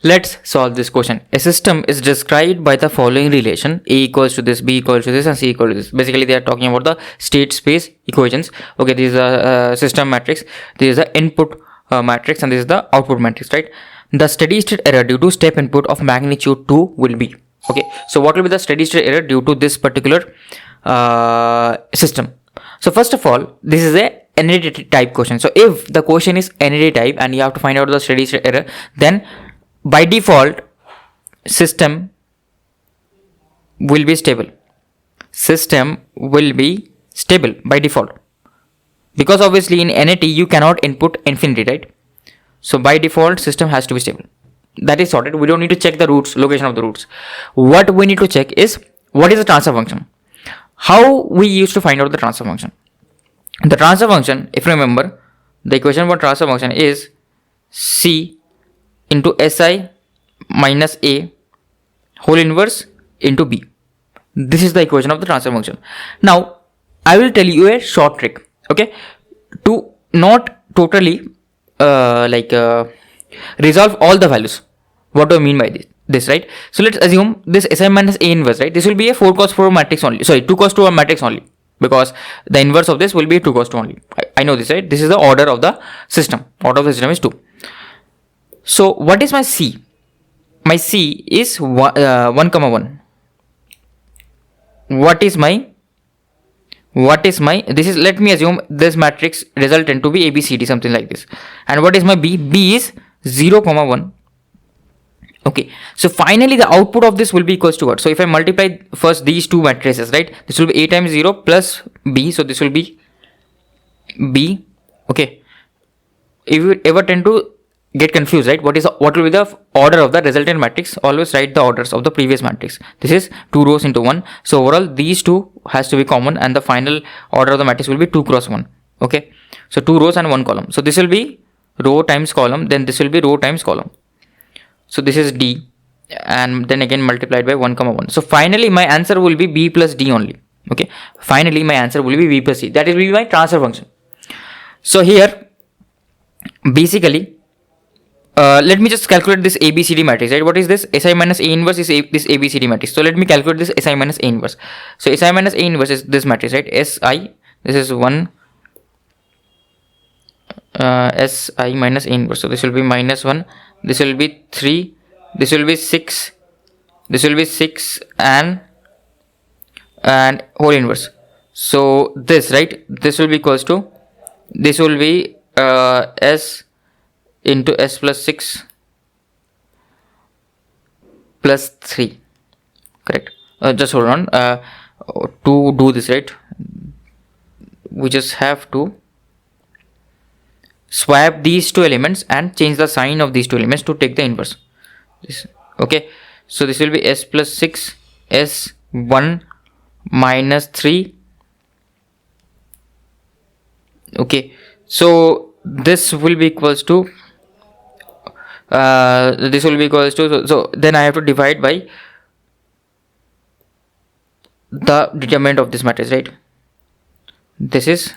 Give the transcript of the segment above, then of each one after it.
Let's solve this question. A system is described by the following relation: A equals to this, B equals to this, and C equals to this. Basically, they are talking about the state space equations. Okay, this is a system matrix, this is the input matrix, and this is the output matrix, right? The steady state error due to step input of magnitude 2 will be. Okay, so what will be the steady state error due to this particular system? So first of all, this is a NAD type question. So if the question is NAD type and you have to find out the steady state error, then by default system will be stable. System will be stable by default, because obviously in NAT you cannot input infinity, right? So by default system has to be stable. That is sorted. We don't need to check the roots, location of the roots. What we need to check is what is the transfer function. How we used to find out the transfer function? The transfer function, if you remember, the equation for transfer function is C into Si minus A whole inverse into B. This is the equation of the transfer function. Now I will tell you a short trick, okay, to not totally resolve all the values. What do I mean by this, right? So let's assume this Si minus A inverse, right? This will be a 4 cos 4 matrix only. Sorry, 2 cos 2 matrix only, because the inverse of this will be 2 cos 2 only. I know this, right? This is the order of the system. Order of the system is 2. So what is my C? My C is 1 comma 1. What is my this is, let me assume this matrix resultant to be ABCD, something like this. And what is my B? B is 0 comma 1. Okay, so finally the output of this will be equals to what? So if I multiply first these two matrices, right, this will be A times 0 plus B, so this will be B. Okay, if you ever tend to get confused, right, what will be the order of the resultant matrix, always write the orders of the previous matrix. This is 2 rows into 1, so overall these two has to be common, and the final order of the matrix will be 2 cross 1. Okay, so 2 rows and 1 column, so this will be row times column, then this will be row times column. So this is D, and then again multiplied by 1 comma 1. So finally my answer will be B plus D only. Okay, finally my answer will be B plus C. That will be my transfer function. So here basically let me just calculate this ABCD matrix, right? What is this? Si minus A inverse is this ABCD matrix. So let me calculate this Si minus A inverse. So Si minus A inverse is this matrix, right? Si, this is 1 Si minus A inverse. So this will be minus 1, this will be 3, this will be 6, this will be 6 and whole inverse. So this, right, this will be equals to, this will be S into S plus 6 plus 3, correct? Just hold on, to do this, right, we just have to swap these two elements and change the sign of these two elements to take the inverse. This, okay, so this will be S plus 6 S1 minus 3. Okay, so this will be equals to so then I have to divide by the determinant of this matrix, right? This is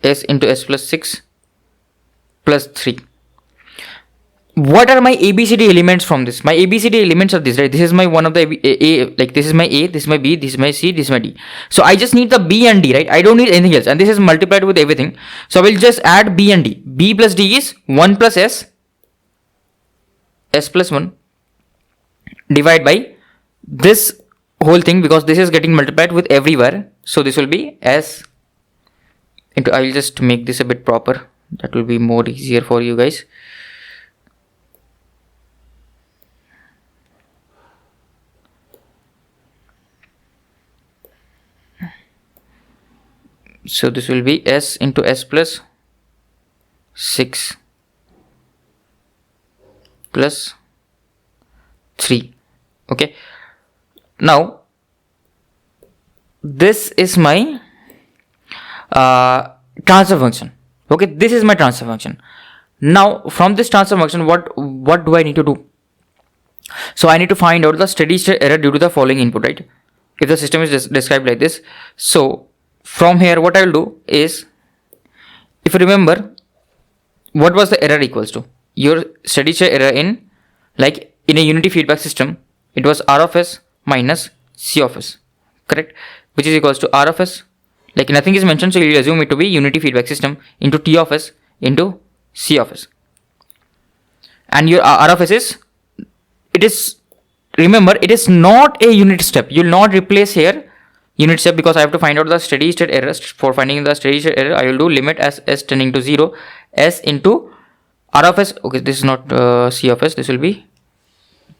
S into S plus 6 plus 3. What are my ABCD elements from this? My ABCD elements are this, right? This is my one of the A, like this is my A, this is my B, this is my C, this is my D. So I just need the B and D, right? I don't need anything else, and this is multiplied with everything. So I will just add B and D. B plus D is 1 plus S plus 1 divided by this whole thing, because this is getting multiplied with everywhere. So this will be S into, I will just make this a bit proper, that will be more easier for you guys. So this will be S into S plus 6 plus 3. Okay, now this is my transfer function. Okay, this is my transfer function. Now from this transfer function, what do I need to do? So I need to find out the steady state error due to the following input, right? If the system is described like this, so from here what I will do is, if you remember, what was the error equals to? your steady state error in, like in a unity feedback system, it was R of S minus C of S, correct? Which is equals to R of S, like nothing is mentioned, so you will assume it to be unity feedback system into T of S into C of S. And your R of S is, it is, remember, it is not a unit step. You will not replace here unit step, because I have to find out the steady state error. For finding the steady state error, I will do limit as S tending to 0, S into R of S. Okay, this is not C of S, this will be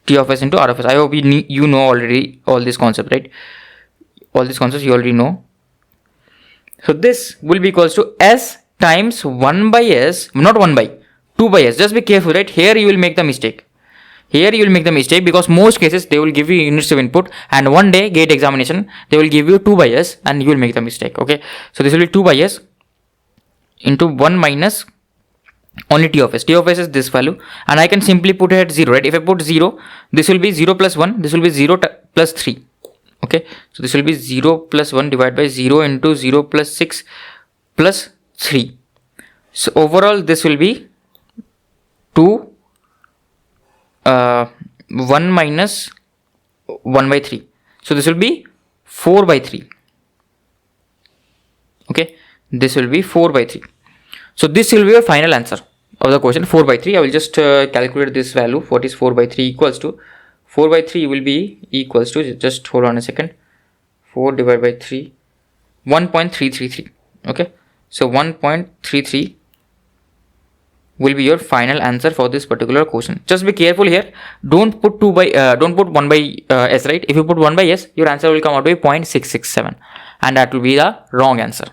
T of S into R of S. I hope you know already all this concept, right? All these concepts you already know. So this will be equals to S times 1 by S, not 1 by, 2 by S. Just be careful, right? Here you will make the mistake. Here you will make the mistake, because most cases they will give you units of input, and one day gate examination they will give you 2 by S and you will make the mistake. Okay, so this will be 2 by S into 1 minus only T of S. T of S is this value, and I can simply put it at 0, right? If I put 0, this will be 0 plus 1, this will be 0 plus 3. Okay, so this will be 0 plus 1 divided by 0 into 0 plus 6 plus 3. So overall this will be 2 1 minus 1 by 3. So this will be 4 by 3. Okay, this will be 4 by 3. So this will be your final answer of the question, 4 by 3. I will just calculate this value. What is 4 by 3 equals to? 4 by 3 will be equals to, just hold on a second, 4 divided by 3, 1.333. Okay, so 1.33 will be your final answer for this particular question. Just be careful here, don't put 1 by S, right? If you put 1 by S, your answer will come out to be 0.667, and that will be the wrong answer.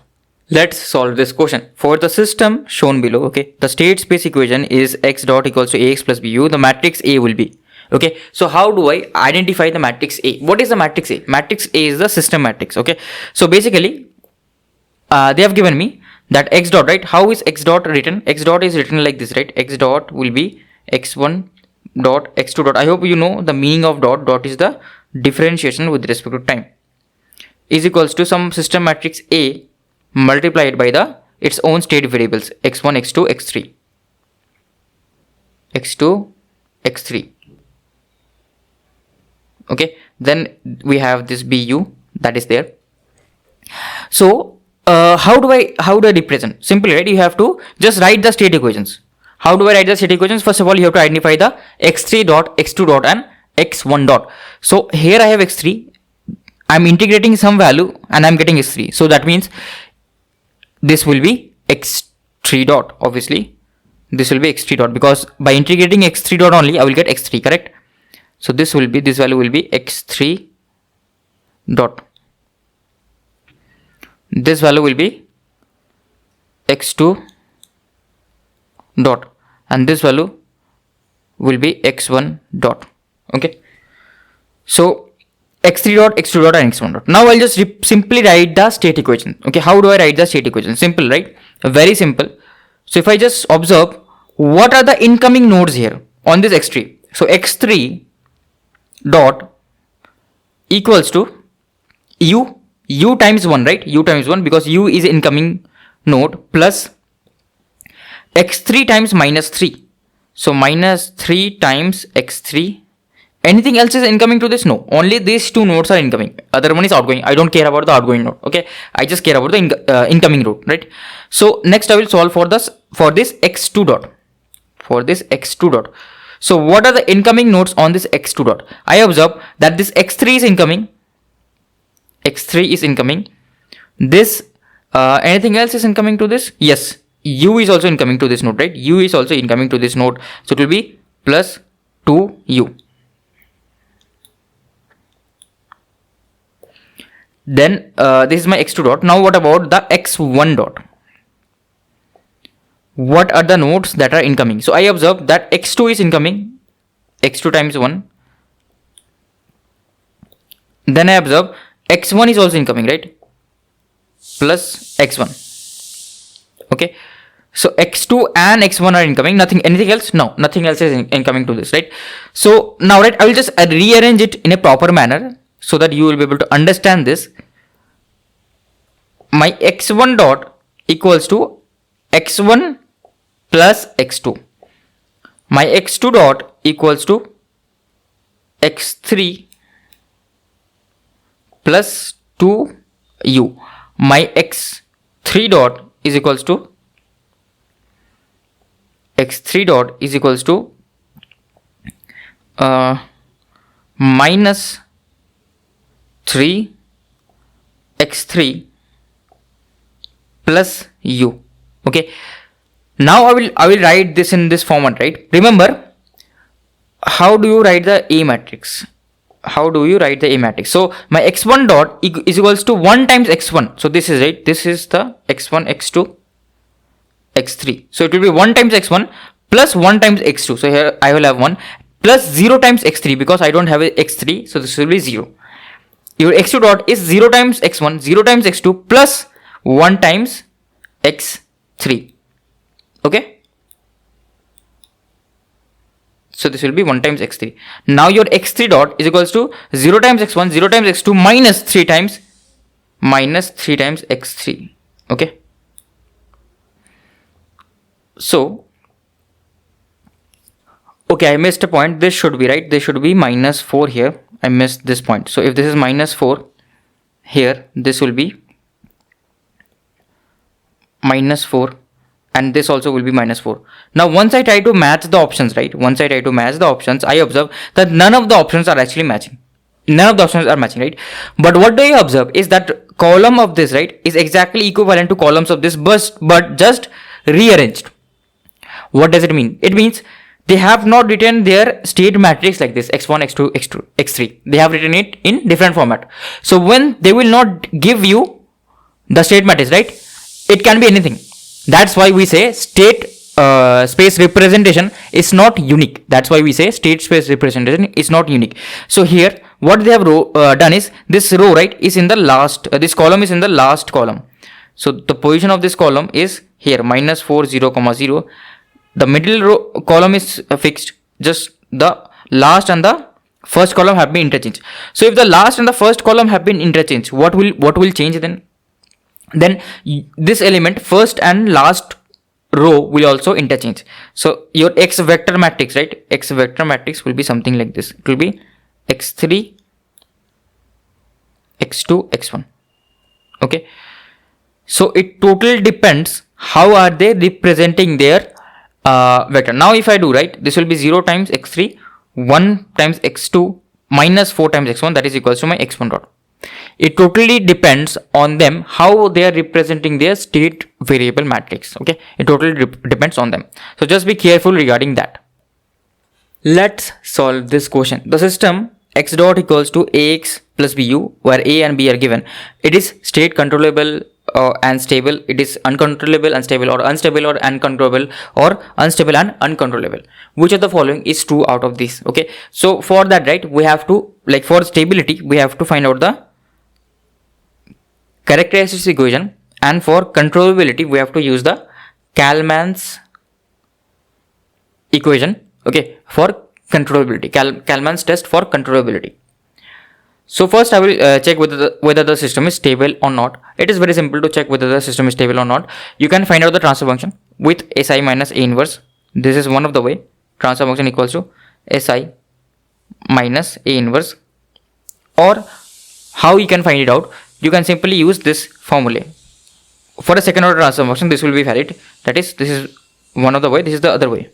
Let's solve this question. For the system shown below, okay, the state space equation is x dot equals to ax plus bu. The matrix A will be, okay, so how do I identify the matrix A? What is the matrix A? Matrix A is the system matrix. Okay, so basically they have given me that x dot, right? How is x dot written? X dot is written like this, right? X dot will be x1 dot x2 dot. I hope you know the meaning of dot. Dot is the differentiation with respect to time, is equals to some system matrix A multiplied by the its own state variables x1, x2, x3, x2, x3. Okay, then we have this bu that is there. So how do I represent? Simply, right, you have to just write the state equations. How do I write the state equations? First of all, you have to identify the x3 dot, x2 dot and x1 dot. So here I have x3, I'm integrating some value and I'm getting x3. So that means this will be x3 dot. Obviously this will be x3 dot, because by integrating x3 dot only I will get x3, correct? So this will be, this value will be x3 dot. This value will be x2 dot, and this value will be x1 dot. Okay, so x3 dot, x2 dot and x1 dot. Now I'll just simply write the state equation. Okay, how do I write the state equation? Simple, right? Very simple. So if I just observe what are the incoming nodes here on this x3, so x3 dot equals to u times 1, right? U times 1, because u is incoming node, plus x3 times minus 3. So minus 3 times x3. Anything else is incoming to this? No, only these two nodes are incoming. Other one is outgoing. I don't care about the outgoing node. Okay, I just care about the incoming node, right? So next I will solve for this x2 dot. For this x2 dot. So what are the incoming nodes on this x2 dot? I observe that this x3 is incoming. X3 is incoming. This anything else is incoming to this? Yes, u is also incoming to this node, right? U is also incoming to this node. So it will be plus 2u. Then this is my x2 dot. Now what about the x1 dot? What are the nodes that are incoming? So I observe that x2 is incoming, x2 times 1. Then I observe x1 is also incoming, right? Plus x1. Okay, so x2 and x1 are incoming. Anything else? No, nothing else is incoming to this, right? So now, right, I will just rearrange it in a proper manner so that you will be able to understand this. My x1 dot equals to x1 plus x2. my x2 dot equals to x3 plus 2u. My x3 dot is equals to minus 3 x3 plus u. Okay, now I will write this in this format, right? Remember, how do you write the A matrix? So my x1 dot is equals to 1 times x1. So this is right, this is the x1, x2, x3. So it will be 1 times x1 plus 1 times x2. So here I will have 1 plus 0 times x3 because I don't have a x3. So this will be 0. Your x2 dot is 0 times x1, 0 times x2 plus 1 times x3. Okay. So this will be 1 times x3. Now your x3 dot is equals to 0 times x1, 0 times x2 minus 3 times x3. Okay. So, okay, I missed a point. This should be right. There should be minus 4 here. I missed this point. So if this is minus 4 here, this will be minus 4. And this also will be minus 4. Now, once I try to match the options, right? I observe that none of the options are actually matching. Right? But what do I observe is that column of this, right, is exactly equivalent to columns of this, but just rearranged. What does it mean? It means they have not written their state matrix like this, x1, x2, x2, x3. They have written it in different format. So when they will not give you the state matrix, right? It can be anything. That's why we say state space representation is not unique. So here, what they have done is this row, right, is in the last. This column is in the last column. So the position of this column is here, minus 4, 0, 0. The middle row column is fixed. Just the last and the first column have been interchanged. So if the last and the first column have been interchanged, what will change then? Then this element, first and last row, will also interchange. So your x vector matrix, right? X vector matrix will be something like this. It will be x3, x2, x1. Okay. So it totally depends how are they representing their vector. Now if I do, right, this will be 0 times x3, 1 times x2, minus 4 times x1, that is equals to my x1 dot. It totally depends on them how they are representing their state variable matrix. Okay, it totally depends on them. So just be careful regarding that. Let's solve this question. The system x dot equals to ax plus bu, where a and b are given. It is state controllable and stable. It is uncontrollable, unstable, or unstable, or uncontrollable, or unstable and uncontrollable. Which of the following is true out of this? Okay, so for that, right, we have to, like, for stability, we have to find out the characteristics equation, and for controllability we have to use the Kalman's equation. Okay, for controllability, Kalman's test for controllability. So first I will check whether the system is stable or not. It is very simple to check whether the system is stable or not. You can find out the transfer function with SI minus A inverse. This is one of the way. Transfer function equals to SI minus A inverse. Or how you can find it out? You can simply use this formula. For a second order transfer function, this will be valid. That is, this is one of the way, this is the other way.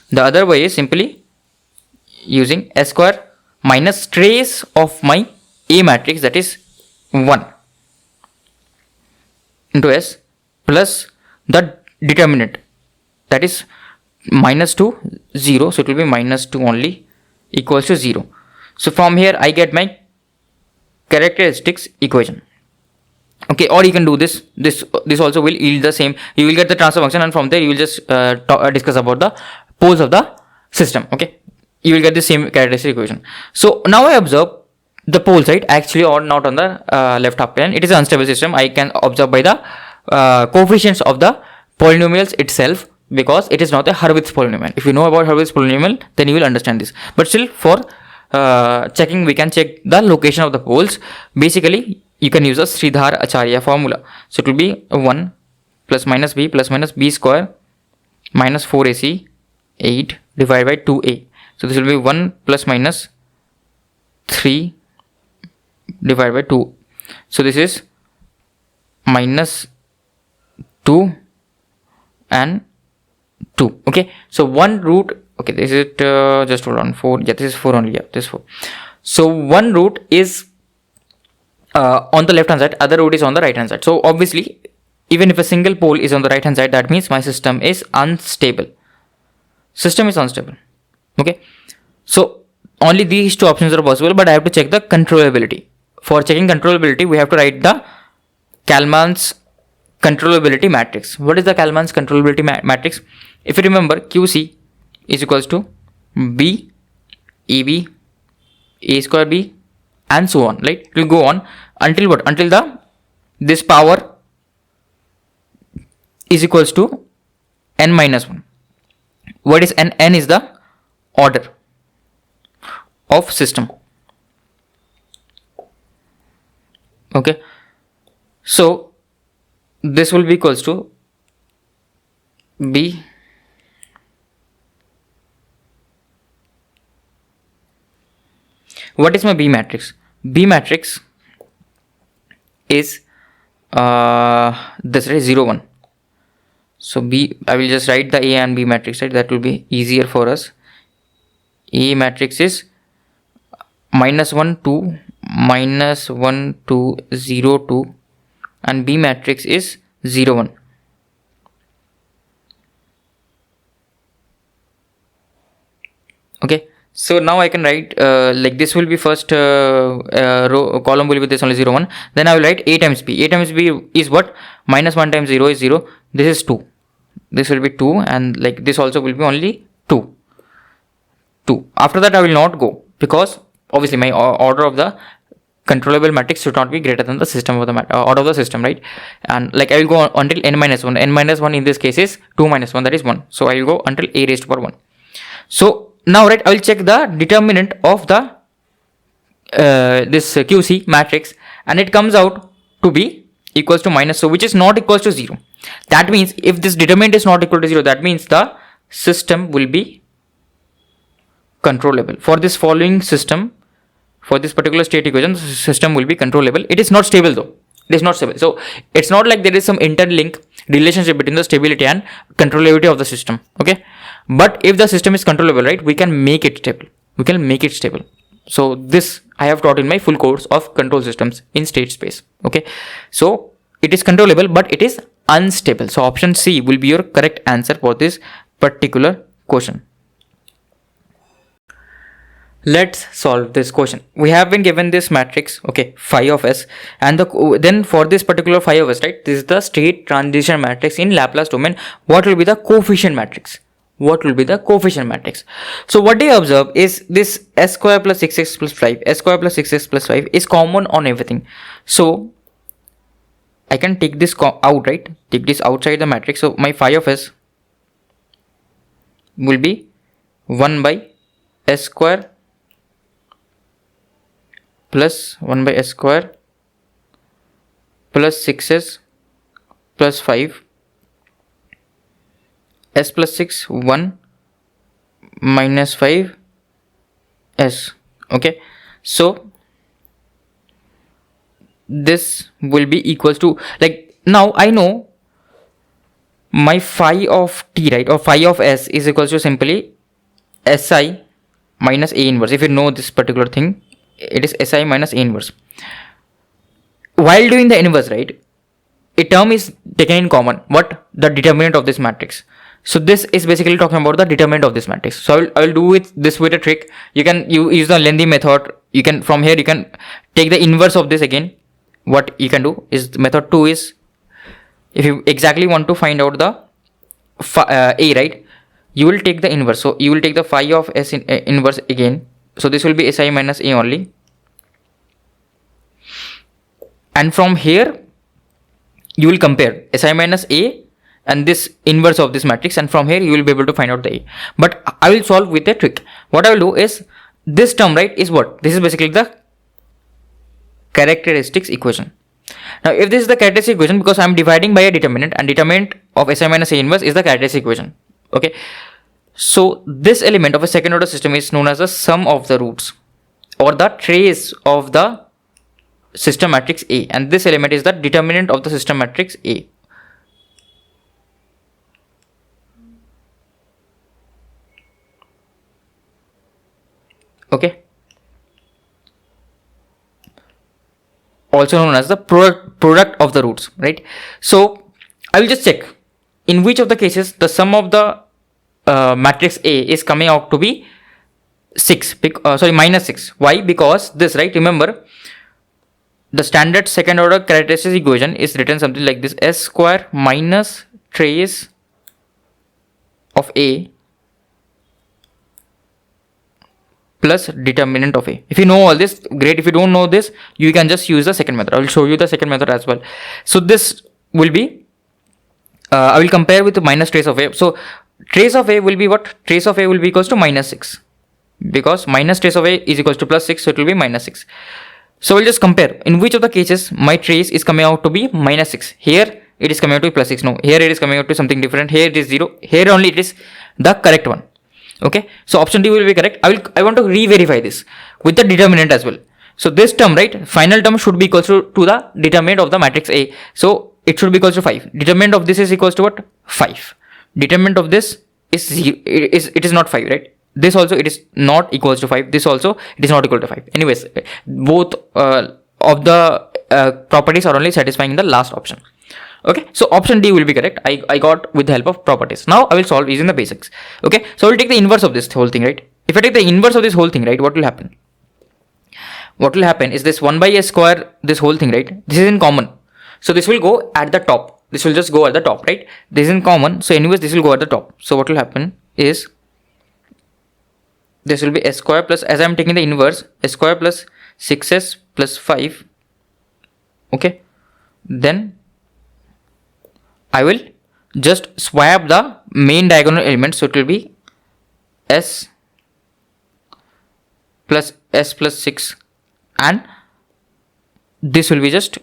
The other way is simply using S square minus trace of my A matrix, that is 1, into S, plus the determinant, that is minus 2, 0. So it will be minus 2 only, equals to 0. So from here I get my characteristics equation. Okay, or you can do this also will yield the same. You will get the transfer function, and from there you will just discuss about the poles of the system. Okay, you will get the same characteristic equation. So now I observe the poles, right, actually are not on the left half plane. It is an unstable system. I can observe by the coefficients of the polynomials itself, because it is not a Hurwitz polynomial. If you know about Hurwitz polynomial, then you will understand this. But still, for checking, we can check the location of the poles. Basically, you can use a Sridhar Acharya formula. So it will be 1 plus minus b square minus 4ac 8 divided by 2a. So this will be 1 plus minus 3 divided by 2. So this is minus 2 and 2. Okay, so 1 root, okay, this is just hold on, 4. Yeah, this is 4 only. Yeah, this is 4. So 1 root is on the left hand side, other root is on the right hand side. So obviously, even if a single pole is on the right hand side, that means my system is unstable. System is unstable. Okay, so only these two options are possible, but I have to check the controllability. For checking controllability, we have to write the Kalman's controllability matrix. What is the Kalman's controllability matrix? If you remember, QC is equals to B, EB, A square B, and so on. Right? It will go on until what? Until this power is equals to n minus 1. What is n? N is the order of system. Okay, so this will be equals to B what is my B matrix? B matrix is this, right? 0 1. So B, I will just write the A and B matrix, right? That will be easier for us. A matrix is minus 1 2 minus 1 2 0 2, and B matrix is 0 1. Okay, so now I can write like this will be first row column will be this only 0 1. Then I will write A times B. A times B is what? Minus 1 times 0 is 0. This is 2. This will be 2, and like this also will be only 2. After that I will not go, because obviously my order of the controllable matrix should not be greater than the system of the order of the system, right? And like I will go until n minus 1. N minus 1 in this case is 2 minus 1, that is 1. So I will go until a raised to power 1. So now, right, I will check the determinant of the this QC matrix, and it comes out to be equals to minus, so which is not equals to 0. That means if this determinant is not equal to 0, that means the system will be controllable. For this following system, for this particular state equation, the system will be controllable. It is not stable though. It is not stable. So it's not like there is some interlink relationship between the stability and controllability of the system. Okay, but if the system is controllable, right, we can make it stable. So this I have taught in my full course of control systems in state space. Okay, so it is controllable, but it is unstable. So option C will be your correct answer for this particular question. Let's solve this question. We have been given this matrix, okay, phi of s, and then for this particular phi of s, right, this is the state transition matrix in Laplace domain. What will be the coefficient matrix? So what they observe is this s square plus 6x plus 5, s square plus 6x plus 5 is common on everything. So I can take this out, right? Take this outside the matrix. So my phi of s will be 1 by s square plus 1 by s square plus 6s plus 5 s plus 6 1 minus 5 s. Okay, so this will be equals to, like, now I know my phi of t, right, or phi of s is equals to simply si minus a inverse. If you know this particular thing, it is si minus a inverse. While doing the inverse, right, a term is taken in common. What? The determinant of this matrix. So this is basically talking about the determinant of this matrix. So I will do it this with a trick. You can use the lengthy method. You can, from here you can take the inverse of this again. What you can do is method 2 is, if you exactly want to find out the a, right, you will take the inverse. So you will take the phi of s inverse again. So this will be si minus a only, and from here you will compare si minus a and this inverse of this matrix, and from here you will be able to find out the a. But I will solve with a trick. What I will do is, this term, right, is what? This is basically the characteristics equation. Now if this is the characteristic equation, because I am dividing by a determinant, and determinant of si minus a inverse is the characteristic equation. Okay, So this element of a second order system is known as the sum of the roots or the trace of the system matrix A, and this element is the determinant of the system matrix A. Okay, also known as the product of the roots, right? So I will just check in which of the cases the sum of the matrix A is coming out to be minus 6. Why? Because this, right, remember the standard second order characteristic equation is written something like this: s square minus trace of A plus determinant of A. If you know all this, great. If you don't know this, you can just use the second method. I will show you the second method as well. So this will be, I will compare with the minus trace of A. So trace of A will be what? Trace of A will be equals to minus 6, because minus trace of A is equals to plus 6, so it will be minus 6. So we'll just compare in which of the cases my trace is coming out to be minus 6. Here it is coming out to be plus 6. No, here it is coming out to something different. Here it is 0. Here only it is the correct one. Okay, so option D will be correct. I want to re-verify this with the determinant as well. So this term, right, final term should be equals to the determinant of the matrix A. So it should be equals to 5. Determinant of this is equals to what? 5. Determinant of this is 0. It is not 5, right? This also it is not equals to 5. This also it is not equal to 5. Anyways, both of the properties are only satisfying in the last option. Okay, so option D will be correct. I got with the help of properties. Now I will solve using the basics. Okay, so I will take the inverse of this whole thing, right? If I take the inverse of this whole thing, right, what will happen? What will happen is this 1 by s square, this whole thing, right? This is in common. So this will go at the top. This will just go at the top, right? This is in common. So anyways, this will go at the top. So what will happen is this will be s square plus, as I am taking the inverse, s square plus 6s plus 5. Okay, then I will just swap the main diagonal element. So it will be s plus s plus 6, and this will be just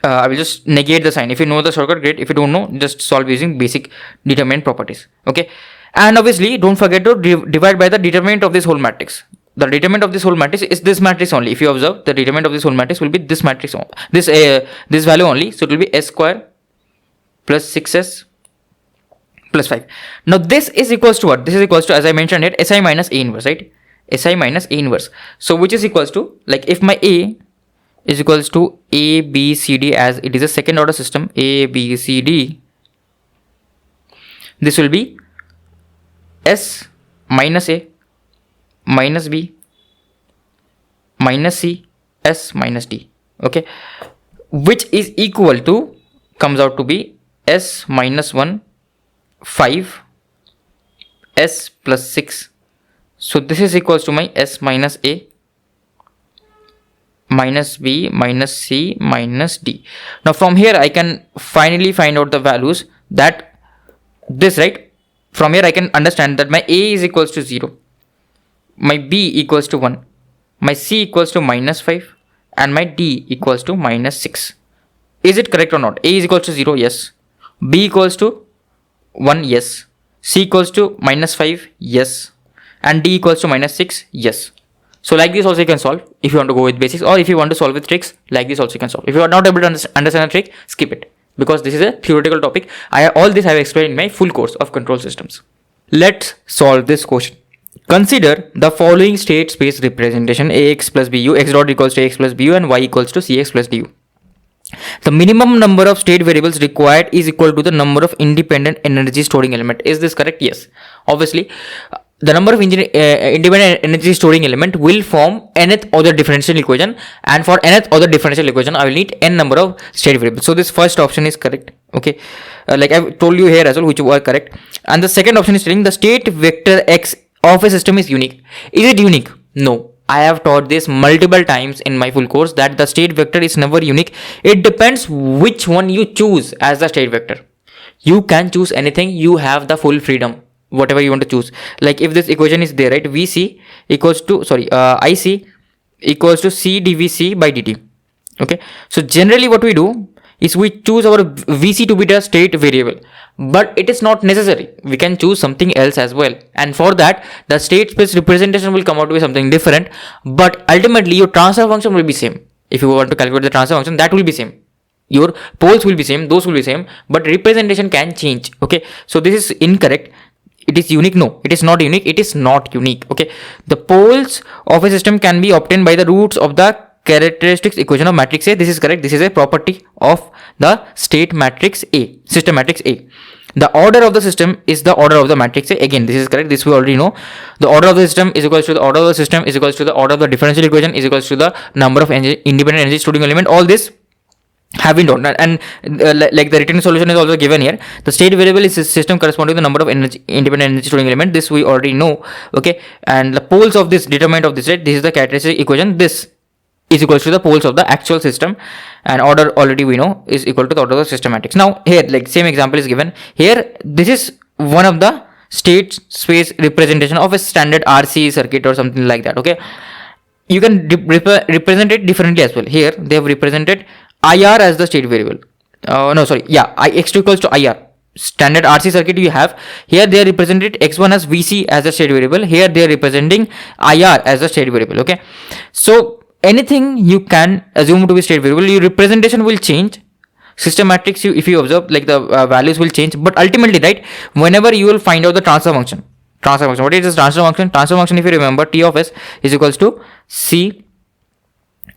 I will just negate the sign. If you know the shortcut, great. If you don't know, just solve using basic determinant properties. Okay, and obviously don't forget to divide by the determinant of this whole matrix. The determinant of this whole matrix is this matrix only. If you observe, the determinant of this whole matrix will be this matrix, this value only. So it will be s square plus 6s plus 5. Now this is equals to what? This is equals to, as I mentioned it, si minus a inverse, right? Si minus a inverse. So which is equals to, like, if my A is equals to A, B, C, D, as it is a second order system, A, B, C, D, this will be S minus A minus B minus C, S minus D. Okay, which is equal to, comes out to be S minus 1, 5, S plus 6. So this is equals to my S minus A minus B minus C minus D. Now from here I can finally find out the values that this, right? From here I can understand that my A is equals to 0, my B equals to 1, my C equals to minus 5, and my D equals to minus 6. Is it correct or not? A is equals to 0, yes. B equals to 1, yes. C equals to minus 5, yes. And D equals to minus 6, yes. So like this also you can solve if you want to go with basics, or if you want to solve with tricks, like this also you can solve. If you are not able to understand a trick, skip it, because this is a theoretical topic. All this I have explained in my full course of control systems. Let's solve this question. Consider the following state space representation: ax plus bu, x dot equals to ax plus bu, and y equals to cx plus du. The minimum number of state variables required is equal to the number of independent energy storing element. Is this correct? Yes. Obviously, the number of independent energy storing element will form nth other differential equation, and for nth other differential equation I will need n number of state variables. So this first option is correct. Okay, like I told you here as well, which were correct. And the second option is telling the state vector x of a system is unique. Is it unique? No. I have taught this multiple times in my full course that the state vector is never unique. It depends which one you choose as the state vector. You can choose anything. You have the full freedom, whatever you want to choose. Like if this equation is there, right? VC equals to, IC equals to C dVC by dt. Okay. So generally what we do, is we choose our VC to be the state variable, but it is not necessary. We can choose something else as well, and for that the state space representation will come out to be something different, but ultimately your transfer function will be same. If you want to calculate the transfer function, that will be same. Your poles will be same, those will be same, but representation can change. Okay, so this is incorrect. It is unique. No, it is not unique. It is not unique. Okay, the poles of a system can be obtained by the roots of the characteristics equation of matrix A. This is correct. This is a property of the state matrix A, system matrix A. The order of the system is the order of the matrix A. Again, this is correct. This we already know. The order of the system is equals to the order of the system is equals to the order of the differential equation is equals to the number of independent energy storing element. All this have been done, and like the written solution is also given here. The state variable is a system corresponding to the number of independent energy storing element. This we already know. Okay, and the poles of this determinant of this, right? This is the characteristic equation. This is equals to the poles of the actual system, and order already we know is equal to the order of the system matrix. Now here, like same example is given here. This is one of the state space representation of a standard RC circuit or something like that. Okay, you can represent it differently as well. Here they have represented IR as the state variable. X2 equals to IR. Standard RC circuit you have here, they are represented X1 as VC as a state variable. Here they are representing IR as a state variable. Okay, so anything you can assume to be state variable, your representation will change. System matrix, if you observe, like the values will change, but ultimately, right, whenever you will find out the transfer function. What is this transfer function? Transfer function, if you remember, T of S is equals to C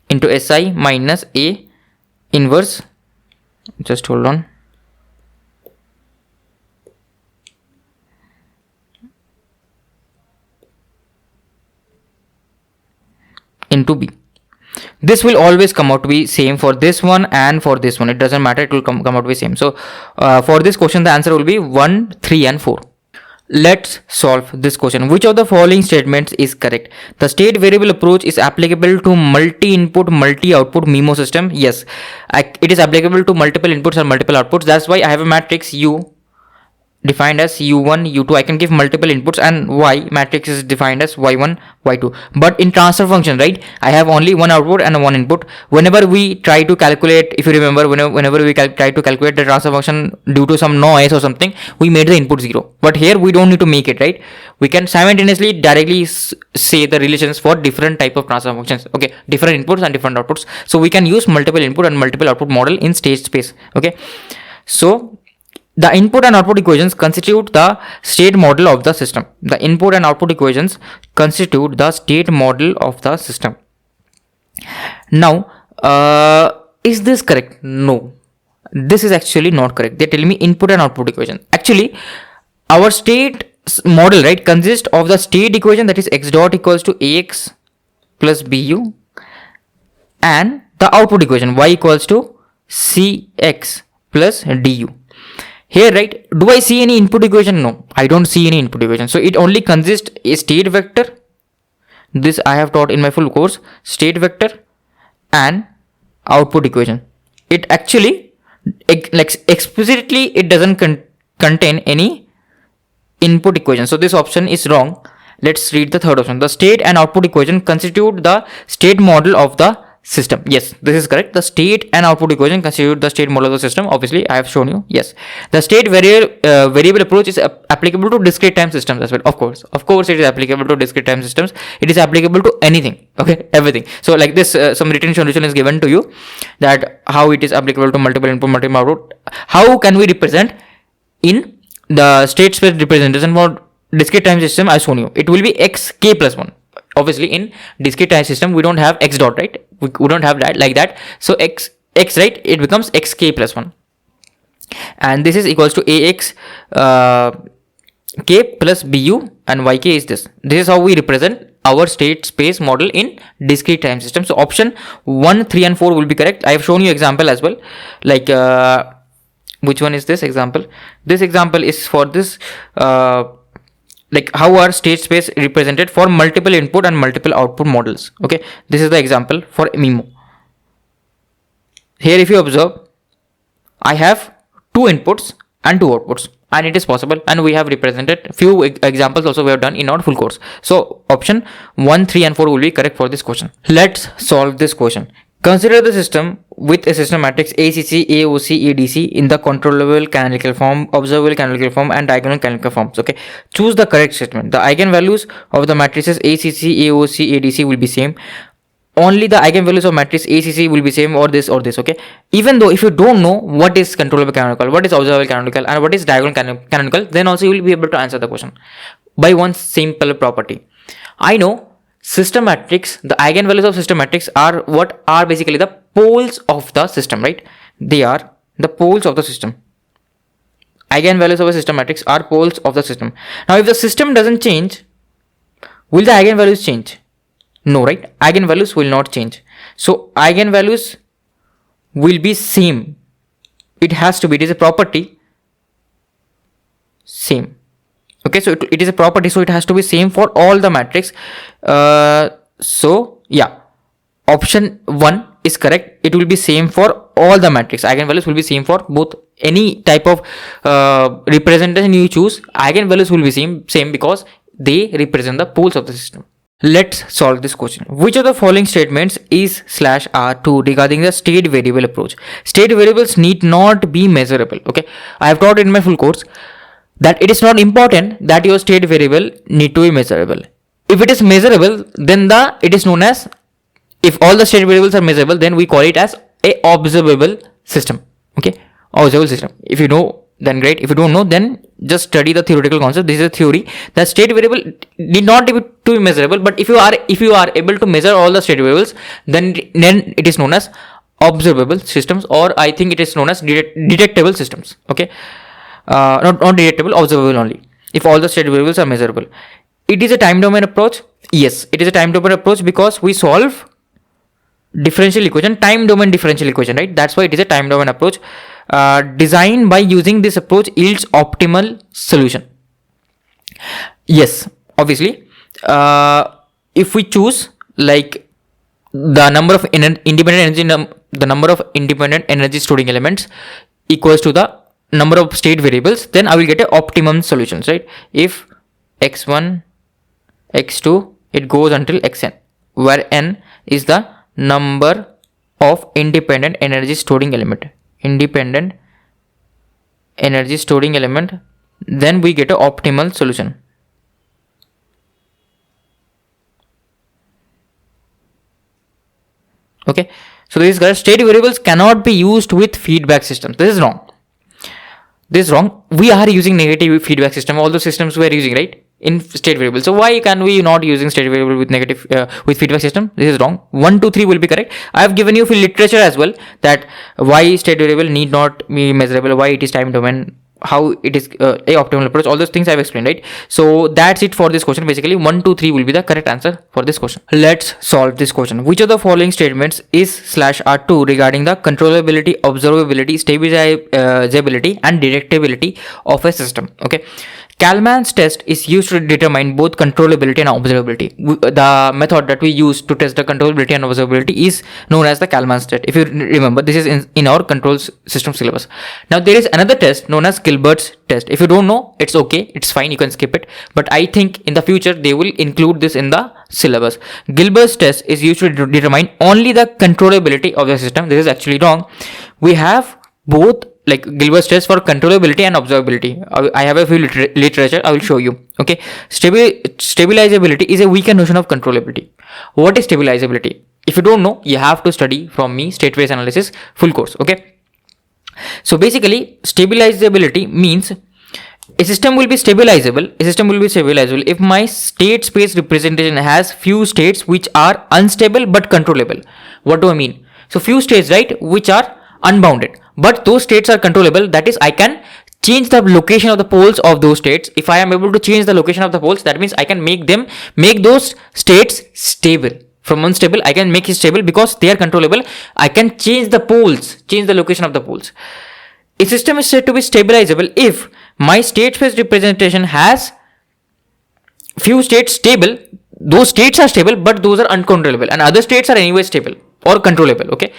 into SI minus A inverse. Just hold on. Into B. This will always come out to be same for this one and for this one. It doesn't matter, it will come out to be same. So for this question the answer will be 1, 3 and 4. Let's solve this question. Which of the following statements is correct? The state variable approach is applicable to multi-input, multi-output MIMO system. Yes, it is applicable to multiple inputs and multiple outputs. That's why I have a matrix U defined as U1, U2. I can give multiple inputs, and Y matrix is defined as Y1, Y2. But in transfer function, right, I have only one output and one input. Whenever we try to calculate, if you remember, whenever we try to calculate the transfer function due to some noise or something, we made the input 0. But here we don't need to make it, right? We can simultaneously directly say the relations for different type of transfer functions. Okay, different inputs and different outputs. So we can use multiple input and multiple output model in state space. Okay, so the input and output equations constitute the state model of the system. The input and output equations constitute the state model of the system. Now, is this correct? No, this is actually not correct. They tell me input and output equation. Actually, our state model, right, consists of the state equation, that is x dot equals to ax plus bu, and the output equation y equals to cx plus du. Here, right, do I see any input equation? No, I don't see any input equation. So it only consists a state vector. This I have taught in my full course. State vector and output equation. It actually, like explicitly, it doesn't contain any input equation. So this option is wrong. Let's read the third option. The state and output equation constitute the state model of the system. Yes, this is correct. The state and output equation constitute the state model of the system. Obviously, I have shown you. Yes, the state variable approach is applicable to discrete time systems as well. Of course, it is applicable to discrete time systems. It is applicable to anything. Okay, everything. So like this, some written solution is given to you that how it is applicable to multiple input, multiple output. How can we represent in the state space representation for discrete time system? I've shown you. It will be xk plus 1. Obviously, in discrete time system, we don't have x dot, right? We don't have that like that. So x, right, it becomes xk plus 1. And this is equals to ax k plus bu, and yk is this. This is how we represent our state space model in discrete time system. So option 1, 3 and 4 will be correct. I have shown you example as well. Like which one is this example? This example is for this like how are state space represented for multiple input and multiple output models. Okay, this is the example for MIMO. Here if you observe, I have 2 inputs and 2 outputs, and it is possible, and we have represented few examples also we have done in our full course. So option 1, 3 and 4 will be correct for this question. Let's solve this question. Consider the system with a system matrix ACC, AOC, ADC in the controllable canonical form, observable canonical form, and diagonal canonical forms. Okay, choose the correct statement. The eigenvalues of the matrices ACC, AOC, ADC will be same. Only the eigenvalues of matrix ACC will be same, or this or this. Okay, even though if you don't know what is controllable canonical, what is observable canonical, and what is diagonal canonical, then also you will be able to answer the question by one simple property. I know system matrix, the eigenvalues of system matrix are what are basically the poles of the system, right? They are the poles of the system. Eigenvalues of a system matrix are poles of the system. Now, if the system doesn't change, will the eigenvalues change? No, right? Eigenvalues will not change. So, eigenvalues will be same. It has to be, it is a property, same. Okay, so it is a property, so it has to be same for all the matrix. So yeah, option 1 is correct. It will be same for all the matrix. Eigenvalues will be same for both. Any type of representation you choose, eigenvalues will be same because they represent the poles of the system. Let's solve this question. Which of the following statements is /R true regarding the state variable approach? State variables need not be measurable. Okay, I have taught in my full course that it is not important that your state variable need to be measurable. If it is measurable, then it is known as, if all the state variables are measurable, then we call it as a observable system. Okay, observable system. If you know, then great. If you don't know, then just study the theoretical concept. This is a theory that state variable need not be to be measurable, but if you are able to measure all the state variables, then it is known as observable systems, or I think it is known as detectable systems. Okay. Not detectable, observable only, if all the state variables are measurable. It is a time domain approach. Yes, it is a time domain approach because we solve differential equation, time domain differential equation, right? That's why it is a time domain approach. Designed by using this approach yields optimal solution. Yes, obviously, if we choose like the number of independent energy, the number of independent energy storing elements equals to the number of state variables, then I will get a optimum solutions, right? If x1, x2, it goes until xn, where n is the number of independent energy storing element, then we get a optimal solution. Okay, so this is state variables cannot be used with feedback systems. This is wrong. We are using negative feedback system. All the systems we are using, right, in state variable. So why can we not using state variable with negative with feedback system? This is wrong. 1, 2, 3 will be correct. I have given you literature as well that why state variable need not be measurable, why it is time domain, how it is a optimal approach. All those things I have explained, right? So that's it for this question. Basically 1, 2, 3 will be the correct answer for this question. Let's solve this question. Which of the following statements is /R true regarding the controllability, observability, stabilizability and detectability of a system? Okay, Kalman's test is used to determine both controllability and observability. The method that we use to test the controllability and observability is known as the Kalman's test. If you remember, this is in our controls system syllabus. Now there is another test known as Gilbert's test. If you don't know, it's okay, it's fine, you can skip it. But I think in the future they will include this in the syllabus. Gilbert's test is used to determine only the controllability of the system. This is actually wrong. We have both, like Gilbert's test for controllability and observability. I have a few literature, I will show you. Okay, stabilizability is a weaker notion of controllability. What is stabilizability? If you don't know, you have to study from me state space analysis full course. Okay, so basically stabilizability means a system will be stabilizable if my state space representation has few states which are unstable but controllable. What do I mean? So few states, right, which are unbounded, but those states are controllable. That is, I can change the location of the poles of those states. If I am able to change the location of the poles, that means I can make those states stable. From unstable, I can make it stable because they are controllable. I can change the location of the poles. A system is said to be stabilizable if my state space representation has few states stable. Those states are stable, but those are uncontrollable, and other states are anyway stable or controllable. Okay,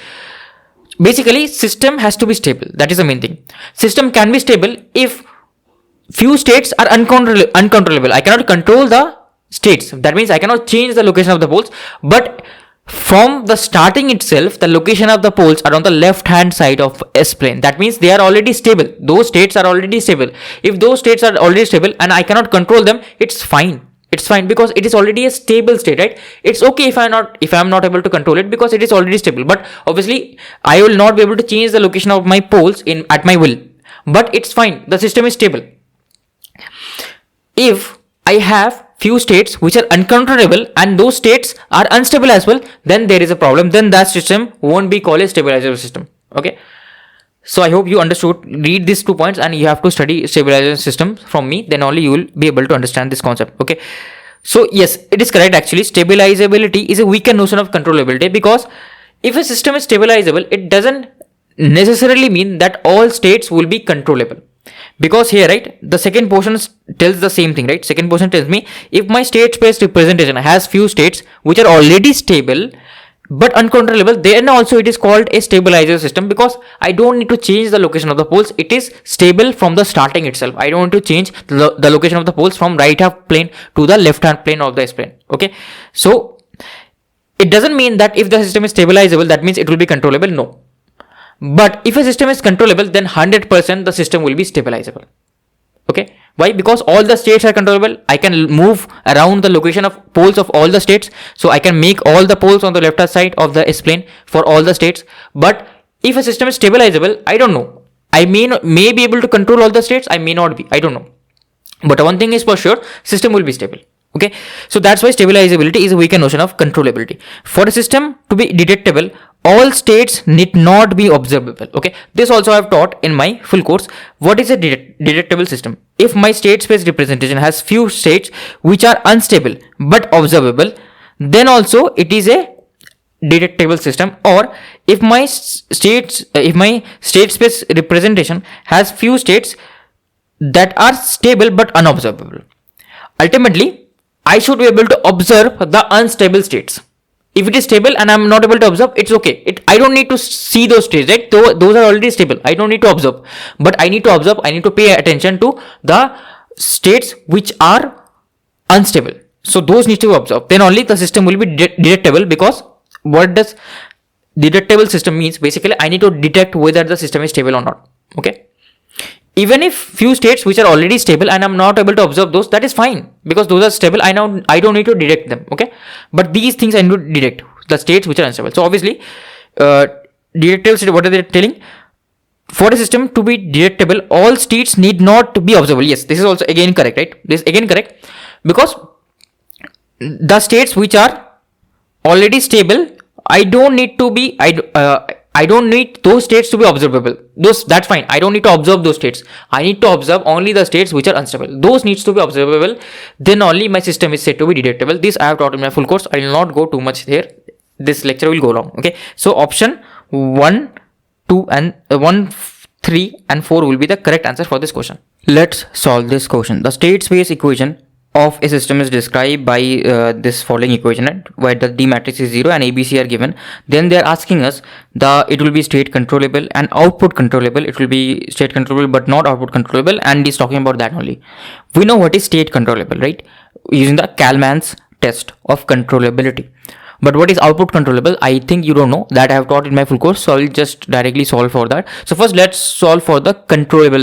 basically system has to be stable. That is the main thing. System can be stable if few states are uncontrollable. I cannot control the states. That means I cannot change the location of the poles, but from the starting itself, the location of the poles are on the left hand side of S plane. That means they are already stable. Those states are already stable. If those states are already stable and I cannot control them, it's fine. It's fine because it is already a stable state, right? It's okay if I'm not able to control it because it is already stable. But obviously, I will not be able to change the location of my poles at my will. But it's fine. The system is stable. If I have few states which are uncontrollable and those states are unstable as well, then there is a problem. Then that system won't be called a stabilizer system. Okay. So I hope you understood. Read these 2 points and you have to study stabilization system from me. Then only you will be able to understand this concept. Okay. So yes, it is correct actually. Stabilizability is a weaker notion of controllability, because if a system is stabilizable, it doesn't necessarily mean that all states will be controllable. Because here, right, the second portion tells the same thing, right? Second portion tells me if my state space representation has few states which are already stable but uncontrollable, then also it is called a stabilizer system, because I don't need to change the location of the poles. It is stable from the starting itself. I don't need to change the location of the poles from right half plane to the left hand plane of the S plane. Okay. So it doesn't mean that if the system is stabilizable, that means it will be controllable. No. But if a system is controllable, then 100% the system will be stabilizable. Okay. Why? Because all the states are controllable. I can move around the location of poles of all the states. So I can make all the poles on the left hand side of the S plane for all the states. But if a system is stabilizable, I don't know. I may be able to control all the states. I may not be. I don't know. But one thing is for sure, system will be stable. Okay. So that's why stabilizability is a weaker notion of controllability. For a system to be detectable, all states need not be observable. Okay. This also I have taught in my full course. What is a detectable system? If my state space representation has few states which are unstable but observable, then also it is a detectable system. Or if my state space representation has few states that are stable but unobservable, ultimately I should be able to observe the unstable states. If it is stable and I'm not able to observe, it's okay. I don't need to see those states, right? Those are already stable. I don't need to observe. But I need to observe, I need to pay attention to the states which are unstable. So those need to be observed. Then only the system will be detectable, because what does detectable system means? Basically, I need to detect whether the system is stable or not. Okay. Even if few states which are already stable and I'm not able to observe those, that is fine, because those are stable. I don't need to detect them. Okay. But these things I need to detect, the states which are unstable. So obviously, detectable state, what are they telling? For a system to be detectable, all states need not to be observable. Yes, this is also again correct, right? This is again correct, because the states which are already stable, I don't need those states to be observable. That's fine. I don't need to observe those states. I need to observe only the states which are unstable. Those needs to be observable. Then only my system is said to be detectable. This I have taught in my full course. I will not go too much here. This lecture will go long. Okay. So option 1, 2 and 1, 3 and 4 will be the correct answer for this question. Let's solve this question. The state space equation of a system is described by this following equation, right? Where the D matrix is 0 and ABC are given. Then they are asking us it will be state controllable and output controllable. It will be state controllable but not output controllable, and is talking about that only. We know what is state controllable, right? Using the Kalman's test of controllability. But what is output controllable? I think you don't know. That I have taught in my full course. So I'll just directly solve for that. So first let's solve for the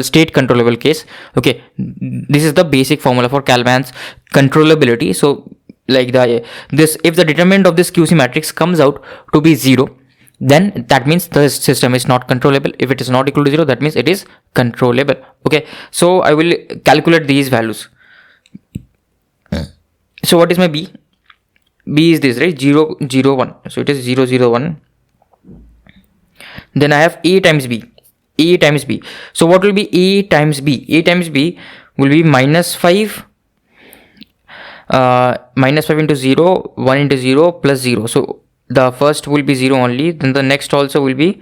state controllable case. Okay. This is the basic formula for Kalman's controllability. So like if the determinant of this QC matrix comes out to be 0, then that means the system is not controllable. If it is not equal to 0, that means it is controllable. Okay. So I will calculate these values. So what is my B? B is this, right? 0, 0, 1. So it is 0, 0, 1. Then I have A times B. A times B. So what will be A times B? A times B will be minus 5 into 0, 1 into 0 plus 0. So the first will be 0 only. Then the next also will be,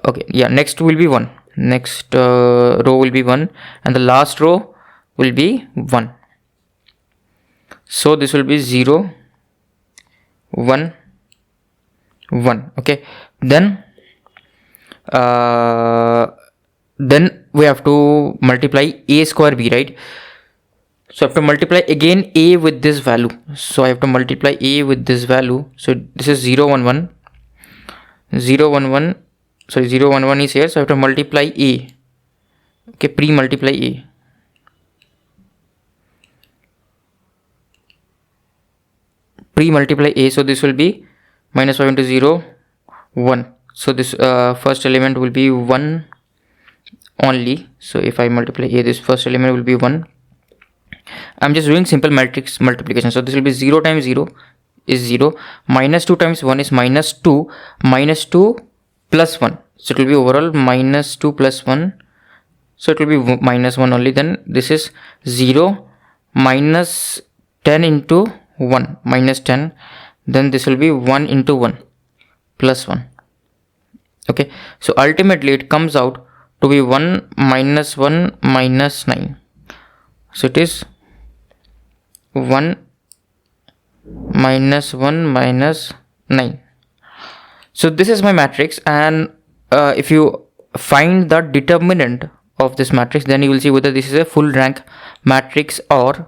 okay, yeah, next will be 1. Next row will be 1. And the last row will be 1. So this will be 0, 1, 1. Okay. Then we have to multiply A square B, right? So I have to multiply again A with this value. So I have to multiply A with this value. So this is 0, 1, 1. 0, 1, 1. Sorry, 0, 1, 1 is here. So I have to multiply A. Okay, pre-multiply A. Pre-multiply A. So this will be minus 5 into 0, 1. So this first element will be 1 only. So if I multiply A, this first element will be 1. I'm just doing simple matrix multiplication. So this will be 0 times 0 is 0. Minus 2 times 1 is minus 2. Minus 2 plus 1. So it will be overall minus 2 plus 1. So it will be minus 1 only. Then this is 0 minus 10 into 1 minus 10. Then this will be 1 into 1 plus 1. Okay. So ultimately it comes out to be 1 minus 1 minus 9. So it is 1 minus 1 minus 9. So this is my matrix, and if you find the determinant of this matrix, then you will see whether this is a full rank matrix or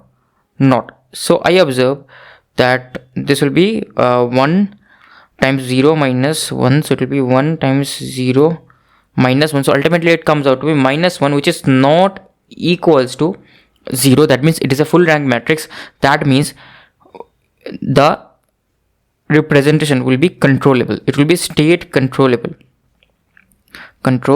not. So I observe that this will be 1 times 0 minus 1. So it will be 1 times 0 minus 1. So ultimately it comes out to be minus 1, which is not equals to 0. That means it is a full rank matrix. That means the representation will be controllable. It will be state controllable. But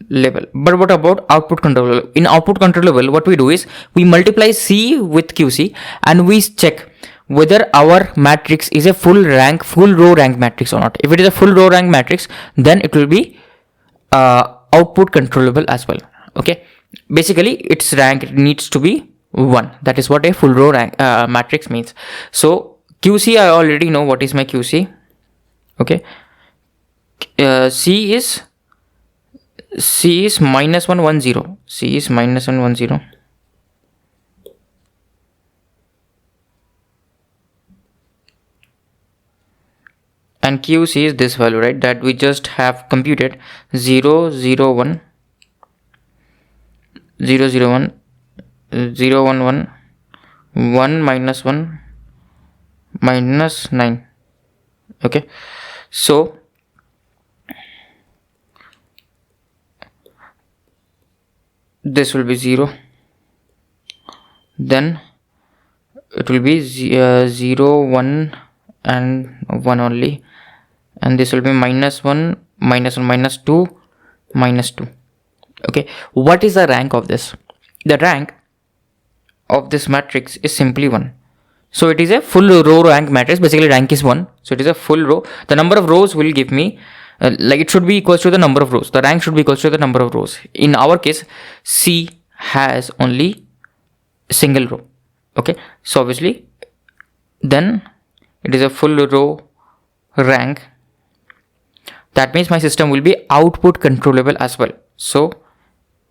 what about output controllable? In output controllable, what we do is we multiply C with QC and we check whether our matrix is a full row rank matrix or not. If it is a full row rank matrix, then it will be output controllable as well. Okay, basically its rank needs to be 1. That is what a full row rank matrix means. So QC, I already know what is my QC. Okay, C is minus 1, 1, 0. C is minus 1, 1, 0. And QC is this value, right, that we just have computed. 0, 0, 1, 0, 0, 1, 0, 1, 1, 1 minus 1 minus 9. Okay, so this will be 0, then it will be 0, 1 and 1 only, and this will be minus 1, minus 1, minus 2, minus 2. Okay, what is the rank of this? The rank of this matrix is simply 1. So it is a full row rank matrix. Basically rank is 1, so it is a full row. The number of rows will give me like it should be equals to the number of rows. The rank should be equals to the number of rows. In our case, C has only a single row. Okay, so obviously then it is a full row rank. That means my system will be output controllable as well. So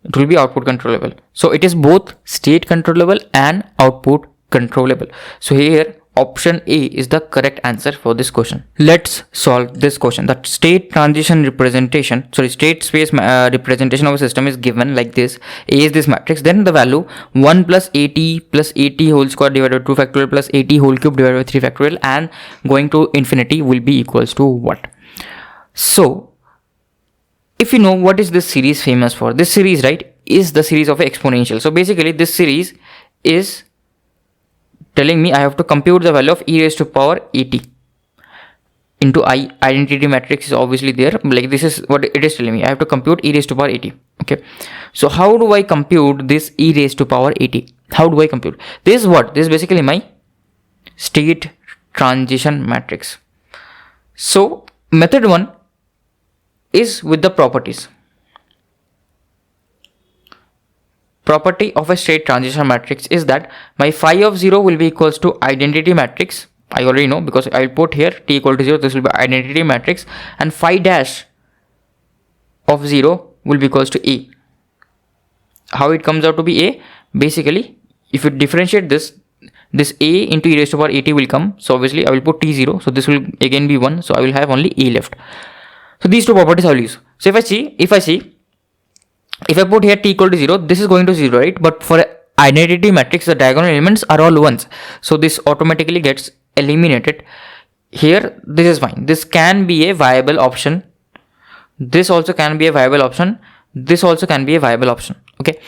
it will be output controllable. So it is both state controllable and output controllable. So here option A is the correct answer for this question. Let's solve this question. The state transition representation, state space representation of a system is given like this. A is this matrix, then the value 1 plus 80 plus 80 whole square divided by 2 factorial plus 80 whole cube divided by 3 factorial, and going to infinity will be equals to what? So if you know what is this series famous for, this series, right, is the series of exponential. So basically this series is telling me I have to compute the value of e raised to power 80 into I. Identity matrix is obviously there. Like this is what it is telling me. I have to compute e raised to power 80. Okay. So how do I compute this e raised to power 80? How do I compute? This is what? This is basically my state transition matrix. So method 1 is with the properties. Property of a state transition matrix is that my phi of 0 will be equals to identity matrix. I already know because I put here t equal to 0. This will be identity matrix, and phi dash of 0 will be equals to A. How it comes out to be A? Basically, if you differentiate this A into e raised to power 80 will come. So obviously I will put t0. So this will again be 1. So I will have only A left. So these two properties I will use. So if I put here t equal to 0, this is going to 0, right? But for identity matrix, the diagonal elements are all ones, so this automatically gets eliminated. Here this is fine, this can be a viable option, this also can be a viable option, this also can be a viable option. Okay,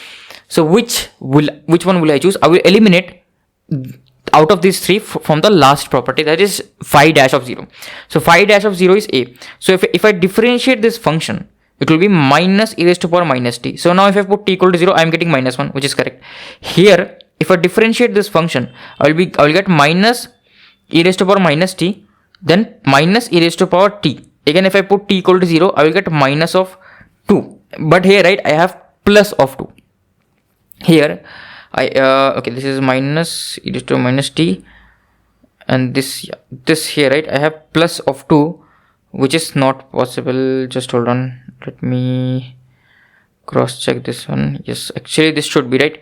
so which one will I choose? I will eliminate out of these three from the last property, that is phi dash of 0. So phi dash of 0 is a. So if I differentiate this function, it will be minus e raised to power minus t. So now if I put t equal to 0, I am getting minus 1, which is correct. Here if I differentiate this function, I will get minus e raised to power minus t, then minus e raised to power t. Again, if I put t equal to 0, I will get minus of 2. But here, right, I have plus of 2. Here okay, this is minus e raised to minus t, and this here, right, I have plus of 2, which is not possible. Just hold on, let me cross check this one. Yes, actually this should be right,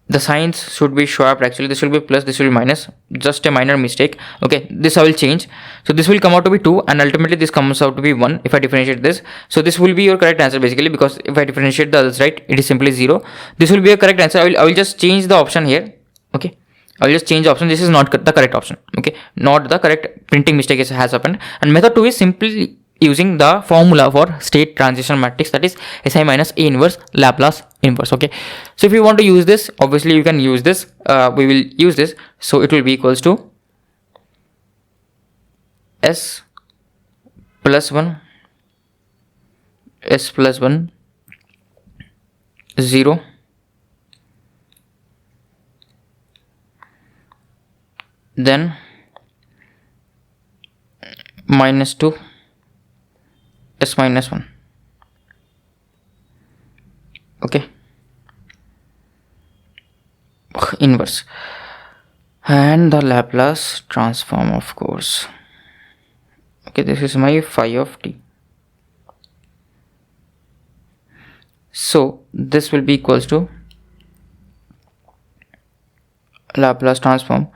the signs should be swapped. Actually this will be plus, this will be minus, just a minor mistake. Okay, this I will change. So this will come out to be 2, and ultimately this comes out to be 1 if I differentiate this. So this will be your correct answer basically, because if I differentiate the others, right, it is simply 0. This will be a correct answer. I will just change the option here. Okay, I will just change the option. This is not the correct option. Okay, not the correct printing mistake has happened. And method 2 is simply using the formula for state transition matrix, that is Si minus A inverse Laplace inverse. Okay, so if you want to use this, obviously you can use this. We will use this. So it will be equals to S plus 1 0 then minus 2 S minus 1. Okay, inverse, and the Laplace transform, of course. Okay, this is my phi of t. So this will be equals to Laplace transform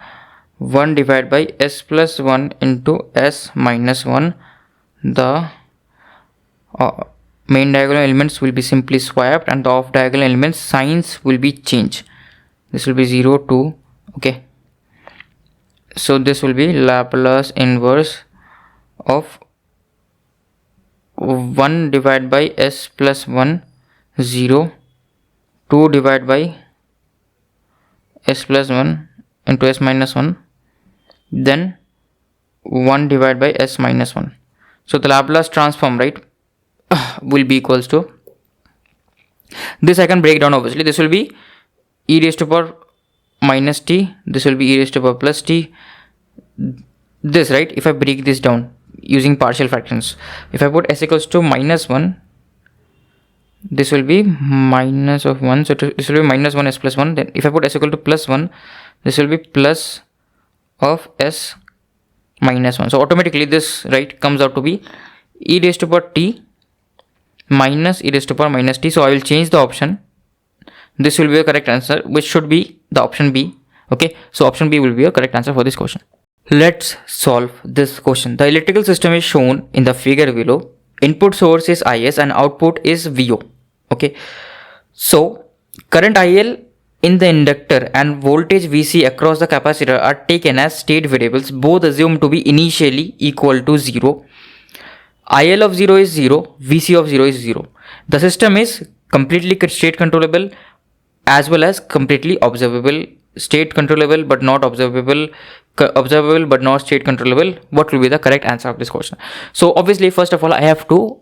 1 divided by S plus 1 into S minus 1. The main diagonal elements will be simply swapped, and the off diagonal elements signs will be changed. This will be 0, 2. Okay, so this will be Laplace inverse of 1 divided by S plus 1 0, 2 divided by S plus 1 into S minus 1, then 1 divided by S minus 1. So the Laplace transform, right, will be equals to this. I can break down. Obviously this will be e raised to power minus t, this will be e raised to power plus t. This, right, if I break this down using partial fractions, if I put s equals to minus 1, this will be minus of 1, so this will be minus 1 s plus 1. Then if I put s equal to plus 1, this will be plus of s minus 1. So automatically this, right, comes out to be e raised to power t minus e raised to power minus t. So I will change the option. This will be a correct answer, which should be the option B. Okay, so option B will be a correct answer for this question. Let's solve this question. The electrical system is shown in the figure below. Input source is IS and output is VO. Okay, so current IL in the inductor and voltage VC across the capacitor are taken as state variables, both assumed to be initially equal to 0. IL of 0 is 0, VC of 0 is 0. The system is completely state controllable as well as completely observable. State controllable but not observable, observable but not state controllable. What will be the correct answer of this question? So obviously, first of all, I have to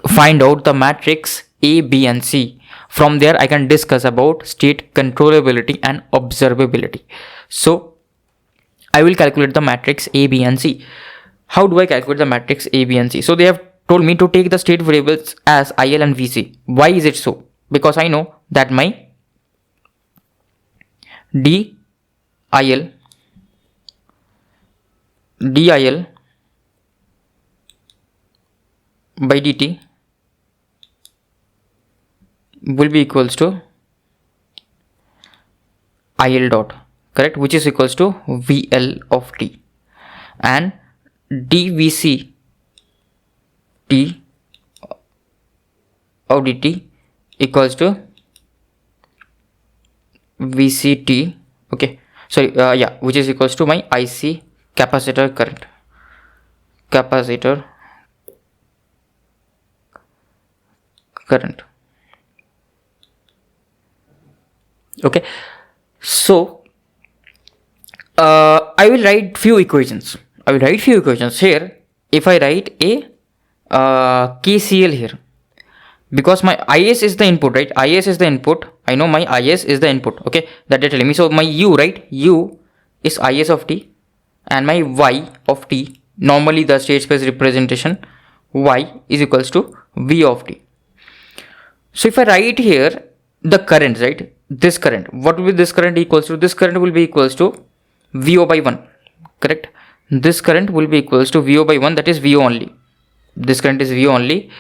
find out the matrix A, B and C. From there I can discuss about state controllability and observability. So I will calculate the matrix A, B and C. How do I calculate the matrix A, B and C? So they have told me to take the state variables as IL and VC. Why is it so? Because I know that my DIL by dt will be equals to IL dot, correct, which is equals to VL of t, and dVC t of dt equals to VCT, okay, sorry, which is equals to my IC capacitor current, okay. So I will write few equations. Here. If I write a KCL here, because my IS is the input, right? IS is the input. I know my IS is the input. Okay, that they're telling me. So my U, right? U is IS of t, and my Y of t. Normally the state space representation Y is equals to V of t. So if I write here the current, right? This current, what will be this current equals to? This current will be equals to VO by 1, correct? This current will be equals to VO by 1, that is VO only. This current is VO only,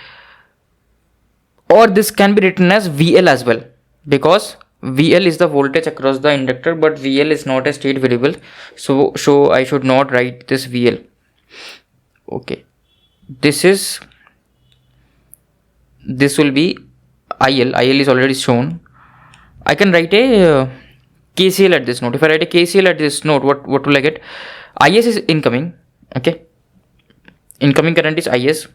or this can be written as VL as well, because VL is the voltage across the inductor, but VL is not a state variable, so I should not write this VL. Okay, this will be IL is already shown. I can write a KCL at this node. If I write a KCL at this node, what will I get? IS is incoming, okay, incoming current is IS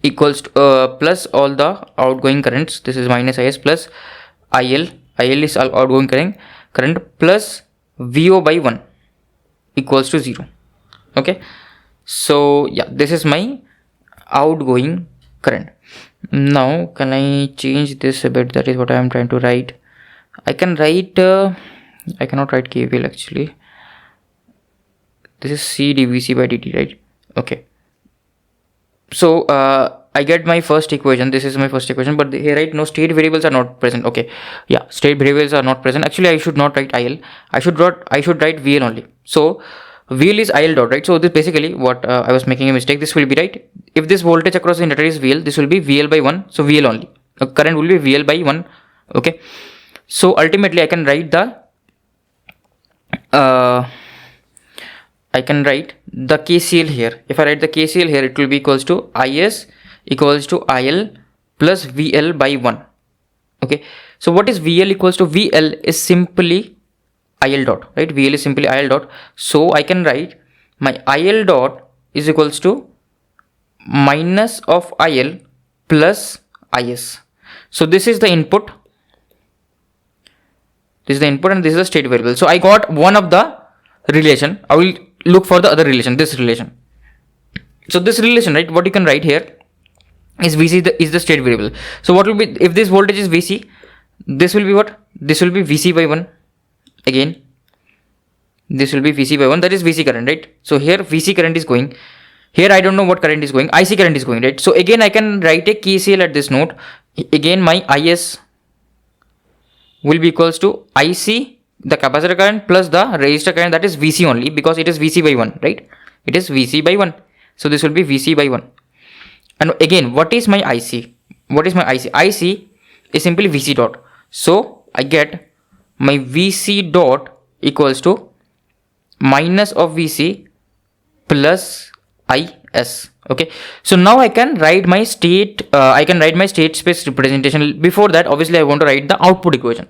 equals to plus all the outgoing currents. This is minus IS plus IL is outgoing current plus VO by 1 equals to 0. Okay, so yeah, this is my outgoing current. Now can I change this a bit? That is what I am trying to write. I can write I cannot write KVL actually. This is C dVC by dt, right? Okay, so I get my first equation. This is my first equation, but here, right, no state variables are not present. Okay, yeah, state variables are not present. Actually, I should not write IL. I should write VL only. So VL is IL dot, right? So this basically what I was making a mistake. This will be right. If this voltage across the inductor is VL, this will be VL by 1. So VL only. Current will be VL by 1. Okay. So ultimately, I can write the KCL here. If I write the KCL here, it will be equals to IS equals to IL plus VL by 1. Okay. So what is VL equals to? VL is simply IL dot, right? VL is simply IL dot. So I can write my IL dot is equals to minus of IL plus IS. So this is the input. This is the input and this is the state variable. So I got one of the relation. I will look for the other relation, this relation. So this relation, right, what you can write here is VC is the state variable. So what will be, if this voltage is VC, this will be what? This will be VC by 1. Again, this will be VC by 1, that is VC current, right? So here VC current is going. Here I don't know what current is going. IC current is going, right? So again I can write a KCL at this node. Again my IS will be equals to IC, the capacitor current, plus the resistor current, that is VC only, because it is VC by 1, right? It is VC by 1. So this will be VC by 1. And again, what is my IC? What is my IC? IC is simply VC dot. So I get my VC dot equals to minus of VC plus IS. Okay, so now I can write my state space representation. Before that, obviously I want to write the output equation.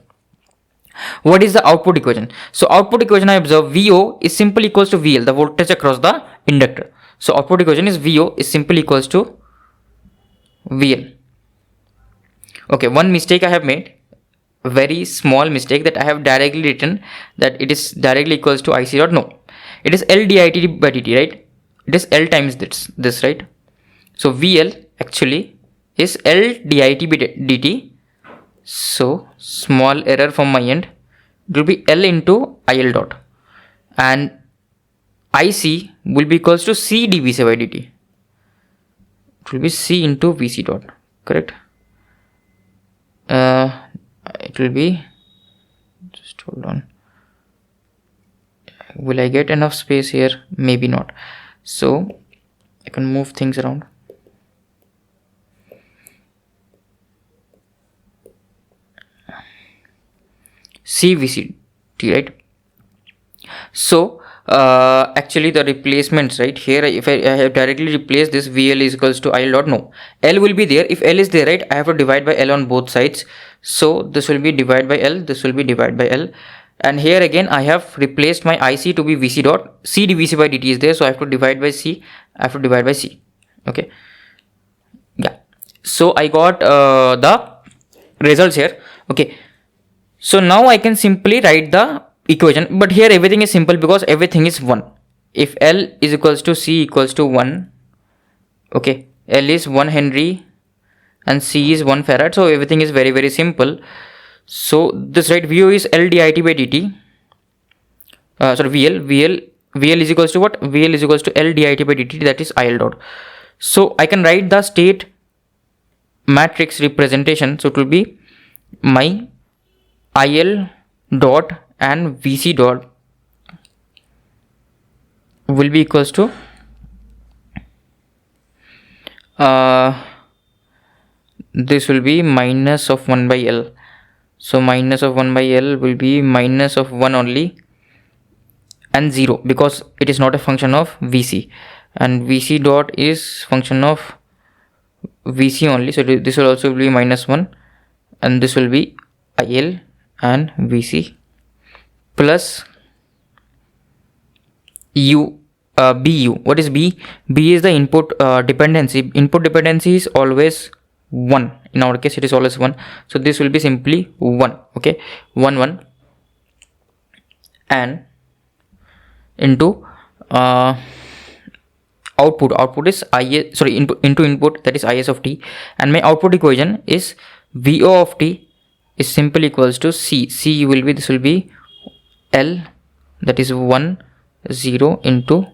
What is the output equation? So output equation, I observe VO is simply equals to VL, the voltage across the inductor. So output equation is VO is simply equals to VL. Okay, one mistake I have made, a very small mistake, that I have directly written that it is directly equals to IC dot. No, it is L dit by dt, right? It is L times this, right? So VL actually is L dit by dt. So small error from my end, it will be L into IL dot, and IC will be equals to C dVC by dt. It will be C into VC dot, correct? It will be, just hold on, will I get enough space here? Maybe not. So I can move things around. CVCT, right? So actually the replacements, right? Here if I have directly replaced this VL is equals to IL dot, no, L will be there. If L is there, right, I have to divide by L on both sides. So this will be divided by L, this will be divided by L. And here again I have replaced my IC to be VC dot, C dVC by dt is there, so I have to divide by C, I have to divide by C. Okay, yeah, so I got the results here. Okay, so now I can simply write the equation, but here everything is simple because everything is 1. If L is equals to C equals to 1, okay, L is 1 Henry and C is 1 Farad, so everything is very, very simple. So this, right, VO is L dit by dt, sorry, VL is equals to what? VL is equals to L dit by dt, that is IL dot. So I can write the state matrix representation, so it will be my IL dot and VC dot will be equals to this will be minus of 1 by L. So minus of 1 by L will be minus of 1 only and 0 because it is not a function of VC, and VC dot is function of VC only. So this will also be minus 1 and this will be IL and VC plus BU. What is B? B is the input dependency. Input dependency is always 1. In our case it is always 1. So this will be simply 1. Okay, 1 and into output is IS, sorry, input into input, that is IS of t, and my output equation is VO of t is simply equals to C will be, this will be L, that is 1 0 into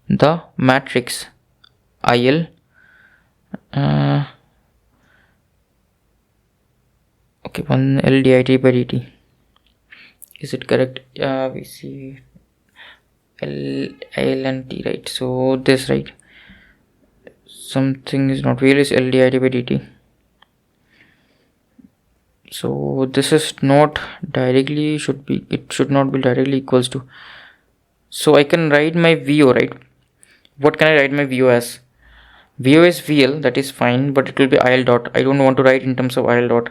the matrix IL okay, 1 L dit by dt, is it correct? We see L and T, right? So this, right, something is not real, is L dit by dt. So this is not directly, should be, it should not be directly equals to. So I can write my VO, right? What can I write my VO as? VO is VL, that is fine, but it will be IL dot. I don't want to write in terms of IL dot.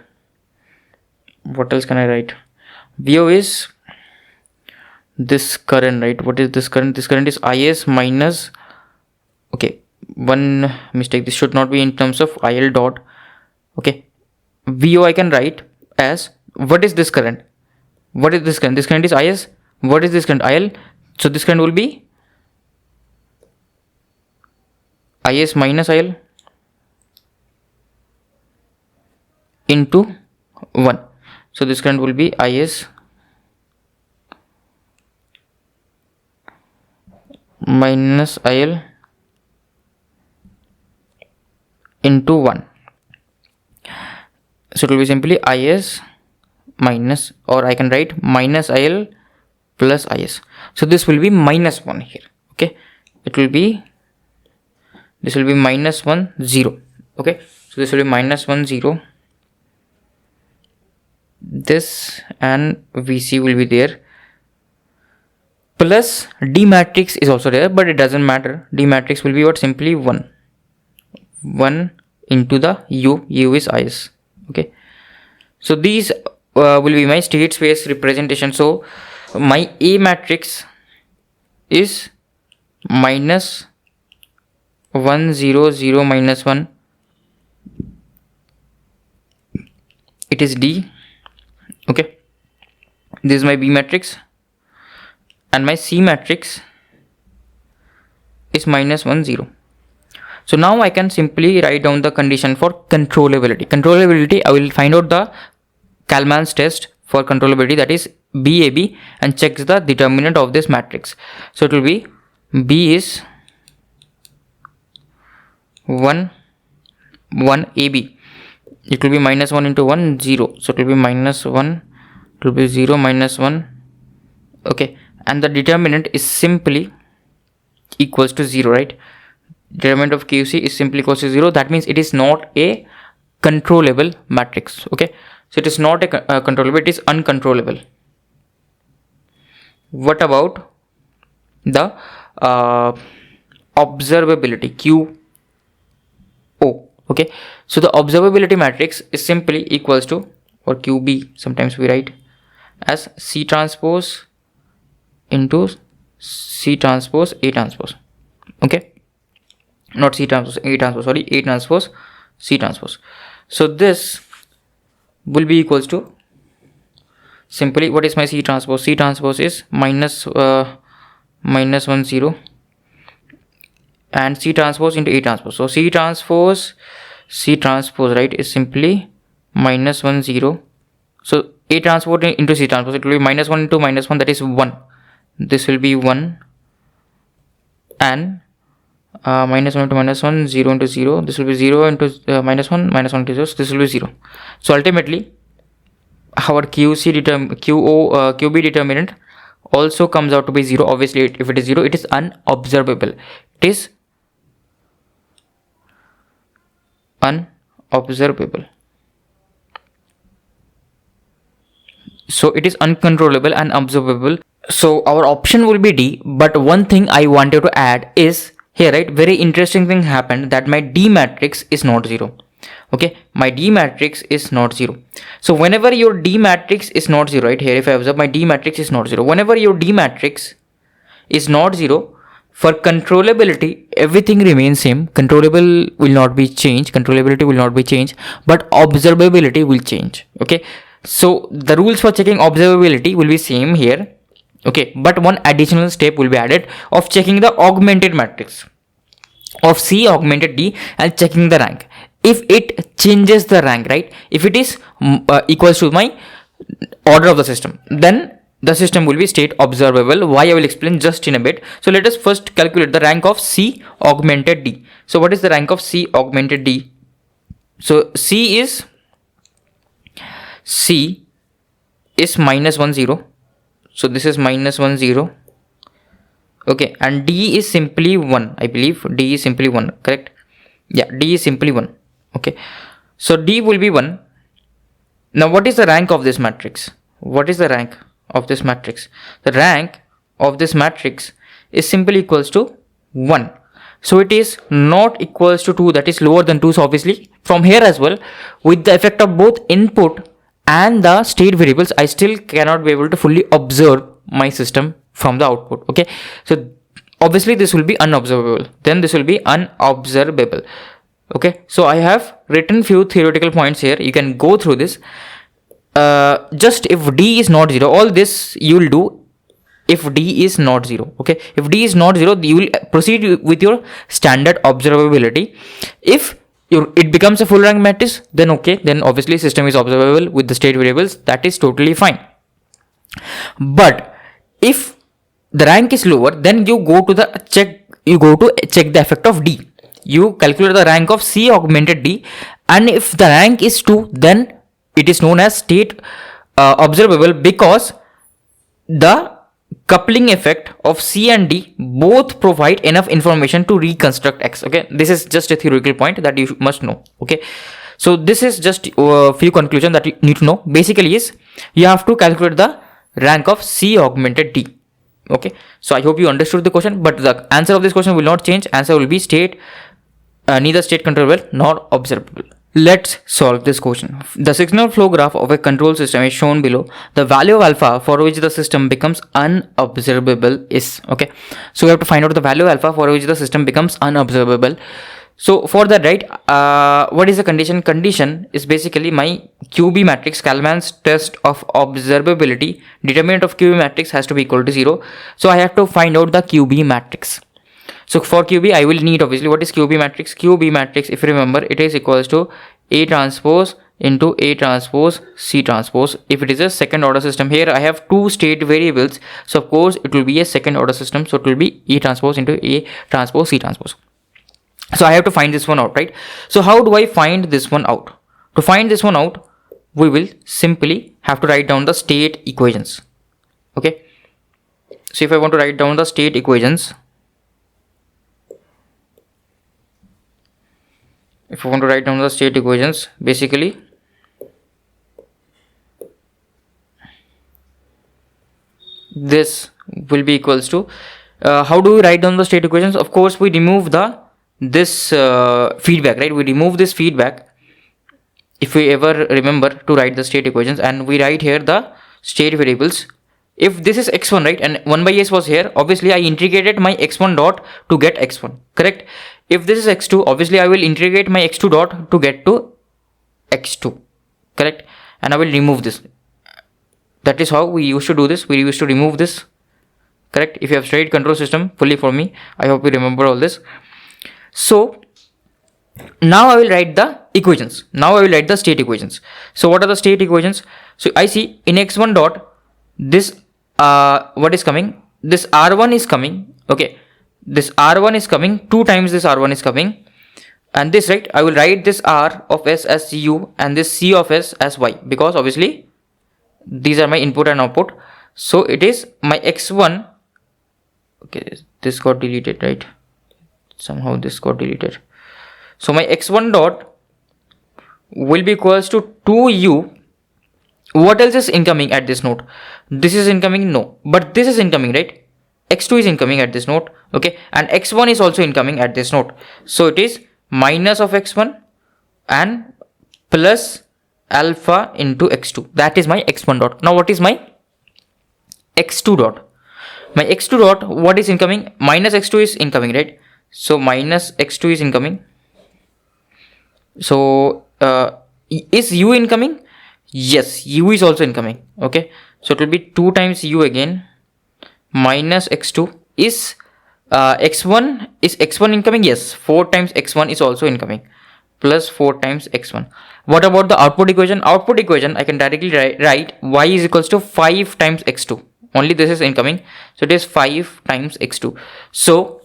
What else can I write? VO is this current, right? What is this current? This current is IS minus, okay, one mistake, this should not be in terms of IL dot. Okay, VO I can write as, what is this current? What is this current? This current is IS. What is this current? IL. So this current will be IS minus IL into 1. So this current will be IS minus IL into 1. So it will be simply IS minus, or I can write minus IL plus IS. So this will be minus 1 here. Okay, it will be, this will be minus 1 0. Okay, so this will be minus 1 0. This and VC will be there, plus D matrix is also there, but it doesn't matter. D matrix will be what? Simply 1 into the U is IS. Okay, so these will be my state space representation. So my A matrix is minus 1 0 0 minus 1, it is D. Okay, this is my B matrix, and my C matrix is minus 1 0. So now I can simply write down the condition for controllability. Controllability, I will find out the Kalman's test for controllability, that is BAB, and checks the determinant of this matrix. So it will be B is 1 1 AB. It will be minus 1 into 1 0. So it will be minus 1, it will be 0 minus 1. Okay, and the determinant is simply equals to 0, right? Determinant of QC is simply equals to 0. That means it is not a controllable matrix. Okay, so it is not a controllable, it is uncontrollable. What about the observability QO. Okay, so the observability matrix is simply equals to, or QB sometimes we write as C transpose into C transpose A transpose. Okay, not C transpose A transpose, sorry, A transpose C transpose. So this will be equals to, simply, what is my C transpose? C transpose is minus 1 0 and C transpose into A transpose. So C transpose right is simply minus 1 0. So A transpose into C transpose, it will be minus 1 into minus 1, that is 1. This will be 1, and minus 1 into minus 1, 0 into 0, this will be 0 into minus 1 into 0, this will be 0. So ultimately our QB determinant also comes out to be 0. Obviously if it is 0, it is unobservable. It is unobservable. So it is uncontrollable and observable. So our option will be D. But one thing I wanted to add is here, right, very interesting thing happened, that my D matrix is not 0. Okay, my D matrix is not 0. So whenever your D matrix is not 0, right, here if I observe my D matrix is not 0, whenever your D matrix is not 0, for controllability everything remains same. Controllable will not be changed, controllability will not be changed, but observability will change. Okay, so the rules for checking observability will be same here. Okay, but one additional step will be added of checking the augmented matrix of C augmented D and checking the rank. If it changes the rank, right, if it is equals to my order of the system, then the system will be state observable. Why, I will explain just in a bit. So let us first calculate the rank of C augmented D. So what is the rank of C augmented D? So C is minus 1 0. So this is minus 1 0. Okay, and D is simply 1. I believe D is simply 1, correct? Yeah, D is simply 1. Okay, so D will be 1. Now what is the rank of this matrix? What is the rank of this matrix? The rank of this matrix is simply equals to 1. So it is not equals to 2, that is lower than 2. So obviously from here as well, with the effect of both input and the state variables, I still cannot be able to fully observe my system from the output. Okay, so obviously this will be unobservable, then this will be unobservable. Okay, so I have written few theoretical points here, you can go through this. Just if D is not 0, all this you will do if D is not 0. Okay, if D is not 0, you will proceed with your standard observability. If it becomes a full rank matrix, then okay, then obviously system is observable with the state variables, that is totally fine. But if the rank is lower, then you go to check the effect of D. You calculate the rank of C augmented D, and if the rank is 2, then it is known as state observable, because the coupling effect of C and D both provide enough information to reconstruct X. Okay, this is just a theoretical point that you must know. Okay, so this is just a few conclusions that you need to know. Basically is you have to calculate the rank of C augmented D. Okay, so I hope you understood the question, but the answer of this question will not change. Answer will be neither state controllable nor observable. Let's solve this question. The signal flow graph of a control system is shown below. The value of alpha for which the system becomes unobservable is, okay, so we have to find out the value of alpha for which the system becomes unobservable. So for that, right, what is the condition? Condition is basically my QB matrix, Kalman's test of observability. Determinant of QB matrix has to be equal to 0. So I have to find out the QB matrix. So for QB, I will need obviously, what is QB matrix? QB matrix, if you remember, it is equals to A transpose into A transpose C transpose. If it is a second order system, here I have two state variables, so of course it will be a second order system, so it will be A transpose into A transpose C transpose. So I have to find this one out, right? So how do I find this one out? To find this one out, we will simply have to write down the state equations. Okay, so if I want to write down the state equations, basically this will be equals to how do we write down the state equations? Of course, we remove this feedback, right? We remove this feedback if we ever remember to write the state equations, and we write here the state variables. If this is x1, right, and 1 by s was here, obviously I integrated my x1 dot to get x1, correct? If this is x2, obviously I will integrate my x2 dot to get to x2, correct? And I will remove this. That is how we used to do this. We used to remove this, correct? If you have studied control system fully for me, I hope you remember all this. So now I will write the equations. Now I will write the state equations. So what are the state equations? So I see in x1 dot, this what is coming? This r1 is coming. Okay, this r1 is coming 2 times this r1 is coming, and this, right, I will write this r of s as u and this c of s as y, because obviously these are my input and output. So it is my x1. Okay, this got deleted, right? Somehow this got deleted. So my x1 dot will be equals to 2u. What else is incoming at this node? This is incoming, no, but this is incoming, right? x2 is incoming at this node, okay, and x1 is also incoming at this node. So it is minus of x1 and plus alpha into x2. That is my x1 dot. Now what is my x2 dot? My x2 dot, what is incoming? Minus x2 is incoming, right? So minus x2 is incoming. So is u incoming? Yes, u is also incoming. Okay, so it will be 2 times u again minus x2. Is x1 incoming? Yes, 4 times x1 is also incoming, plus 4 times x1. What about the output equation? Output equation, I can directly write y is equals to 5 times x2. Only this is incoming, so it is 5 times x2. So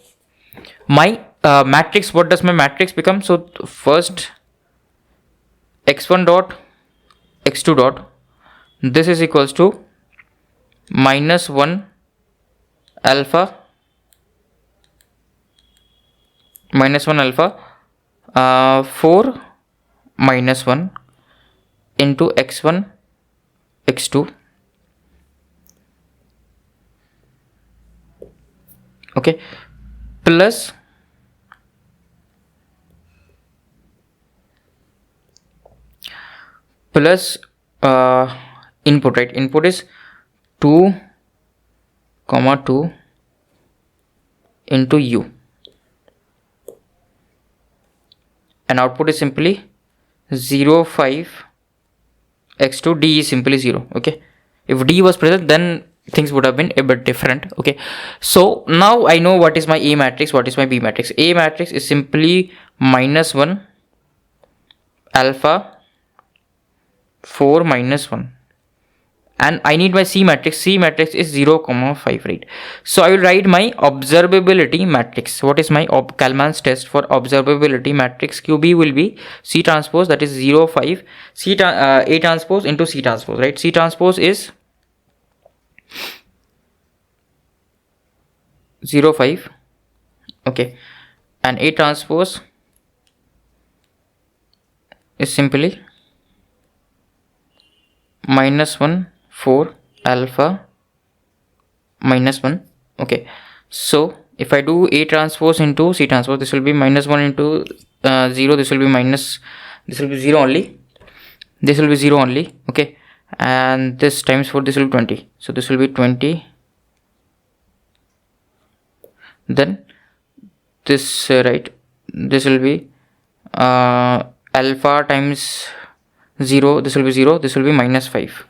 my matrix, what does my matrix become? So first x1 dot, x2 dot, this is equals to minus 1 alpha, minus 1 alpha, 4 minus 1 into x1 x2, okay, plus input, right? Input is 2 comma 2 into u, and output is simply 0 5 x2. D is simply 0. Okay, if D was present, then things would have been a bit different. Okay, so now I know what is my A matrix, what is my B matrix. A matrix is simply minus 1 alpha 4 minus 1, and I need my C matrix. C matrix is 0 comma 5, right? So I will write my observability matrix. What is my Kalman's test for observability matrix? QB will be C transpose, that is 0 5 A transpose into C transpose, right? C transpose is 0 5, okay, and A transpose is simply minus 1 4 alpha minus 1. Okay, so if I do A transpose into C transpose, this will be minus 1 into 0, this will be minus, this will be 0 only, this will be 0 only, okay, and this times 4, this will be 20, so this will be 20. Then this right, this will be alpha times 0, this will be 0, this will be minus 5.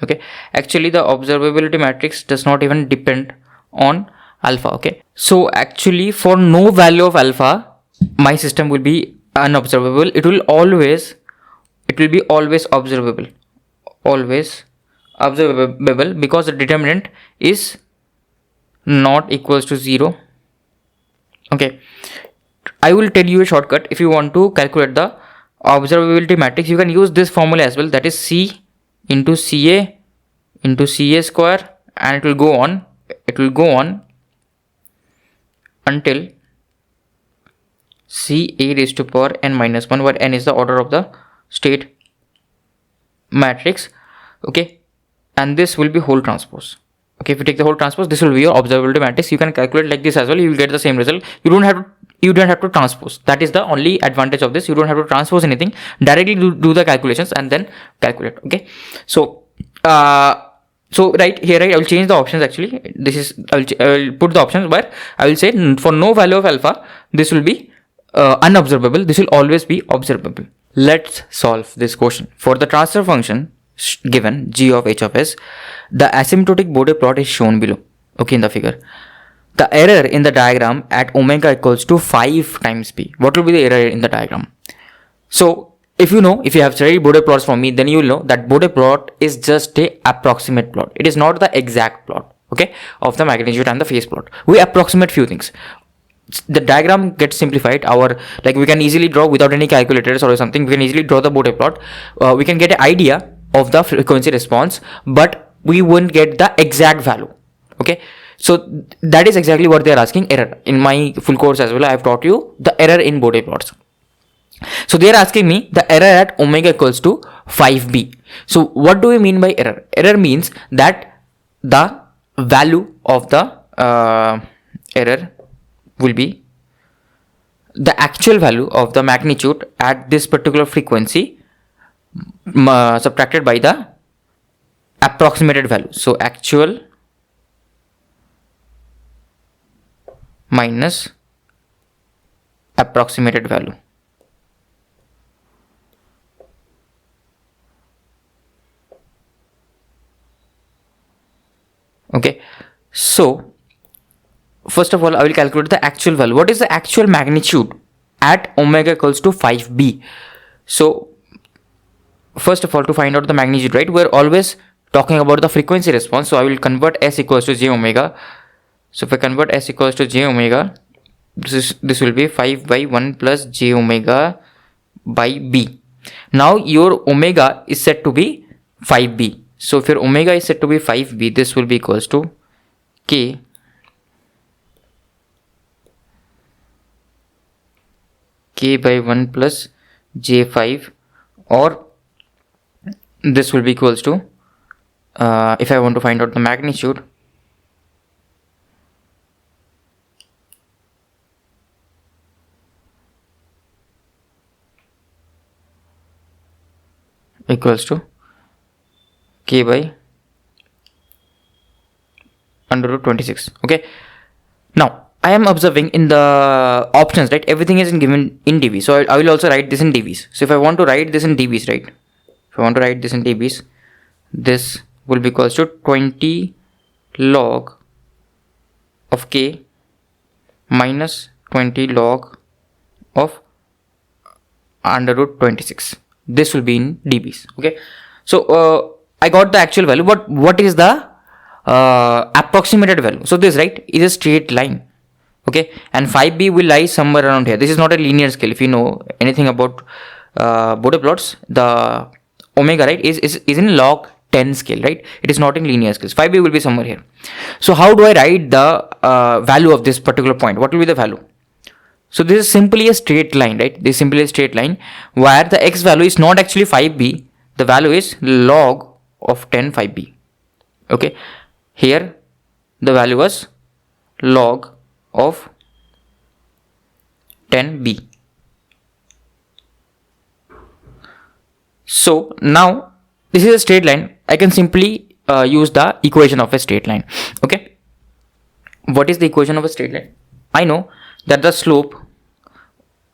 Okay, actually the observability matrix does not even depend on alpha. Okay, so actually for no value of alpha, my system will be unobservable. It will be always observable, because the determinant is not equals to 0. Okay, I will tell you a shortcut. If you want to calculate the observability matrix, you can use this formula as well, that is C into CA into CA square, and it will go on until CA raised to power n minus 1, where n is the order of the state matrix. Okay, and this will be whole transpose. Okay, if you take the whole transpose, this will be your observability matrix. You can calculate like this as well. You will get the same result. You don't have to transpose. That is the only advantage of this. You don't have to transpose anything. Directly do the calculations and then calculate. Okay, so right here, right, I will change the options. Actually, this is I will put the options where I will say for no value of alpha, this will be unobservable. This will always be observable. Let's solve this question. For the transfer function given g of h of s, the asymptotic Bode plot is shown below. Okay, in the figure. The error in the diagram at omega equals to 5 times b. What will be the error in the diagram? So, if you have studied Bode plots from me, then you will know that Bode plot is just a approximate plot. It is not the exact plot, okay, of the magnitude and the phase plot. We approximate few things. The diagram gets simplified. We can easily draw without any calculators or something. We can easily draw the Bode plot. We can get an idea of the frequency response, but we won't get the exact value. Okay, so that is exactly what they are asking. Error in my full course as well, I have taught you the error in Bode plots. So they are asking me the error at omega equals to 5b. So what do we mean by error? Error means that the value of the error will be the actual value of the magnitude at this particular frequency subtracted by the approximated value. So actual minus approximated value. Okay, so first of all, I will calculate the actual value. What is the actual magnitude at omega equals to 5b? So first of all, to find out the magnitude, right, we're always talking about the frequency response. So I will convert s equals to j omega. So if I convert s equals to j omega, this will be 5 by 1 plus j omega by b. Now your omega is set to be 5b. So if your omega is set to be 5b, this will be equals to k by 1 plus j5, or this will be equals to if I want to find out the magnitude, equals to k by under root 26. Okay, now I am observing in the options, right, everything is given in dB. So I will also write this in dBs. So if I want to write this in dBs, right, if I want to write this in dBs, this will be equals to 20 log of k minus 20 log of under root 26. This will be in dBs. Okay, so I got the actual value, but what is the approximated value? So this, right, is a straight line. Okay, and 5b will lie somewhere around here. This is not a linear scale. If you know anything about Bode plots, the omega, right, is in log 10 scale, right? It is not in linear scales. 5b will be somewhere here. So how do I write the value of this particular point? What will be the value? So this is simply a straight line, right? This is simply a straight line where the x value is not actually 5b. The value is log of 10 5b. Okay, here the value was log of 10b. So now this is a straight line. I can simply use the equation of a straight line. Okay, what is the equation of a straight line? I know that the slope,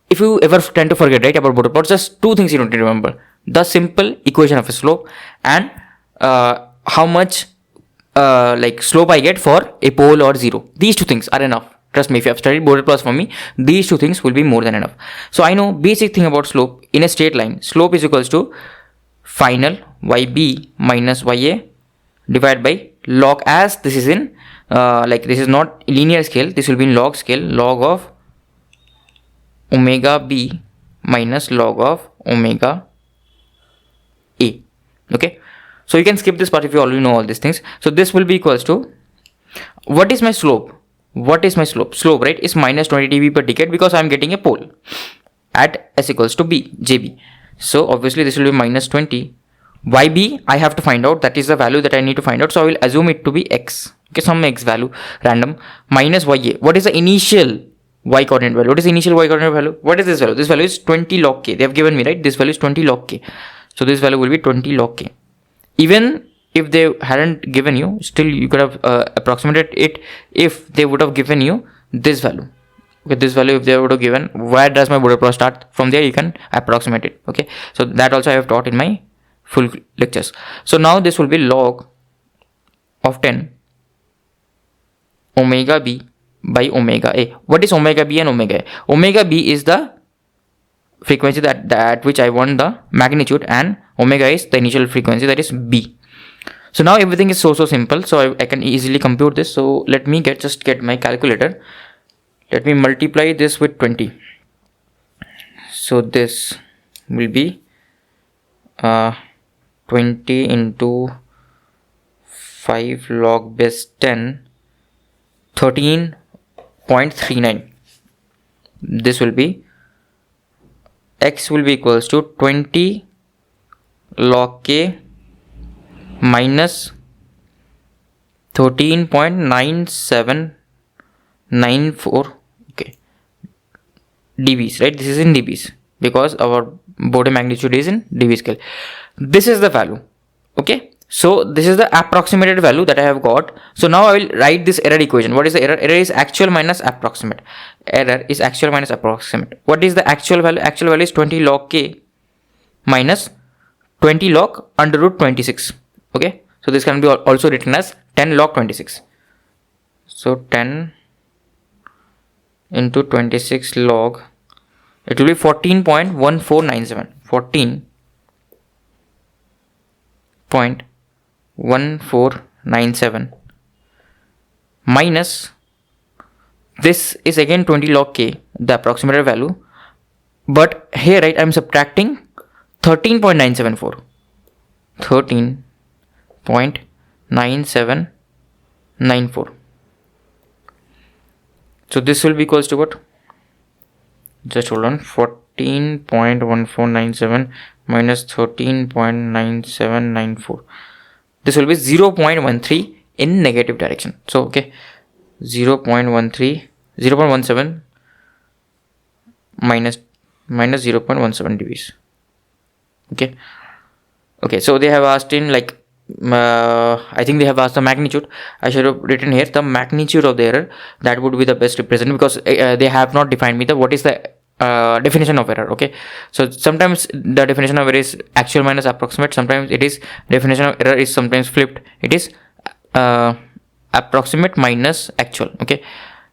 if you ever tend to forget, right, about Bode plots, just two things you need to remember: the simple equation of a slope and how much slope I get for a pole or zero. These two things are enough. Trust me, if you have studied Bode plots for me, these two things will be more than enough. So I know basic thing about slope. In a straight line, slope is equals to final yb minus ya divided by log, as this is in this is not linear scale, this will be in log scale, log of omega b minus log of omega a. Okay, so you can skip this part if you already know all these things. So this will be equals to, what is my slope? What is my slope? Slope, right, is minus 20 dB per decade, because I am getting a pole at s equals to b, jb. So obviously this will be minus 20. Yb I have to find out, that is the value that I need to find out. So I will assume it to be x. Okay, some x value random minus ya. What is the initial y coordinate value? What is the initial y coordinate value? What is this value? This value is 20 log k. They have given me, right? This value is 20 log k. So this value will be 20 log k. Even if they hadn't given you, still you could have approximated it if they would have given you this value. Okay, this value if they would have given, where does my Bode plot start? From there you can approximate it. Okay, so that also I have taught in my full lectures. So now this will be log of 10 omega b by omega a. What is omega b and omega a? Omega b is the frequency that which I want the magnitude, and omega is the initial frequency, that is b. So now everything is so simple, so I can easily compute this. So let me just get my calculator. Let me multiply this with 20. So this will be 20 into 5 log base 10, 13.39. This will be, x will be equals to 20 log k minus 13.9794, okay, dBs, right? This is in dBs because our Bode magnitude is in dB scale. This is the value. Okay, so this is the approximated value that I have got. So now I will write this error equation. What is the error? Error is actual minus approximate. Error is actual minus approximate. What is the actual value? Actual value is 20 log k minus 20 log under root 26. Okay, so this can be also written as 10 log 26. So 10 into 26 log, it will be 14.1497. 14.1497 minus, this is again 20 log k, the approximated value, but here, right, I am subtracting 13.974. 13.9794. So this will be equals to what? Just hold on. 14.1497 minus 13.9794. This will be 0.13 in negative direction. So okay, 0.17 minus 0.17 dBs. Okay, so they have asked in like I think they have asked the magnitude. I should have written here the magnitude of the error. That would be the best representative, because they have not defined me the what is the definition of error. Okay, so sometimes the definition of error is actual minus approximate. Sometimes it is definition of error is sometimes flipped. It is approximate minus actual. Okay,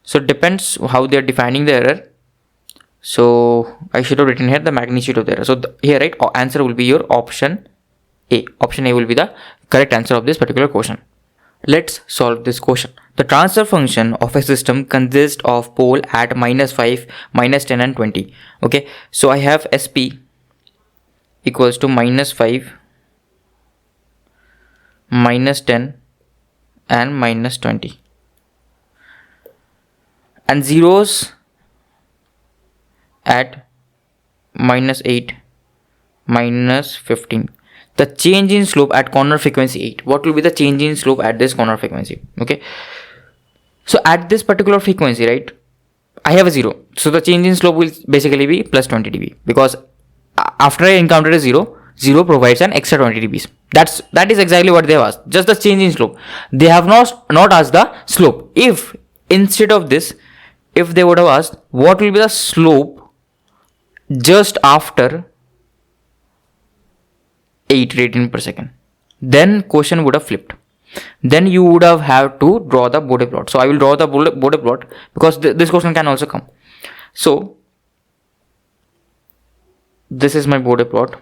so it depends how they are defining the error. So I should have written here the magnitude of the error. So here, right, answer will be your option A. Option A will be the correct answer of this particular question. Let's solve this question. The transfer function of a system consists of pole at -5, -10 and 20. Okay, so I have SP equals to -5, -10 and -20, and zeros at -8, -15. The change in slope at corner frequency 8. What will be the change in slope at this corner frequency? Okay, so at this particular frequency, right, I have a 0. So the change in slope will basically be plus 20 dB, because after I encounter a 0 provides an extra 20 dBs. That is exactly what they have asked. Just the change in slope. They have not asked the slope. If instead of this, if they would have asked what will be the slope just after 8 radian per second, then question would have flipped. Then you would have to draw the Bode plot. So I will draw the Bode plot, because this question can also come. So this is my Bode plot.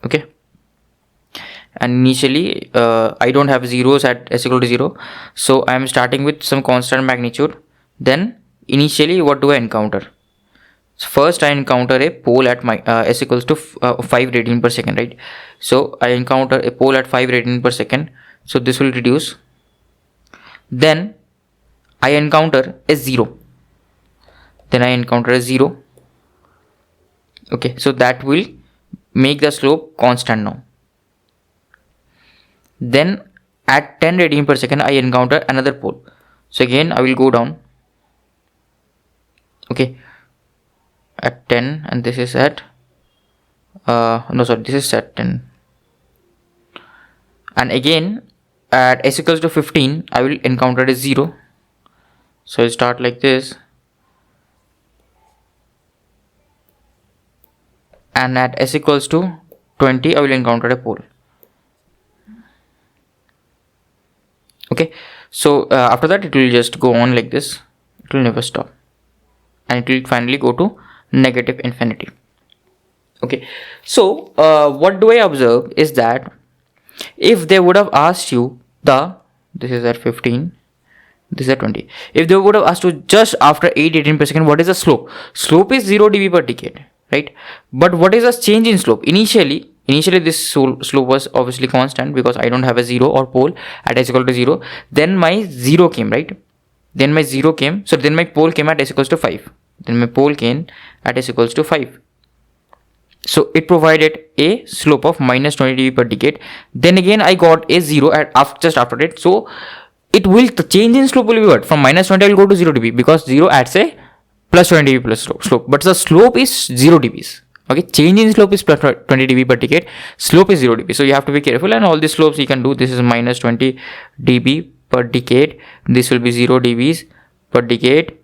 Okay, and initially I don't have zeros at s equal to 0, so I am starting with some constant magnitude. Then initially what do I encounter? So first I encounter a pole at my s equals to 5 radian per second, right? So I encounter a pole at 5 radian per second. So this will reduce. Then I encounter a 0. Then I encounter a 0. Okay, so that will make the slope constant now. Then at 10 radian per second I encounter another pole. So again I will go down, okay, at 10, and this is at this is at 10, and again at s equals to 15 I will encounter a 0. So I'll start like this, and at s equals to 20 I will encounter a pole. Okay, so after that it will just go on like this, it will never stop, and it will finally go to negative infinity. Okay, so what do I observe is that if they would have asked you this is at 15, this is at 20, if they would have asked you just after 8 radian per second what is the slope, slope is 0 dB per decade, right? But what is the change in slope? Initially this slope was obviously constant because I don't have a 0 or pole at s equal to 0. Then my 0 came, right? Then my 0 came, so then my pole came at s equals to 5. Then my pole came at s equals to 5. So it provided a slope of minus 20 dB per decade. Then again I got a 0 just after it. So it will, the change in slope will be what? From minus 20 I will go to 0 dB because 0 adds a plus 20 dB plus slope. But the slope is 0 dBs. Okay, change in slope is plus 20 dB per decade. Slope is 0 dB. So you have to be careful, and all these slopes you can do. This is minus 20 dB per decade. This will be 0 dBs per decade.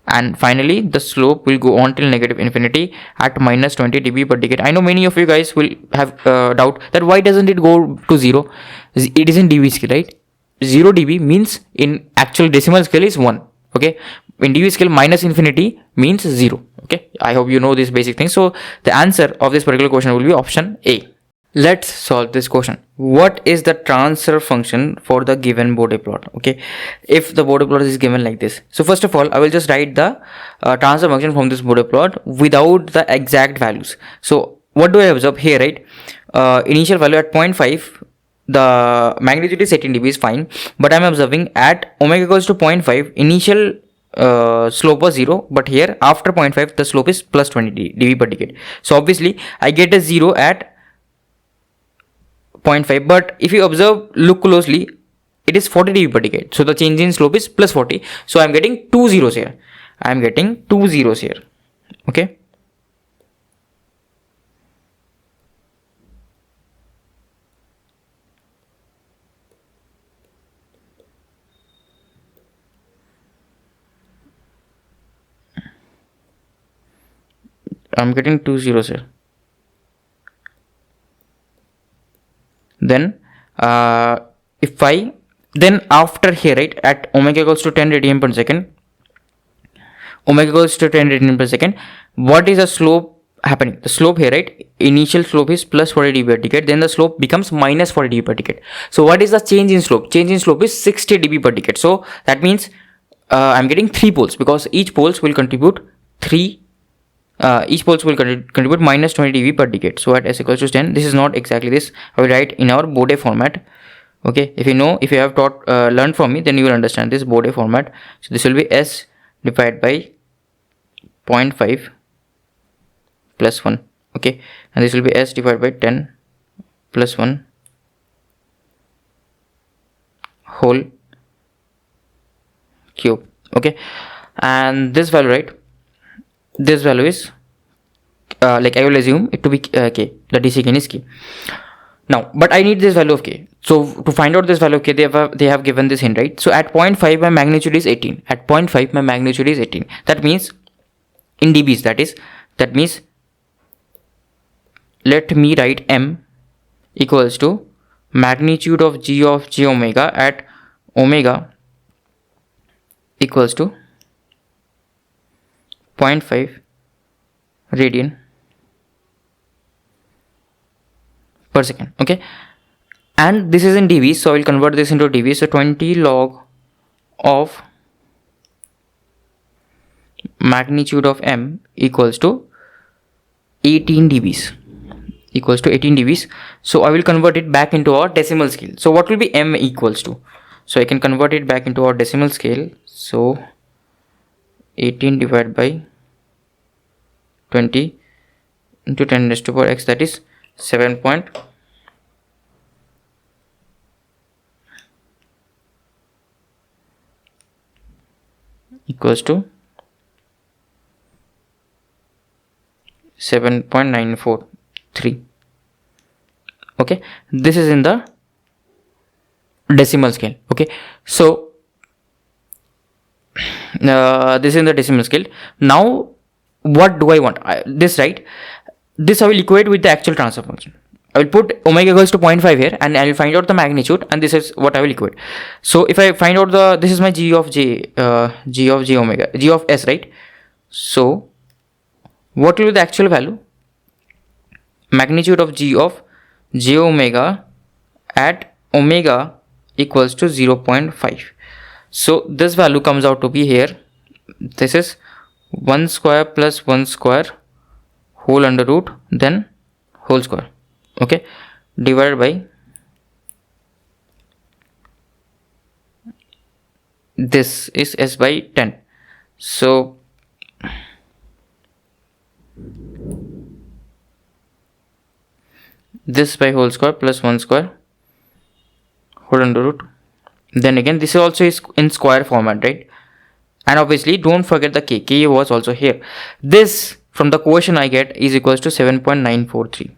And finally the slope will go on till negative infinity at minus 20 dB per decade. I know many of you guys will have doubt that why doesn't it go to 0? It is in dB scale, right? 0 dB means in actual decimal scale is 1. Okay, in dB scale minus infinity means 0. Okay, I hope you know these basic things. So the answer of this particular question will be option A. Let's solve this question. What is the transfer function for the given Bode plot? Okay, if the Bode plot is given like this, so first of all I will just write the transfer function from this Bode plot without the exact values. So what do I observe here, right? Initial value at 0.5, the magnitude is 18 dB is fine, but I'm observing at omega equals to 0.5 initial slope was 0, but here after 0.5 the slope is plus 20 dB per decade. So obviously I get a 0 at 0.5, but if you observe, look closely, it is 40 dB per decade. So the change in slope is plus 40. So I'm getting 2 zeros here. I'm getting 2 zeros here. Okay. I'm getting 2 zeros here. Then if I then after here, right, at omega equals to 10 radian per second, omega equals to 10 radian per second, what is the slope happening? The slope here, right, initial slope is plus 40 dB per decade, then the slope becomes minus 40 dB per decade. So what is the change in slope? Change in slope is 60 dB per decade. So that means I'm getting 3 poles because each poles will contribute 3 each poles will contribute minus 20 dB per decade. So at s equals to 10, this is not exactly this. I will write in our Bode format. Okay, if you have learned from me, then you will understand this Bode format. So this will be s divided by 0.5 plus 1. Okay, and this will be s divided by 10 plus 1 whole cube. Okay, and this value, right, this value is like I will assume it to be k. The DC gain is k. Now, but I need this value of k. So to find out this value of k, they have given this hint, right? So at 0.5 my magnitude is 18. At 0.5 my magnitude is 18. That means in dBs, that means let me write m equals to magnitude of j omega at omega equals to 0.5 radian per second. Okay, and this is in dB, so I will convert this into dB. So 20 log of magnitude of m equals to 18 dBs, equals to 18 dBs. So I will convert it back into our decimal scale. So what will be m equals to? So I can convert it back into our decimal scale. So 18 divided by 20 into 10 raised to power x, that is 7.5 equals to 7.943. Okay, this is in the decimal scale. Okay, so this is in the decimal scale. Now what do I want? This, right? This I will equate with the actual transfer function. I will put omega equals to 0.5 here, and I will find out the magnitude, and this is what I will equate. So if I find out this is my g of j, g of j omega, g of s, right? So what will be the actual value? Magnitude of g of j omega at omega equals to 0.5. So this value comes out to be here. This is 1 square plus 1 square whole under root, then whole square. Okay, divided by this is s by 10. So this by whole square plus 1 square whole under root. Then again, this also is in square format, right? And obviously don't forget the k was also here. This from the quotient I get is equals to 7.943.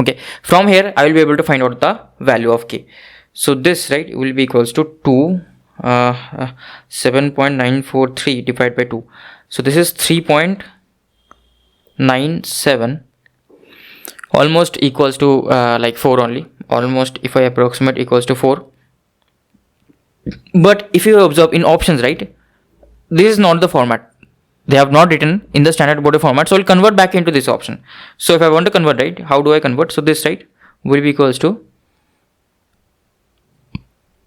Okay, from here I will be able to find out the value of k. So this, right, will be equals to 7.943 divided by 2. So this is 3.97, almost equals to like 4 only. Almost, if I approximate, equals to 4. But if you observe in options, right, this is not the format. They have not written in the standard border format, so I'll convert back into this option. So if I want to convert, right, how do I convert? So this, right, will be equals to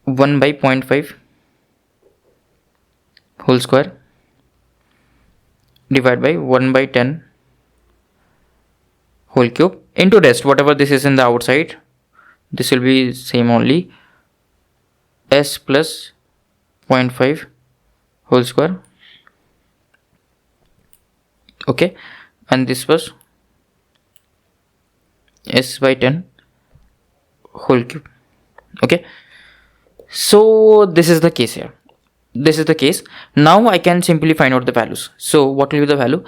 1 by 0.5 whole square divided by 1 by 10 whole cube into rest, whatever this is in the outside, this will be same only, s plus 0.5 whole square. Okay, and this was s by 10 whole cube. Okay, so this is the case here. This is the case. Now I can simply find out the values. So what will be the value?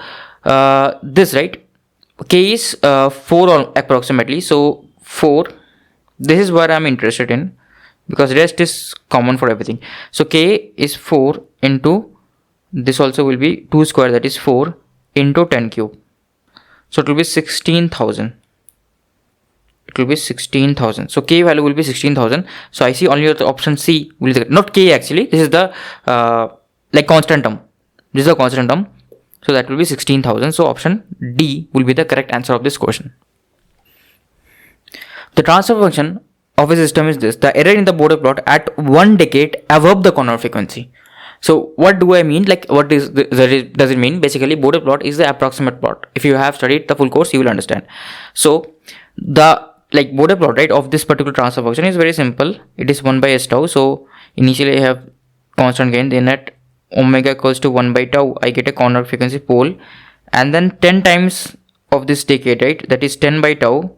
This, right, k is 4 or approximately. So 4, this is what I'm interested in, because rest is common for everything. So k is 4 into, this also will be 2 square, that is 4 into 10 cube. So it will be 16,000. It will be 16,000. So k value will be 16,000. So I see only the option C will be not k actually. This is the like constant term. This is the constant term. So that will be 16,000. So option D will be the correct answer of this question. The transfer function of a system is this: the error in the border plot at 1 decade above the corner frequency. So what do I mean? Like, what does it mean? Basically, border plot is the approximate plot. If you have studied the full course, you will understand. So the border plot, right, of this particular transfer function is very simple. It is 1 by s tau. So initially I have constant gain, then at omega equals to 1 by tau, I get a corner frequency pole, and then 10 times of this decade, right, that is 10 by tau.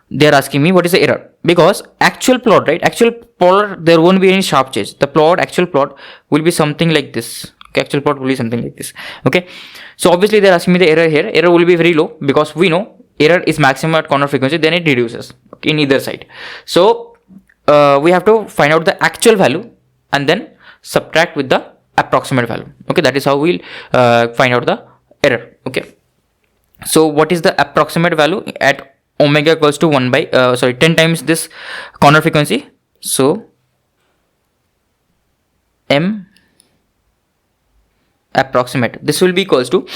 They are asking me what is the error, because actual plot, right, actual plot, there won't be any sharp change. The plot, actual plot will be something like this. Okay, actual plot will be something like this. Okay, so obviously they are asking me the error here. Error will be very low, because we know error is maximum at corner frequency, then it reduces in either side. So we have to find out the actual value and then subtract with the approximate value. Okay, that is how we'll find out the error. Okay, so what is the approximate value at omega equals to 1 by 10 times this corner frequency? So m approximate, this will be equals to,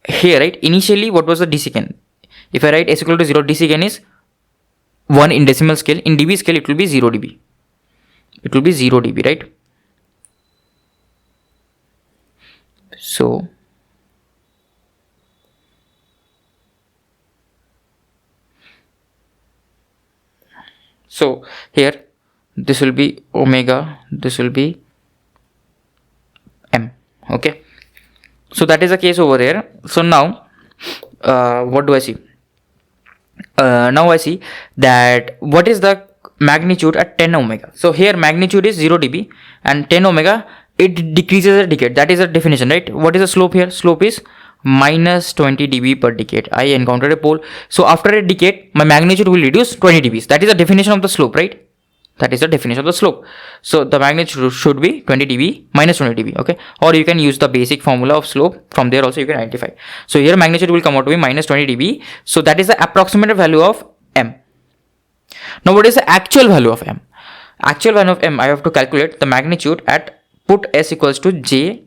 here, right, initially what was the DC gain? If I write s equal to 0, DC gain is 1 in decimal scale. In dB scale it will be 0 dB. It will be 0 dB, right? So here this will be omega, this will be m. Okay, so that is the case over there. So now what do I see? Now I see that what is the magnitude at 10 omega. So here magnitude is 0 dB and 10 omega it decreases a decade. That is a definition, right? What is the slope here? Slope is minus 20 dB per decade. I encountered a pole. So after a decade, my magnitude will reduce 20 dB. That is the definition of the slope, right? That is the definition of the slope. So the magnitude should be 20 dB minus 20 dB, okay? Or you can use the basic formula of slope. From there also you can identify. So here magnitude will come out to be minus 20 dB. So that is the approximate value of M. Now what is the actual value of M? Actual value of M, I have to calculate the magnitude at put S equals to J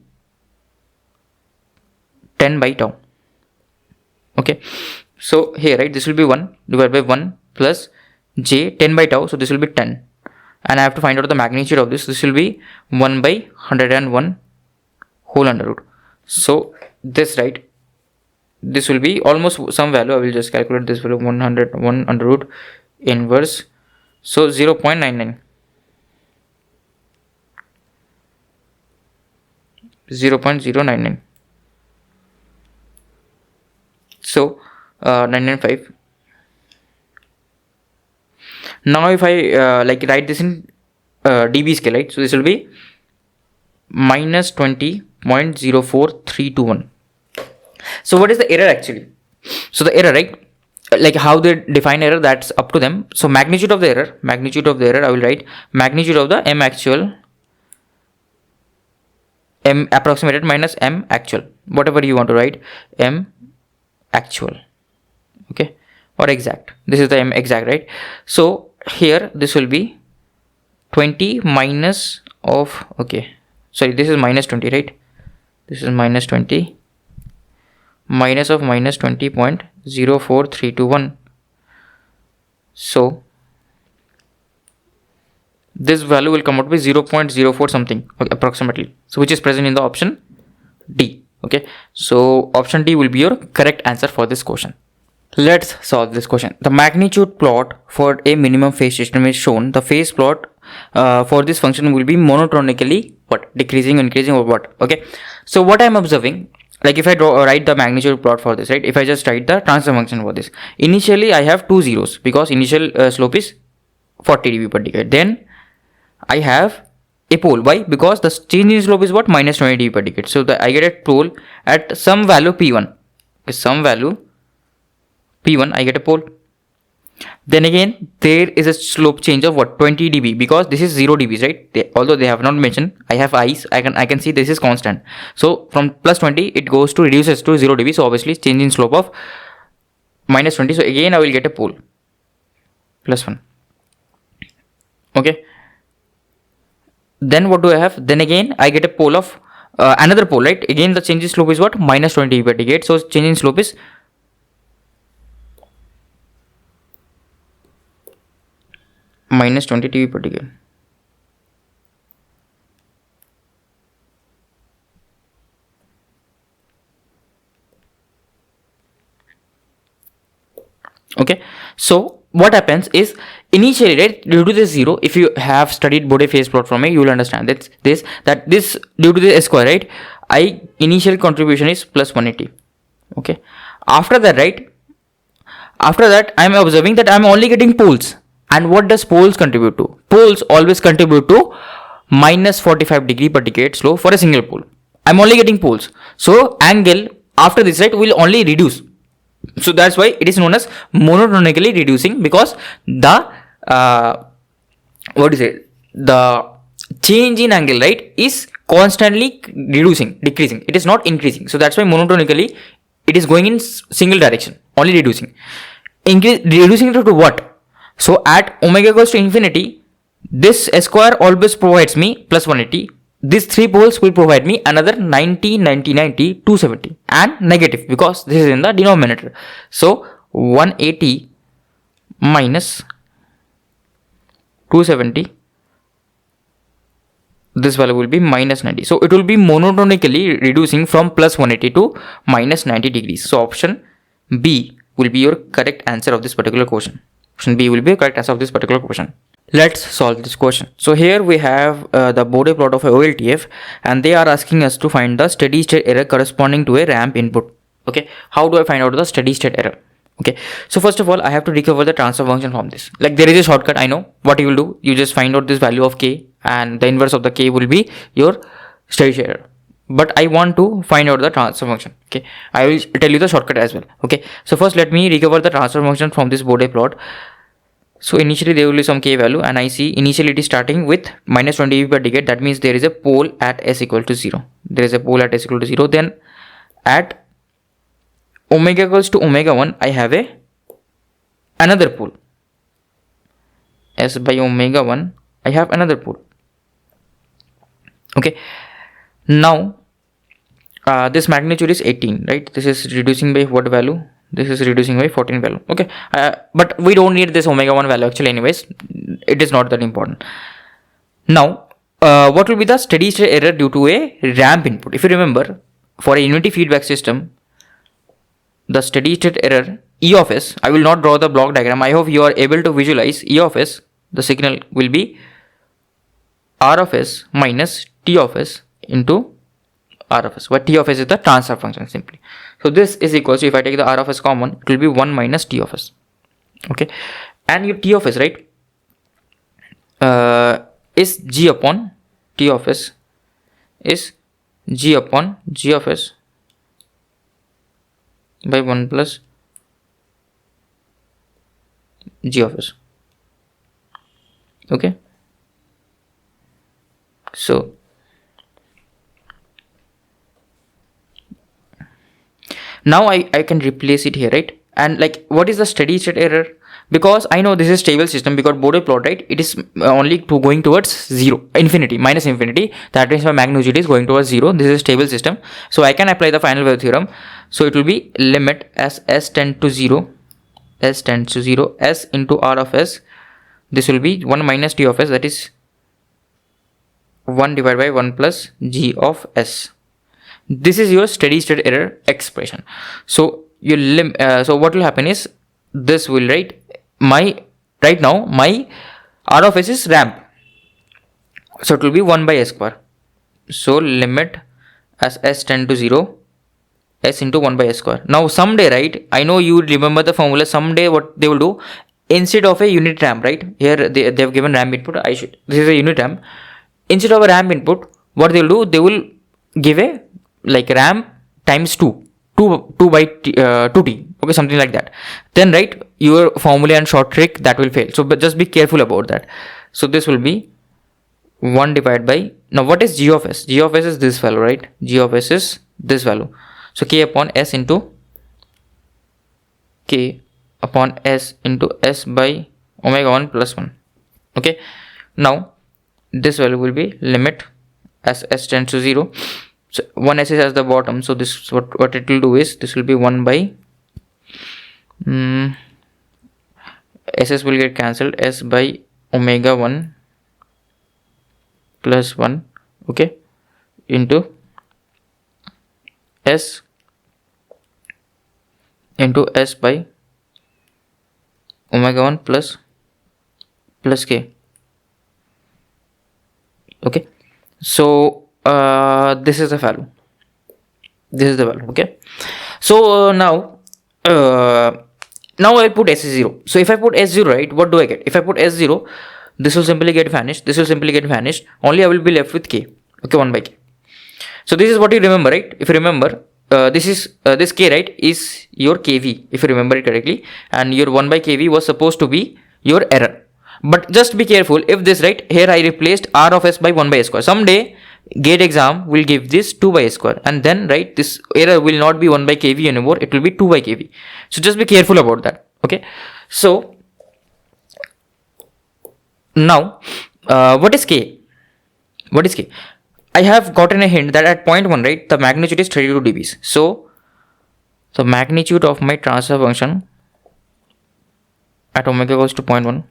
10 by tau. Okay. So here, right, this will be 1 divided by 1 plus J 10 by tau. So this will be 10. And I have to find out the magnitude of this. This will be 1 by 101 whole under root. So this, right, this will be almost some value. I will just calculate this value, 101 under root inverse. So 0.99. 0.099. So 995. Now if I like write this in dB scale, right? So this will be minus 20.04321. So what is the error actually? So the error, right? Like how they define error, that's up to them. So magnitude of the error, I will write magnitude of the M actual, M approximated minus M actual, whatever you want to write, M actual, okay, or exact. This is the M exact, right? So here this will be 20 minus of, okay, sorry, this is minus 20, right? This is minus 20 minus of minus 20.04321. So this value will come out to be 0.04 something, okay, approximately. So which is present in the option D. Okay, so option D will be your correct answer for this question. Let's solve this question. The magnitude plot for a minimum phase system is shown. The phase plot for this function will be monotonically what? Decreasing, increasing, or what? Okay, so what I'm observing, like if I write the magnitude plot for this, right? If I just write the transfer function for this, initially I have two zeros because initial slope is 40 dB per decade. Then I have a pole. Why? Because the change in slope is what? Minus 20 dB per decade. So I get a pole at some value P1. Some value P1, I get a pole. Then again, there is a slope change of what? 20 dB, because this is 0 dB, right? Although they have not mentioned, I have eyes, I can see this is constant. So from plus 20, it goes to reduces to 0 dB. So obviously change in slope of minus 20. So again, I will get a pole plus 1. Okay. Then what do I have? Then again, I get a pole of another pole, right? Again, the change in slope is what? Minus 20 dB per decade. So change in slope is minus 20 dB per decade. Okay, so what happens is initially, right, due to this 0, if you have studied Bode phase plot from me, you will understand that this due to this square, right, I initial contribution is plus 180. Okay, after that, right, after that I am observing that I am only getting poles. And what does poles contribute to? Poles always contribute to minus 45 degree per decade slope for a single pole. I'm only getting poles. So angle after this, right, will only reduce. So that's why it is known as monotonically reducing, because the the change in angle, right, is constantly decreasing. It is not increasing. So that's why monotonically it is going in single direction, only reducing. Reducing it to what? So at omega goes to infinity, this square always provides me plus 180. These three poles will provide me another 90, 90, 90, 270 and negative, because this is in the denominator. So 180 minus 270, this value will be minus 90. So it will be monotonically reducing from plus 180 to minus 90 degrees. So option B will be your correct answer of this particular question. Option B will be a correct answer of this particular question. Let's solve this question. So here we have the Bode plot of a OLTF, and they are asking us to find the steady state error corresponding to a ramp input. Okay, how do I find out the steady state error? Okay, so first of all, I have to recover the transfer function from this. Like there is a shortcut, I know. What you will do, you just find out this value of k, and the inverse of the k will be your steady state error, but I want to find out the transfer function. Okay, I will tell you the shortcut as well. Okay, so first let me recover the transfer function from this Bode plot. So initially there will be some k value, and I see initially it is starting with minus 20 dB per decade. That means there is a pole at s equal to 0. There is a pole at s equal to 0. Then at omega equals to omega 1, I have another pole. S by omega 1, I have another pole. Okay, now this magnitude is 18, right? This is reducing by what value? This is reducing by 14 value. Okay, but we don't need this omega 1 value actually anyways. It is not that important. Now what will be the steady state error due to a ramp input? If you remember, for a unity feedback system, the steady state error E of s, I will not draw the block diagram. I hope you are able to visualize. E of s, the signal will be R of s minus T of s into R of s, where T of s is the transfer function simply. So this is equal to, if I take the R of s common, it will be 1 minus T of s. Okay, and your T of s, right, is G upon T of s is G upon G of s by 1 plus G of s. Okay, so now I can replace it here, right? And like, what is the steady state error? Because I know this is stable system, because Bode plot, right, it is only going towards 0, infinity, minus infinity. That means my magnitude is going towards 0. This is stable system, so I can apply the final value theorem. So it will be limit as s tends to 0, s tends to 0, s into R of s. This will be 1 minus T of s, that is 1 divided by 1 plus G of s. This is your steady state error expression. So you so what will happen is, this will right now my R of s is ramp, so it will be 1 by s square. So limit as s tend to 0, s into 1 by s square. Now someday, right, I know you remember the formula. Someday what they will do, instead of a unit ramp, right, here they have given ramp input. This is a unit ramp. Instead of a ramp input, what they will do, they will give a like ramp times 2 by 2t, okay, something like that. Then right, your formula and short trick that will fail. So but just be careful about that. So this will be 1 divided by, now what is G of s? G of s is this value, right? G of s is this value. So k upon s into s by omega 1 plus 1. Okay, now this value will be limit as s tends to 0. So 1 s is as the bottom, so this what it will do is, this will be 1 by ss will get cancelled, s by omega 1 plus 1, okay, into s by omega 1 plus k. Okay, so this is the value. Okay, so now I put s0. So if I put s0, right, what do I get? If I put s0, this will simply get vanished, this will simply get vanished, only I will be left with k. Okay, 1 by k. So this is what you remember, right? If you remember, this k, right, is your kV, if you remember it correctly, and your 1 by kV was supposed to be your error. But just be careful, if this, right, here I replaced R of s by 1 by s square. Someday gate exam will give this 2 by s square, and then, right, this error will not be 1 by kV anymore, it will be 2 by kV. So just be careful about that. Okay, so now what is k? I have gotten a hint that at point 1, right, the magnitude is 32 dBs. So the magnitude of my transfer function at omega equals to 0.1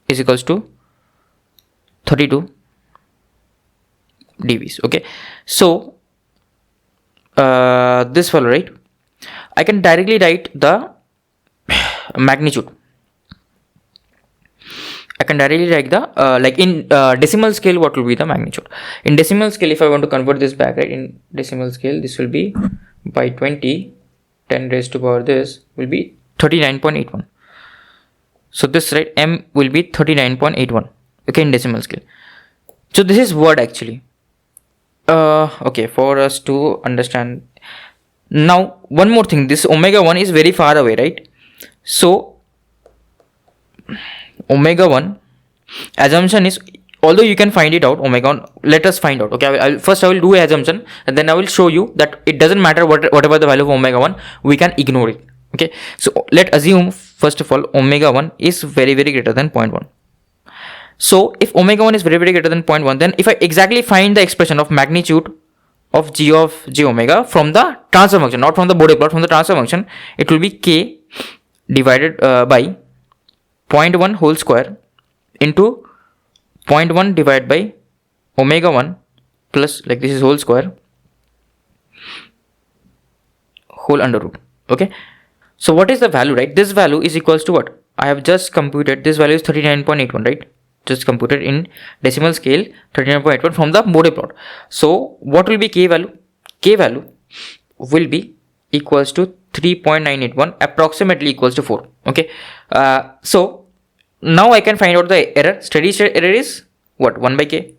is equals to 32 dBs. Okay, so this value, right, I can directly write the magnitude. I can directly write the like in decimal scale, what will be the magnitude? In decimal scale, if I want to convert this back, right, in decimal scale, this will be by 20, 10 raised to power this will be 39.81. So this, right, m will be 39.81. Okay, in decimal scale. So this is what actually. Okay, for us to understand. Now, one more thing, this omega 1 is very far away, right? So, omega 1 assumption is, although you can find it out, omega 1, let us find out. Okay, first I will do an assumption and then I will show you that it doesn't matter whatever the value of omega 1, we can ignore it. Okay, so let assume first of all omega 1 is very greater than 0.1. So if omega 1 is very greater than 0.1, then if I exactly find the expression of magnitude of g of j omega from the transfer function, not from the Bode plot, from the transfer function, it will be k divided by 0.1 whole square into 0.1 divided by omega 1 plus, like this is whole square, whole under root. Okay, so what is the value, right? This value is equals to what? I have just computed, this value is 39.81, right? Just computed in decimal scale 39.81 from the Bode plot. So what will be k value? K value will be equals to 3.981, approximately equals to 4. Okay, so now I can find out the error. Steady state error is what? 1 by k.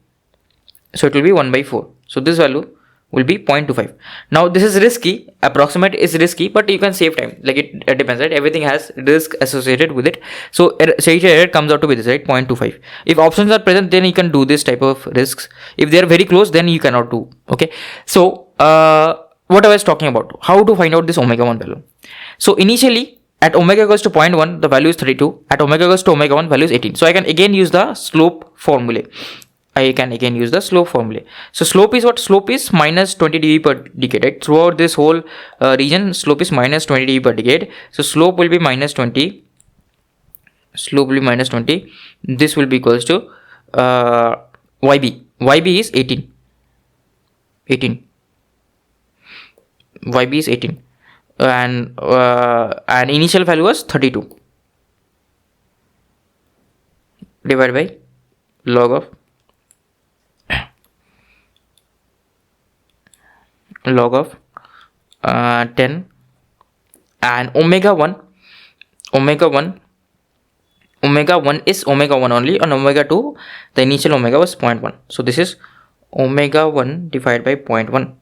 So it will be 1 by 4. So this value will be 0.25. Now this is risky, approximate is risky, but you can save time. Like it depends, right? Everything has risk associated with it. So steady state error comes out to be this, right? 0.25. If options are present, then you can do this type of risks. If they are very close, then you cannot do. Okay, so what I was talking about, how to find out this omega 1 value. So initially at omega goes to 0.1, the value is 32. At omega goes to omega 1, value is 18. So I can again use the slope formula. So slope is what? Slope is minus 20 dB per decade, right? Throughout this whole region, slope is minus 20 dB per decade. So slope will be minus 20. Slope will be minus 20. This will be equals to YB. YB is 18. YB is 18. And initial value was 32. Divided by log of 10, and omega 1 is omega 1 only, and omega 2, the initial omega was 0.1. So this is omega 1 divided by 0.1.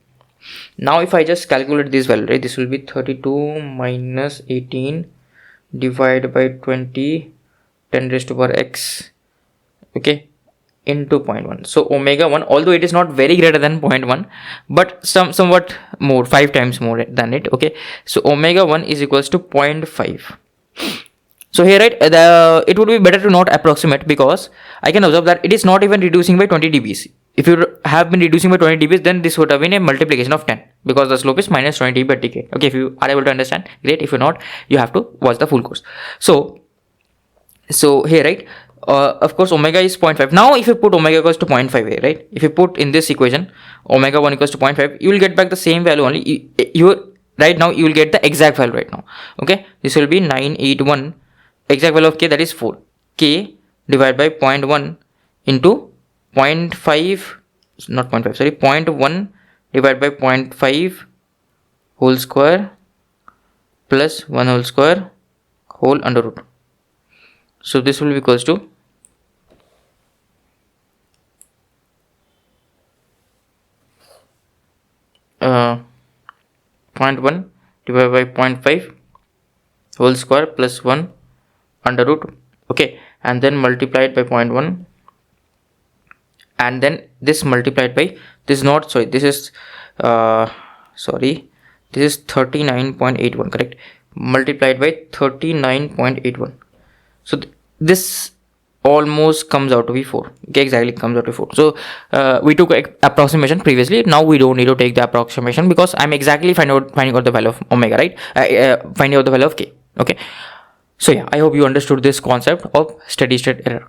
Now if I just calculate this value, right, this will be 32 minus 18 divided by 20, 10 raised to power x, okay, into 0.1. So omega 1, although it is not very greater than 0.1, but somewhat more, 5 times more than it. Okay, so omega 1 is equals to 0.5. So here, right, it would be better to not approximate, because I can observe that it is not even reducing by 20 dBs. If you have been reducing by 20 dBs, then this would have been a multiplication of 10, because the slope is minus 20 dB per decade. Okay, if you are able to understand, great. If you're not, you have to watch the full course. So here, right, of course omega is 0.5. Now if you put omega equals to 0.5 here, right, if you put in this equation omega 1 equals to 0.5, you will get back the same value only. You right now you will get the exact value right now. Okay, this will be 981, exact value of k, that is 4. K divided by 0.1 into 0.5, not 0.5, sorry, 0.1 divided by 0.5 whole square plus 1 whole square whole under root. So this will be equals to 0.1 divided by 0.5 whole square plus 1 under root. Okay, and then multiplied by 0.1, and then this multiplied by this, not sorry, this is this is 39.81, correct, multiplied by 39.81. So this almost comes out to be 4. Okay, exactly comes out to 4. So we took approximation previously. Now we don't need to take the approximation, because I'm exactly finding out the value of omega, right? Finding out the value of k. Okay, so yeah, I hope you understood this concept of steady state error.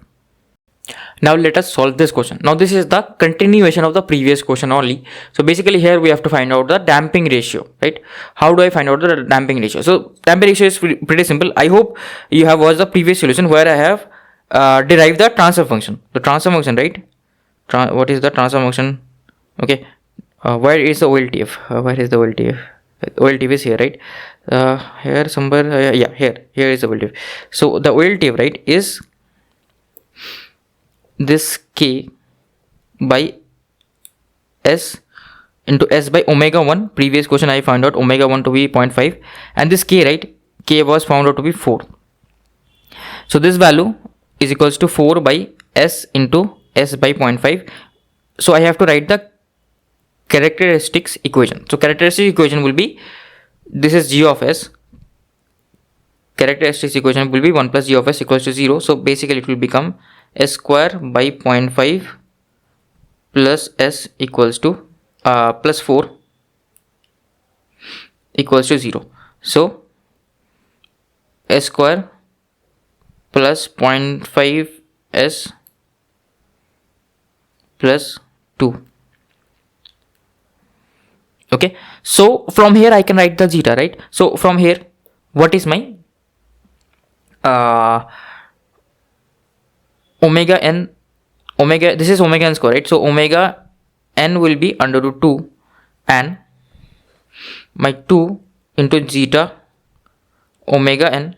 Now let us solve this question. Now this is the continuation of the previous question only. So basically here we have to find out the damping ratio, right? How do I find out the damping ratio? So damping ratio is pretty simple. I hope you have watched the previous solution where I have derived the transfer function. The transfer function, right? What is the transfer function? Okay, where is the OLTF? Where is the OLTF? OLTF is here, right? Here somewhere. Yeah, here is the OLTF. So the OLTF, right, is this k by S into S by omega 1. Previous question I found out omega 1 to be 0.5, and this K, right? K was found out to be 4. So this value is equals to 4 by S into S by 0.5. So I have to write the characteristics equation. So characteristics equation will be, this is G of S. Characteristics equation will be 1 plus G of S equals to 0. So basically it will become S square by 0.5 plus S equals to plus 4 equals to 0. So S square plus 0.5 S plus 2. Okay, so from here I can write the zeta, right? So from here, what is my omega n, omega, this is omega n square, right? So omega n will be under root 2, and my 2 into zeta omega n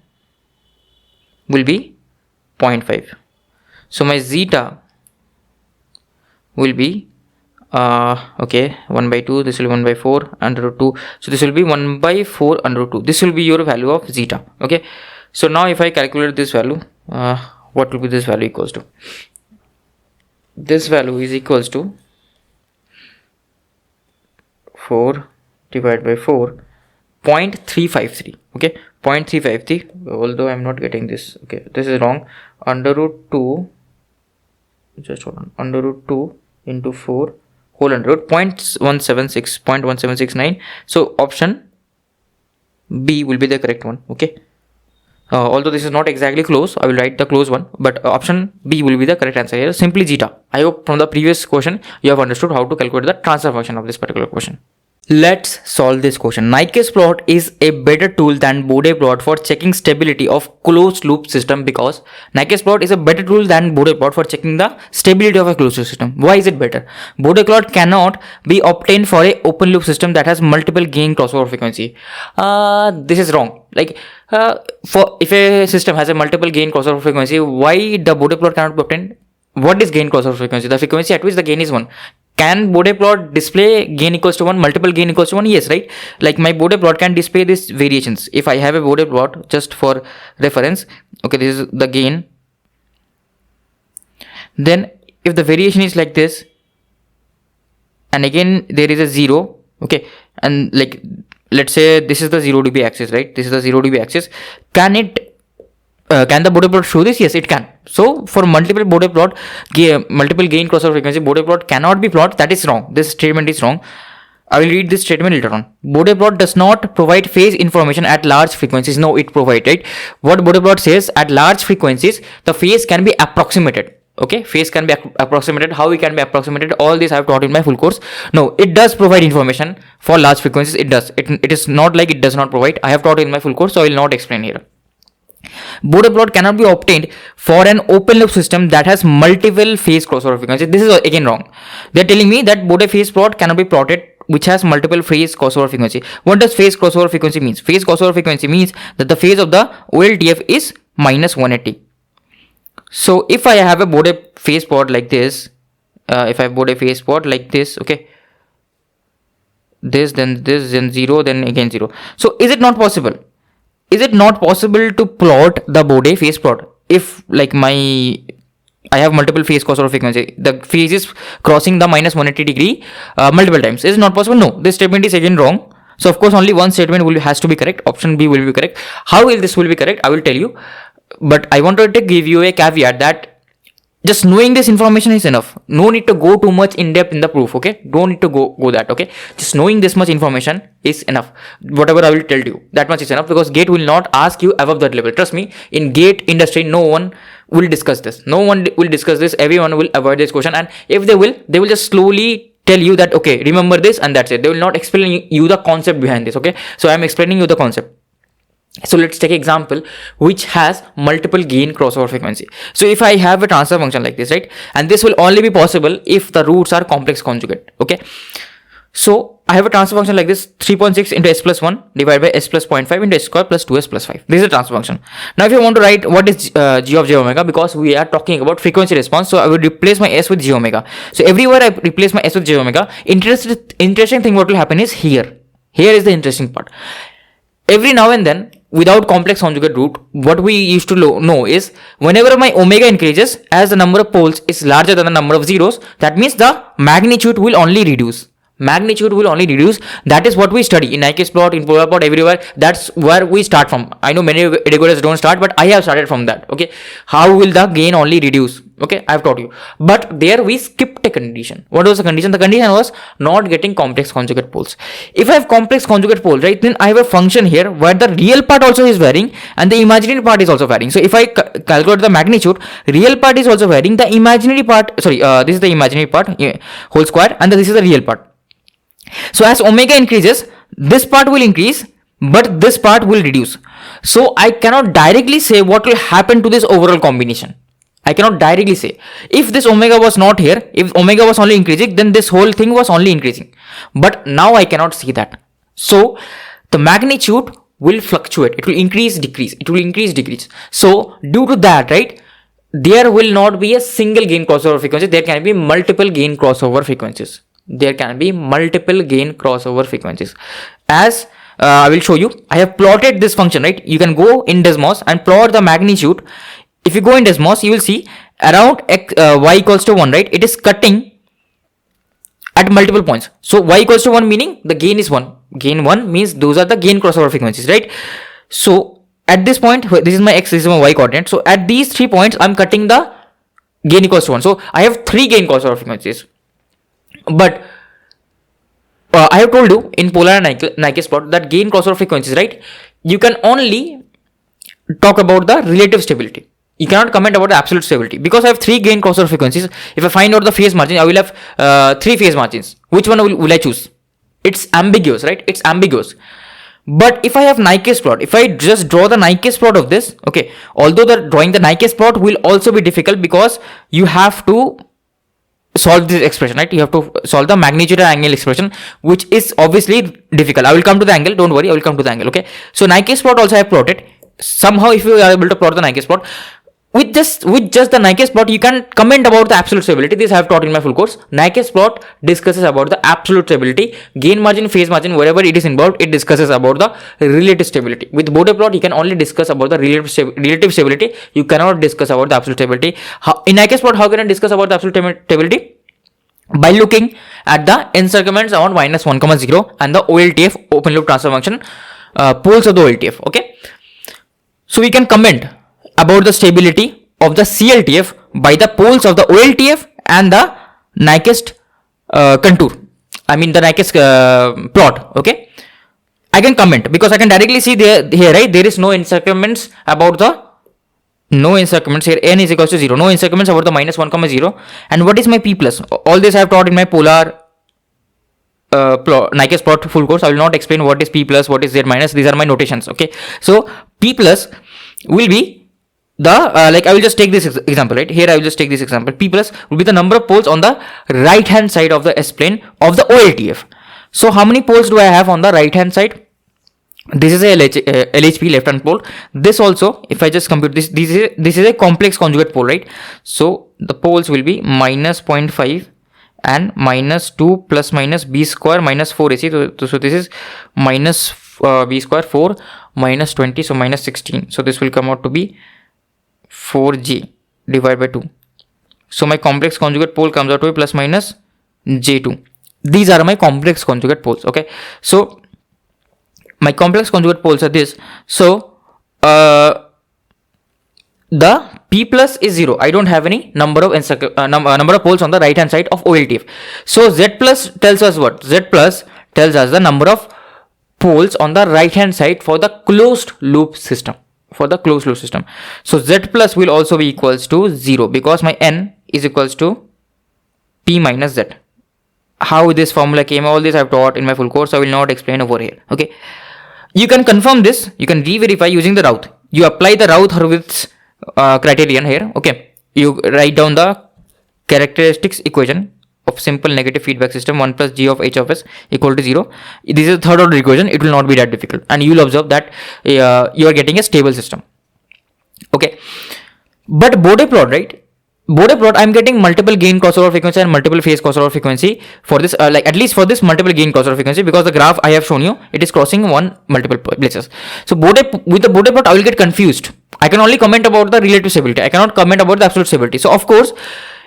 will be 0.5. So my zeta will be okay, 1 by 2, this will be 1 by 4 under root 2. So this will be 1 by 4 under root 2. This will be your value of zeta. Okay, so now if I calculate this value, what will be this value equals to? This value is equals to 4 divided by 4, 0.353. Okay, 0.353, although I'm not getting this. Okay, this is wrong. Under root 2, just hold on, under root 2 into 4 whole under root, 0.176, 0.1769. So option B will be the correct one. Okay, although this is not exactly close, I will write the close one, but option B will be the correct answer here. Simply zeta. I hope from the previous question you have understood how to calculate the transfer function of this particular question. Let's solve this question. Nyquist plot is a better tool than Bode plot for checking stability of closed loop system, because Nyquist plot is a better tool than Bode plot for checking the stability of a closed loop system. Why is it better? Bode plot cannot be obtained for a open loop system that has multiple gain crossover frequency. This is wrong. Like for if a system has a multiple gain crossover frequency, why the Bode plot cannot be obtained? What is gain crossover frequency? The frequency at which the gain is 1. Can Bode plot display gain equals to 1, multiple gain equals to 1? Yes, right? Like my Bode plot can display these variations. If I have a Bode plot, just for reference, okay, this is the gain. Then if the variation is like this, and again there is a 0, okay, and like let's say this is the 0 dB axis, right? This is the 0 dB axis. Can the Bode plot show this? Yes, it can. So for multiple Bode plot, multiple gain crossover frequency, Bode plot cannot be plot. That is wrong. This statement is wrong. I will read this statement later on. Bode plot does not provide phase information at large frequencies. No, it provides, right? What Bode plot says, at large frequencies, the phase can be approximated. Okay, phase can be approximated. How it can be approximated? All this I have taught in my full course. No, it does provide information for large frequencies. It does. It is not like it does not provide. I have taught in my full course, so I will not explain here. Bode plot cannot be obtained for an open loop system that has multiple phase crossover frequency. This is again wrong. They are telling me that Bode phase plot cannot be plotted which has multiple phase crossover frequency. What does phase crossover frequency means? Phase crossover frequency means that the phase of the OLTF is minus 180. So if I have a Bode phase plot like this, if I have Bode phase plot like this, okay, this, then 0, then again 0. So is it not possible? Is it not possible to plot the Bode phase plot if like I have multiple phase crossover frequency, the phase is crossing the minus 180 degree multiple times? Is it not possible? No, this statement is again wrong. So of course only one statement has to be correct. Option B will be correct. How will this will be correct? I will tell you, but I wanted to give you a caveat that just knowing this information is enough. No need to go too much in depth in the proof. Okay, don't need to go that. Okay, just knowing this much information is enough. Whatever I will tell you, that much is enough, because GATE will not ask you above that level. Trust me, in GATE industry no one will discuss this. No one will discuss this. Everyone will avoid this question, and if they will just slowly tell you that okay, remember this, and that's it. They will not explain you the concept behind this. Okay, so I am explaining you the concept. So let's take an example which has multiple gain crossover frequency. So if I have a transfer function like this, right, and this will only be possible if the roots are complex conjugate. Okay, so I have a transfer function like this, 3.6 into s plus 1 divided by s plus 0.5 into s square plus 2s plus 5. This is a transfer function. Now if you want to write what is g of j omega, because we are talking about frequency response, so I will replace my s with j omega. So everywhere I replace my s with j omega, interesting thing what will happen is here. Here is the interesting part. Every now and then, without complex conjugate root, what we used to know is whenever my omega increases, as the number of poles is larger than the number of zeros, that means the magnitude will only reduce. That is what we study in Nyquist plot, in polar plot, everywhere. That's where we start from. I know many educators don't start, but I have started from that. Okay, how will the gain only reduce? Okay, I have taught you. But there we skipped a condition. What was the condition? The condition was not getting complex conjugate poles. If I have complex conjugate poles, right, then I have a function here where the real part also is varying and the imaginary part is also varying. So if I calculate the magnitude, real part is also varying. The imaginary part, this is the imaginary part, whole square, and this is the real part. So as omega increases, this part will increase, but this part will reduce. So I cannot directly say what will happen to this overall combination. I cannot directly say. If this omega was not here, if omega was only increasing, then this whole thing was only increasing. But now I cannot see that. So the magnitude will fluctuate. It will increase, decrease. It will increase, decrease. So due to that, right, there will not be a single gain crossover frequency. There can be multiple gain crossover frequencies. As I will show you, I have plotted this function, right? You can go in Desmos and plot the magnitude. If you go in Desmos, you will see around y equals to 1, right? It is cutting at multiple points. So y equals to 1 meaning the gain is 1. Gain 1 means those are the gain crossover frequencies, right? So at this point, this is my x, this is my y coordinate. So at these 3 points, I'm cutting the gain equals to 1. So I have 3 gain crossover frequencies. But I have told you in polar and Nyquist plot that gain crossover frequencies, right? You can only talk about the relative stability. You cannot comment about the absolute stability, because I have 3 gain crossover frequencies. If I find out the phase margin, I will have 3 phase margins. Which one will I choose? It's ambiguous, right? It's ambiguous. But if I have Nyquist plot, if I just draw the Nyquist plot of this, okay, although drawing the Nyquist plot will also be difficult, because you have to solve this expression, right? You have to solve the magnitude and angle expression, which is obviously difficult. I will come to the angle, don't worry, I will come to the angle. Okay, so Nyquist plot also I have plotted. Somehow if you are able to plot the Nyquist plot, with just the Nyquist plot, you can comment about the absolute stability. This I have taught in my full course. Nyquist plot discusses about the absolute stability. Gain margin, phase margin, wherever it is involved, it discusses about the relative stability. With Bode plot, you can only discuss about the relative stability. You cannot discuss about the absolute stability. In Nyquist plot, how can I discuss about the absolute stability? By looking at the encirclements around -1, 0 and the OLTF, open loop transfer function, poles of the OLTF. Okay, so we can comment about the stability of the CLTF by the poles of the OLTF and the Nyquist contour. I mean the Nyquist plot. Okay, I can comment because I can directly see here, right? There is no encirclements about the here. N is equals to 0. No encirclements about the -1, 0. And what is my P plus? All this I have taught in my polar Nyquist plot full course. I will not explain what is P plus, what is Z minus. These are my notations. Okay, so P plus will be the I will just take this example, right? Here I will just take this example. P plus will be the number of poles on the right hand side of the S plane of the OLTF. So how many poles do I have on the right hand side? This is a LHP, left hand pole. This also, if I just compute this, this is a complex conjugate pole, right? So the poles will be -0.5 and -2 plus minus b square minus 4ac. So this is minus b square 4 minus 20, so minus 16. So this will come out to be 4j divided by 2. So my complex conjugate pole comes out to be plus minus j2. These are my complex conjugate poles. Okay, so my complex conjugate poles are this. So the P plus is 0. I don't have any number of number of poles on the right hand side of OLTF. So Z plus tells us what? Z plus tells us the number of poles on the right hand side for the closed loop system. So Z plus will also be equals to 0 because my N is equals to P minus Z. How this formula came, all this I have taught in my full course. I will not explain over here. Okay, you can confirm this. You can re-verify using the Routh. You apply the Routh-Hurwitz criterion here. Okay, you write down the characteristics equation of simple negative feedback system 1 plus g of h of s equal to 0. This is a third order equation. It will not be that difficult, and you will observe that you are getting a stable system. Okay, but Bode plot, right? Bode plot, I'm getting multiple gain crossover frequency and multiple phase crossover frequency for this, like at least for this multiple gain crossover frequency, because the graph I have shown you, it is crossing one multiple places. So with the Bode plot, I will get confused. I can only comment about the relative stability. I cannot comment about the absolute stability. So of course,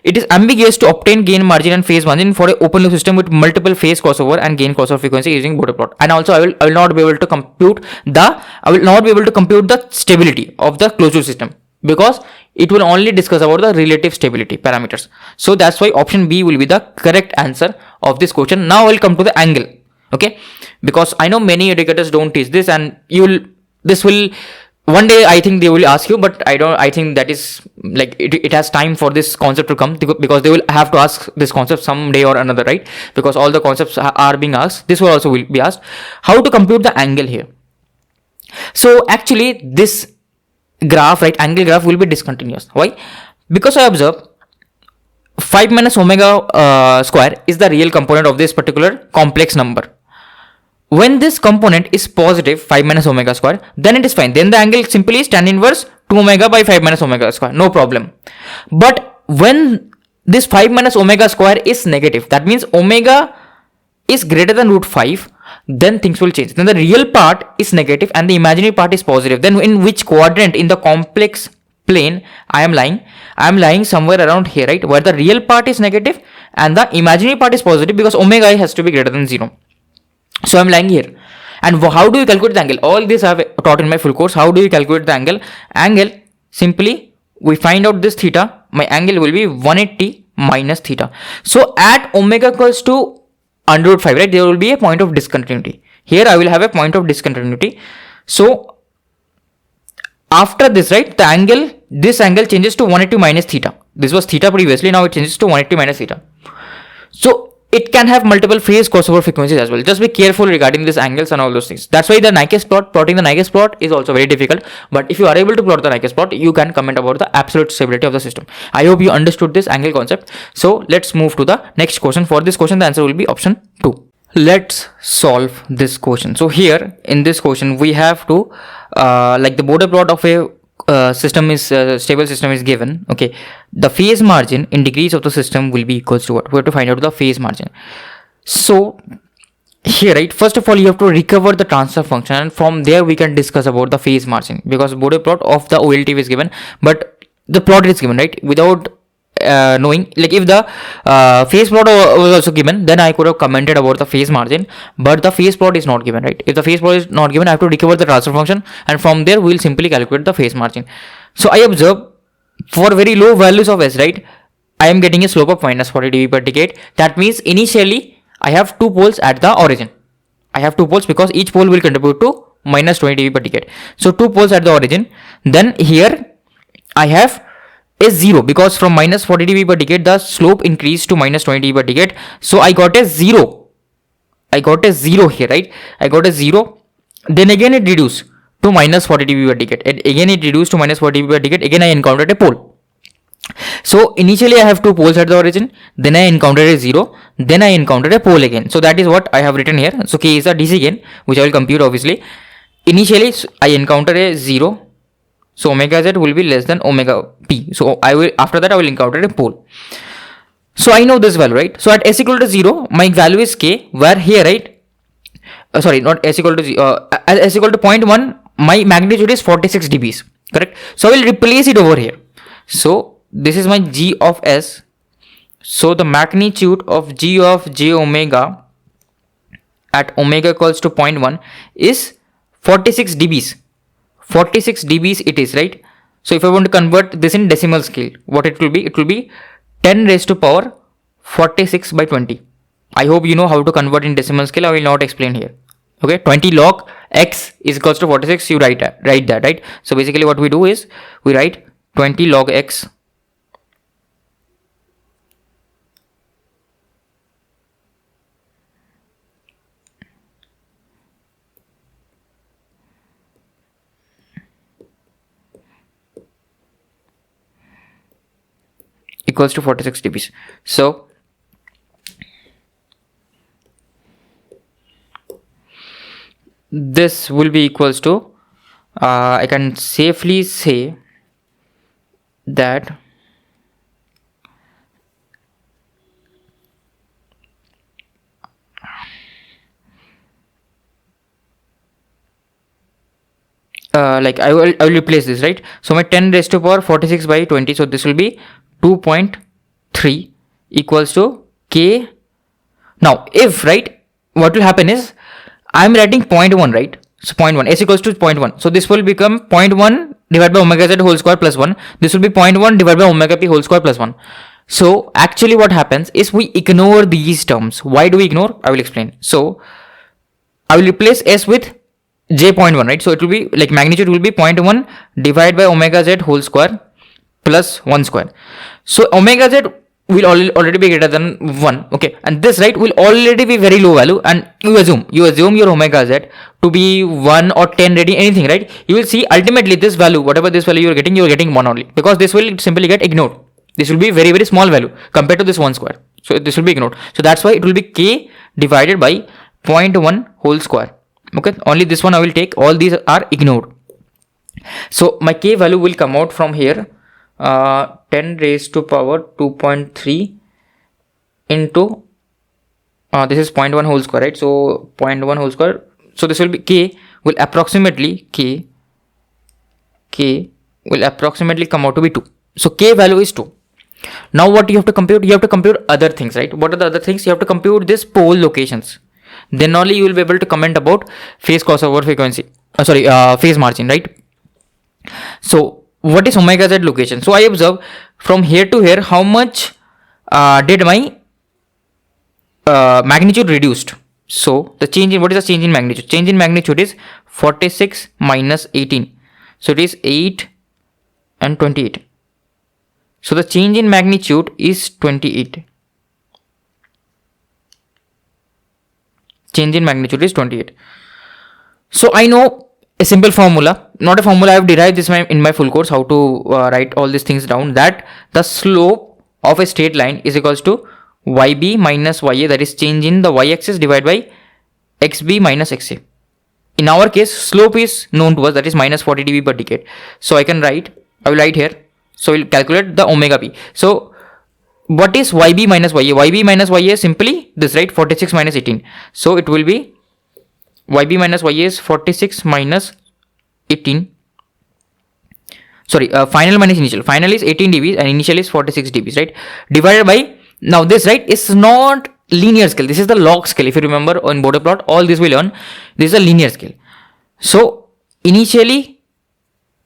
it is ambiguous to obtain gain margin and phase margin for an open loop system with multiple phase crossover and gain crossover frequency using Bode plot. And also, I will not be able to compute the stability of the closed loop system, because it will only discuss about the relative stability parameters. So that's why option B will be the correct answer of this question. Now I'll come to the angle. Okay, because I know many educators don't teach this, and one day I think they will ask you, but I think that is like it has time for this concept to come, because they will have to ask this concept someday or another, right? Because all the concepts are being asked. This will also be asked. How to compute the angle here? So actually this graph, right, angle graph will be discontinuous. Why? Because I observe 5 minus omega square is the real component of this particular complex number. When this component is positive 5 minus omega square, then it is fine. Then the angle simply is tan inverse 2 omega by 5 minus omega square, no problem. But when this 5 minus omega square is negative, that means omega is greater than root 5, then things will change. Then the real part is negative and the imaginary part is positive. Then in which quadrant in the complex plane I am lying? I am lying somewhere around here, right? Where the real part is negative and the imaginary part is positive, because omega has to be greater than 0. So I am lying here. And how do you calculate the angle? All this I have taught in my full course. How do you calculate the angle? Angle, simply we find out this theta. My angle will be 180 minus theta. So at omega equals to under root 5, right, there will be a point of discontinuity. Here I will have a point of discontinuity. So after this, right, this angle changes to 180 minus theta. This was theta previously, now it changes to 180 minus theta. So it can have multiple phase crossover frequencies as well. Just be careful regarding these angles and all those things. That's why the Nyquist plot, plotting the Nyquist plot is also very difficult. But if you are able to plot the Nyquist plot, you can comment about the absolute stability of the system. I hope you understood this angle concept. So let's move to the next question. For this question, the answer will be option 2. Let's solve this question. So here in this question, we have to like the Bode plot of a stable system is given. Okay, the phase margin in degrees of the system will be equals to what? We have to find out the phase margin. So here, right, first of all you have to recover the transfer function, and from there we can discuss about the phase margin, because Bode plot of the OLTV is given, but the plot is given, right, without knowing. Like if the phase plot was also given, then I could have commented about the phase margin, but the phase plot is not given, right? If the phase plot is not given, I have to recover the transfer function, and from there we will simply calculate the phase margin. So I observe for very low values of s, right, I am getting a slope of minus 40 dB per decade. That means initially I have 2 poles at the origin. I have 2 poles because each pole will contribute to minus 20 dB per decade. So 2 poles at the origin. Then here I have is 0, because from minus 40 dB per decade the slope increased to minus 20 dB per decade. So I got a 0. I got a 0 here, right? I got a 0. Then again it reduced to minus 40 dB per decade. And again it reduced to minus 40 dB per decade. Again I encountered a pole. So initially I have 2 poles at the origin. Then I encountered a 0. Then I encountered a pole again. So that is what I have written here. So K is a DC gain, which I will compute obviously. Initially I encountered a 0. So omega z will be less than omega p. So after that I will encounter a pole. So I know this value, right? So at s equal to 0, my value is k, where here, right, sorry, not s equal to 0, at s equal to 0.1, my magnitude is 46 dBs, correct? So I will replace it over here. So this is my g of s. So the magnitude of g of j omega at omega equals to 0.1 is 46 dBs. 46 dBs it is, right? So if I want to convert this in decimal scale, what it will be? It will be 10 raised to power 46 by 20. I hope you know how to convert in decimal scale. I will not explain here. Okay, 20 log x is equals to 46. You write that, right? So basically what we do is we write 20 log x equals to 46 dBs. So this will be equals to, I can safely say that like I will replace this, right? So my 10 raised to power 46 by 20, so this will be 2.3 equals to k. Now if, right, what will happen is I'm writing 0.1, right? So 0.1, s equals to 0.1, so this will become 0.1 divided by omega z whole square plus 1. This will be 0.1 divided by omega p whole square plus 1. So actually what happens is we ignore these terms. Why do we ignore? I will explain. So I will replace s with j.1, right? So it will be like magnitude will be 0.1 divided by omega z whole square plus 1 square. So omega z will already be greater than 1, okay, and this, right, will already be very low value, and you assume your omega z to be 1 or 10 ready, anything, right? You will see ultimately this value, whatever this value you are getting 1 only, because this will simply get ignored. This will be very, very small value compared to this 1 square, so this will be ignored. So that's why it will be k divided by 0.1 whole square. Okay, only this one I will take, all these are ignored. So my k value will come out from here, 10 raised to power 2.3 into this is 0.1 whole square, right? So 0.1 whole square, so this will be k will approximately will approximately come out to be 2. So k value is 2. Now what you have to compute? You have to compute other things, right? What are the other things? You have to compute this pole locations. Then only you will be able to comment about phase crossover frequency. Phase margin, right? So what is omega z location? So I observe from here to here how much did my magnitude reduced. So the change in, what is the change in magnitude? Change in magnitude is 46 minus 18. So it is 8 and 28. So the change in magnitude is 28. Change in magnitude is 28. So I know a simple formula, not a formula, I have derived this in my full course, how to write all these things down, that the slope of a straight line is equals to yb minus ya, that is change in the y-axis, divided by xb minus xa. In our case, slope is known to us, that is minus 40 dB per decade. So I will write here. So we'll calculate the omega p. So what is yb minus ya? Yb minus ya is simply this, right? 46 minus 18. So it will be yb minus ya is 46 minus 18. Sorry, final minus initial. Final is 18 dB and initial is 46 dB, right? Divided by, now this, right, is not linear scale. This is the log scale. If you remember on border plot, all this we learn. This is a linear scale. So initially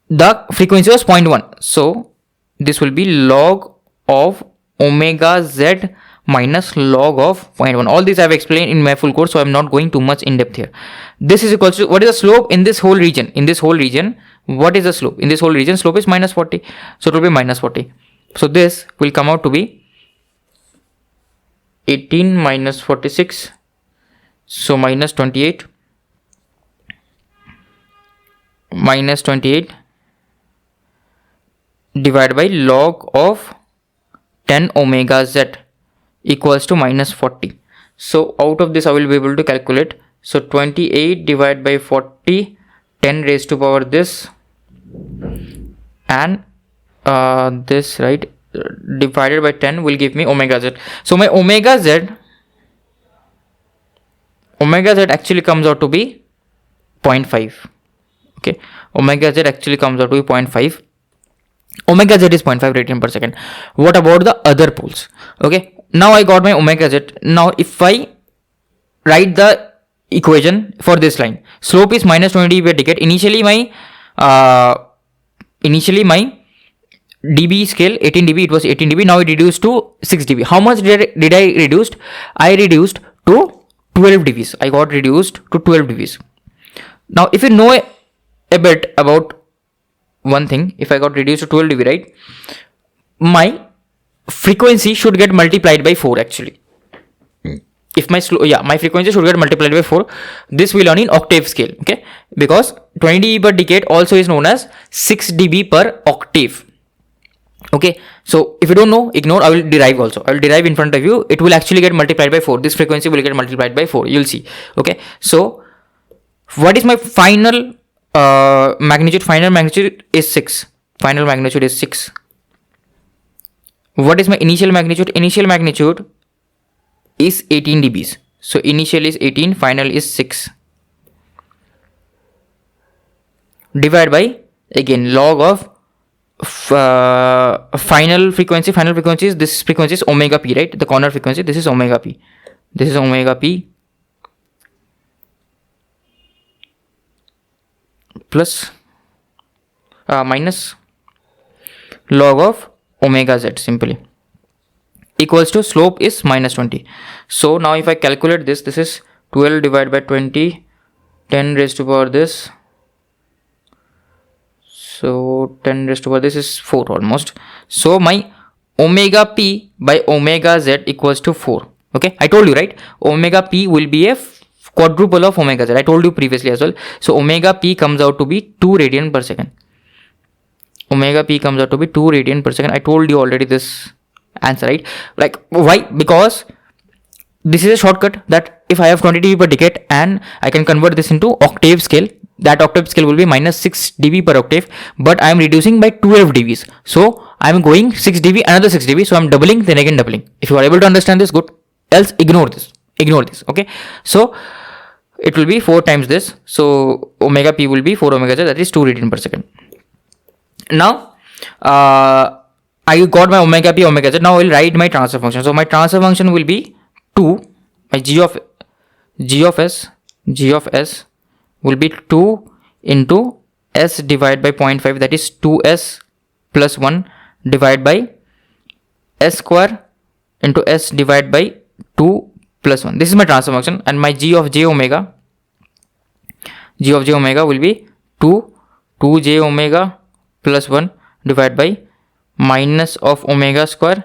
the frequency was 0.1. So this will be log of omega z minus log of 0.1. All this I have explained in my full course, so I am not going too much in depth here. This is equal to, what is the slope in this whole region? In this whole region, what is the slope? In this whole region, slope is minus 40. So it will be minus 40. So this will come out to be 18 minus 46. So minus 28. Minus 28 divided by log of 10 omega z equals to minus 40. So out of this I will be able to calculate. So 28 divided by 40, 10 raised to power this, and this, right, divided by 10 will give me omega z. So my omega z actually comes out to be 0.5. Okay, omega z actually comes out to be 0.5. Omega z is 0.5 radian per second. What about the other poles? Okay, now I got my omega z. Now if I write the equation for this line, slope is minus 20 dB per decade. Initially my dB scale 18 dB, it was 18 dB. Now it reduced to 6 dB. How much did I reduced? I reduced to 12 dBs. I got reduced to 12 dBs. Now if you know a bit about one thing, if I got reduced to 12 dB, right, my frequency should get multiplied by 4 actually. If my my frequency should get multiplied by 4. This we learn in octave scale, okay, because 20 dB per decade also is known as 6 dB per octave. Okay, so if you don't know, ignore. I will derive also. I will derive in front of you. It will actually get multiplied by 4. This frequency will get multiplied by 4. You'll see. Okay, so What is my final magnitude? Final magnitude is 6. Final magnitude is 6. What is my initial magnitude? Initial magnitude is 18 dBs. So initial is 18, final is 6. Divide by, again, log of final frequency. Final frequency is, this frequency is omega p, right? The corner frequency, this is omega p. This is omega p plus minus log of omega z, simply, equals to slope is minus 20. So now if I calculate this, this is 12 divided by 20, 10 raised to power this. So 10 raised to power this is 4 almost. So my omega p by omega z equals to 4. Okay, I told you, right? Omega p will be a quadruple of omega z. I told you previously as well. So omega p comes out to be 2 radian per second. Omega p comes out to be 2 radian per second. I told you already this answer, right? Like, why? Because this is a shortcut that if I have 20 dB per decade and I can convert this into octave scale, that octave scale will be minus 6 dB per octave, but I am reducing by 12 dBs. So I am going 6 dB, another 6 dB. So I am doubling, then again doubling. If you are able to understand this, good. Else ignore this. Ignore this. Okay. So it will be 4 times this. So omega p will be 4 omega z, that is 2 radian per second. Now I got my omega p, omega z. Now I will write my transfer function. So my transfer function will be 2. My g of s will be 2 into s divided by 0.5, that is 2s plus 1 divided by s square into s divided by 2 plus 1. This is my transfer function, and my g of j omega will be 2j omega plus 1 divided by minus of omega square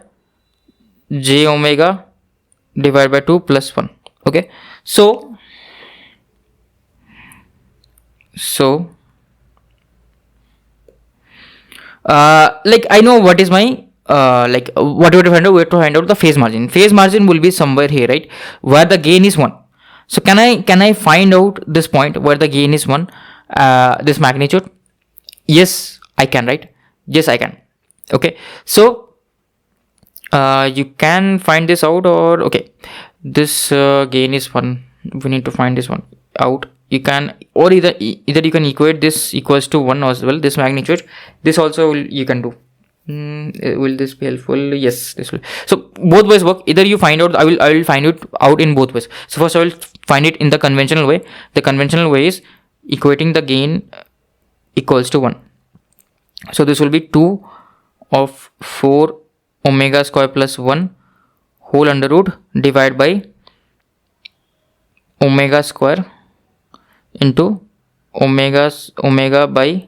j omega divided by 2 plus 1. Okay, so like I know what is my like what we have to find out. We have to find out the phase margin. Phase margin will be somewhere here, right, where the gain is 1. So can I find out this point where the gain is 1, this magnitude? Yes, I can, right? Yes, I can. Okay, so you can find this out, or okay, this gain is 1. We need to find this one out. You can, or either you can equate this equals to 1 as well, this magnitude. This also you can do. Will this be helpful? Yes, this will. So both ways work. Either you find out, I will find it out in both ways. So first I will find it in the conventional way. The conventional way is equating the gain equals to 1. So this will be 2 of 4 omega square plus 1 whole under root divided by omega square into omega by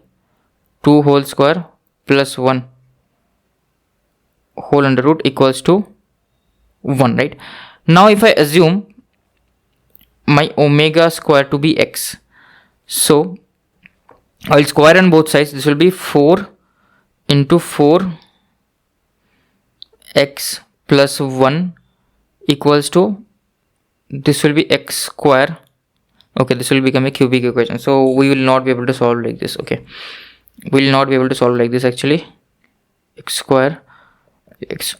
2 whole square plus 1 whole under root equals to 1, right? Now if I assume my omega square to be x, so I will square on both sides. This will be 4 into 4 x plus 1 equals to, this will be x square. Okay, this will become a cubic equation. So we will not be able to solve like this. Okay, we will not be able to solve like this actually. X square x.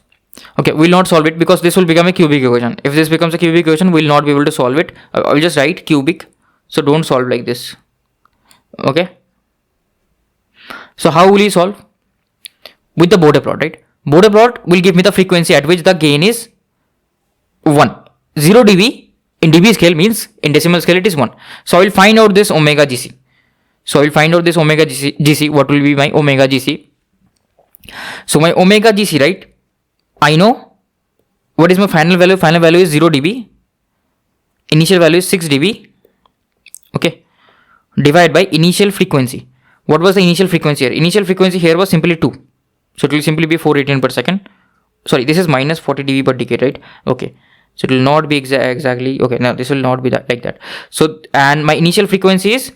Okay, we will not solve it because this will become a cubic equation. If this becomes a cubic equation, we will not be able to solve it. I will just write cubic. So don't solve like this. Okay. So how will you solve? With the Bode plot, right? Bode plot will give me the frequency at which the gain is 1. 0 dB in dB scale means in decimal scale it is 1. So I will find out this omega gc. What will be my omega gc? So my omega gc, right? I know what is my final value. Final value is 0 dB. Initial value is 6 dB. Okay. Divide by initial frequency. What was the initial frequency here? Initial frequency here was simply 2. So it will simply be 4 radian per second. Sorry, this is minus 40 dB per decade, right? Okay. So it will not be exactly, okay, no, this will not be that like that. So, and my initial frequency is,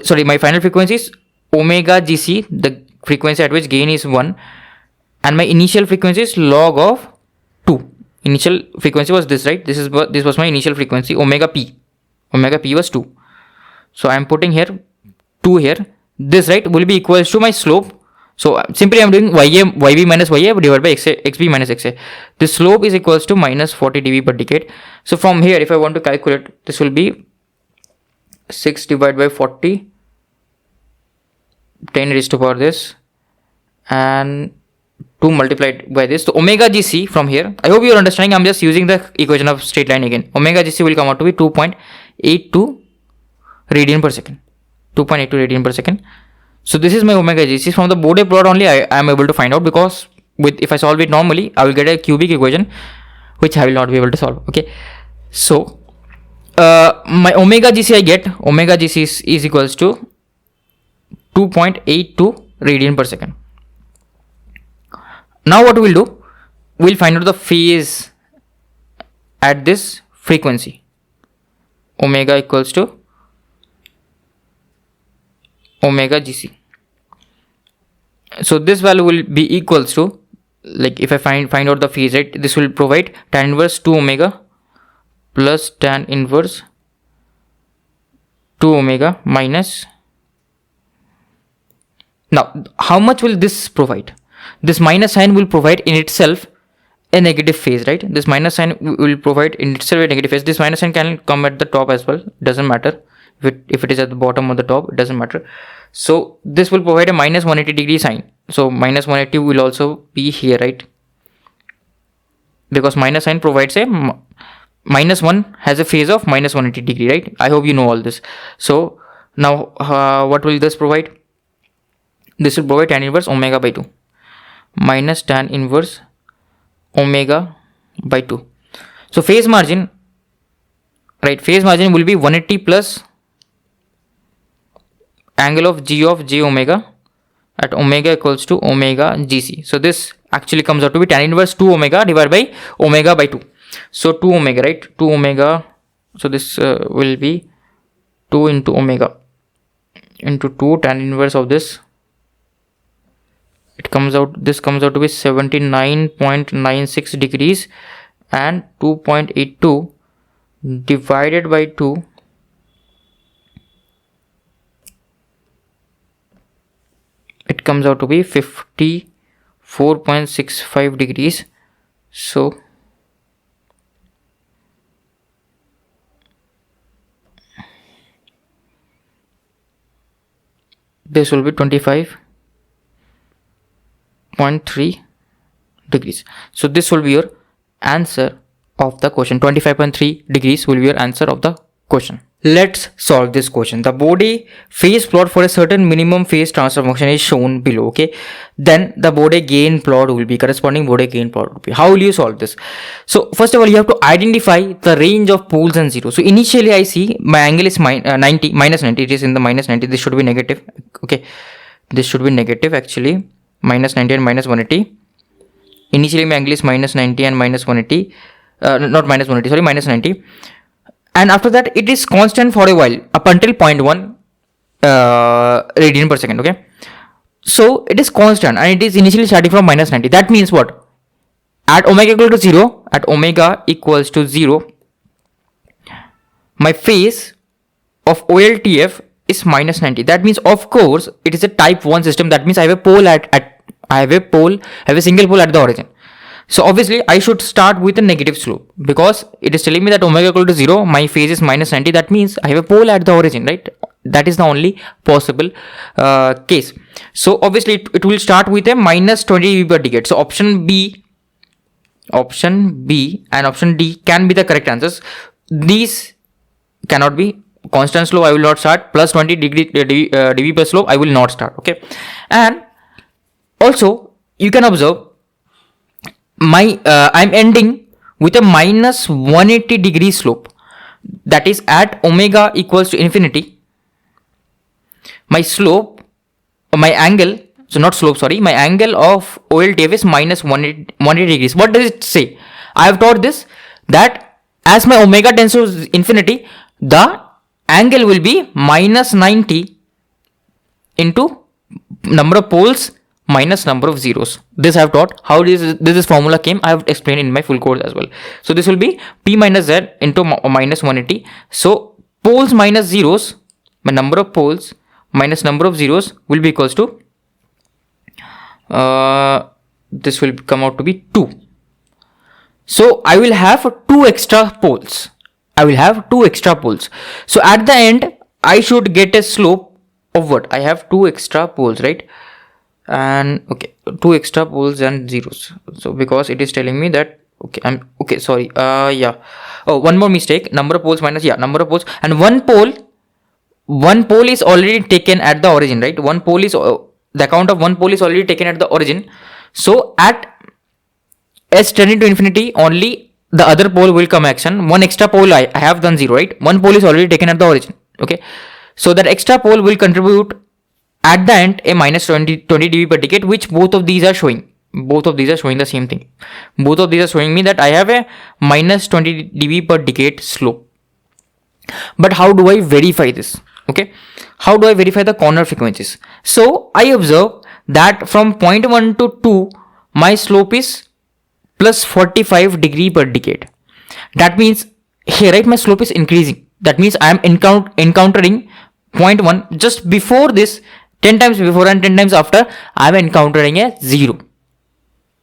sorry, my final frequency is omega gc, the frequency at which gain is 1, and my initial frequency is log of 2. Initial frequency was this, right? This was my initial frequency, omega p. Omega p was 2. So I am putting here 2 here. This, right, will be equals to my slope. So simply I am doing yb minus ya divided by xb minus xa. The slope is equals to minus 40 dB per decade. So from here, if I want to calculate, this will be 6 divided by 40, 10 raised to power this, and 2 multiplied by this. So omega gc from here, I hope you are understanding. I'm just using the equation of straight line again. Omega gc will come out to be 2.82 radian per second. 2.82 radian per second. So this is my omega gc. From the Bode plot only I am able to find out, because if I solve it normally, I will get a cubic equation which I will not be able to solve. Okay, so my omega gc, I get omega gc is equals to 2.82 radian per second. Now what we'll do, we'll find out the phase at this frequency. Omega equals to omega gc. So this value will be equals to, like, if I find out the phase, right, this will provide tan inverse 2 omega plus tan inverse 2 omega minus. Now how much will this provide? This minus sign will provide in itself a negative phase, right? This minus sign will provide in itself a negative phase. This minus sign can come at the top as well, doesn't matter. If it is at the bottom or the top, it doesn't matter. So this will provide a minus 180 degree sign. So minus 180 will also be here, right? Because minus sign provides a minus 1 has a phase of minus 180 degree, right? I hope you know all this. So now what will this provide? This will provide tan inverse omega by 2 minus tan inverse omega by 2. So phase margin, right, phase margin will be 180 plus angle of j omega at omega equals to omega gc. So this actually comes out to be tan inverse 2 omega divided by omega by 2. So 2 omega, right, 2 omega. So this will be 2 into omega into 2 tan inverse of this. This comes out to be 79.96 degrees, and 2.82 divided by 2, it comes out to be 54.65 degrees. So this will be 25.3 degrees. So this will be your answer of the question. 25.3 degrees will be your answer of the question. Let's solve this question. The Bode phase plot for a certain minimum phase transfer function is shown below. Okay, then the Bode gain plot will be corresponding Bode gain plot will be. How will you solve this? So first of all, you have to identify the range of poles and zero. So initially I see my angle is minus 90. It is in the minus 90. This should be negative. Okay, this should be negative actually. Minus 90 and minus 180. Initially my angle is minus 90 and minus 180. Not minus 180, sorry, minus 90. And after that it is constant for a while up until 0.1 radian per second. Okay, so it is constant and it is initially starting from minus 90. That means what? At omega equal to 0, at omega equals to 0, my phase of OLTF is minus 90. That means, of course, it is a type 1 system. That means I have a pole I have a single pole at the origin. So obviously I should start with a negative slope, because it is telling me that omega equal to 0, my phase is minus 90. That means I have a pole at the origin, right? That is the only possible case. So obviously it will start with a minus 20 dB per decade. So option B and option D can be the correct answers. These cannot be. Constant slope I will not start. Plus 20 dB per slope I will not start. Okay, and also you can observe my I'm ending with a minus 180 degree slope, that is at omega equals to infinity. My slope, my angle, so not slope, sorry, my angle of OLTF is minus 180 degrees. What does it say? I have taught this, that as my omega tends to infinity, the angle will be minus 90 into number of poles minus number of zeros. This I have taught. How this formula came, I have explained in my full course as well. So this will be P minus Z into minus 180. So poles minus zeros, my number of poles minus number of zeros will be equals to, this will come out to be 2. So I will have 2 extra poles. I will have 2 extra poles. So at the end, I should get a slope of what? I have 2 extra poles, right? And okay, 2 extra poles and zeros. So because it is telling me that, okay, sorry, yeah. Oh, one more mistake. Number of poles minus, yeah, number of poles. And one pole is already taken at the origin, right? One pole is, the count of one pole is already taken at the origin. So at s tending to infinity, only the other pole will come action. One extra pole I have done 0, right? One pole is already taken at the origin. Okay. So that extra pole will contribute at the end a minus 20 dB per decade, which both of these are showing. Both of these are showing the same thing. Both of these are showing me that I have a minus 20 dB per decade slope. But how do I verify this? Okay. How do I verify the corner frequencies? So I observe that from point 1 to 2, my slope is plus 45 degree per decade. That means here, right, my slope is increasing. That means I am encountering point 1 just before this, 10 times before and 10 times after, I am encountering a 0.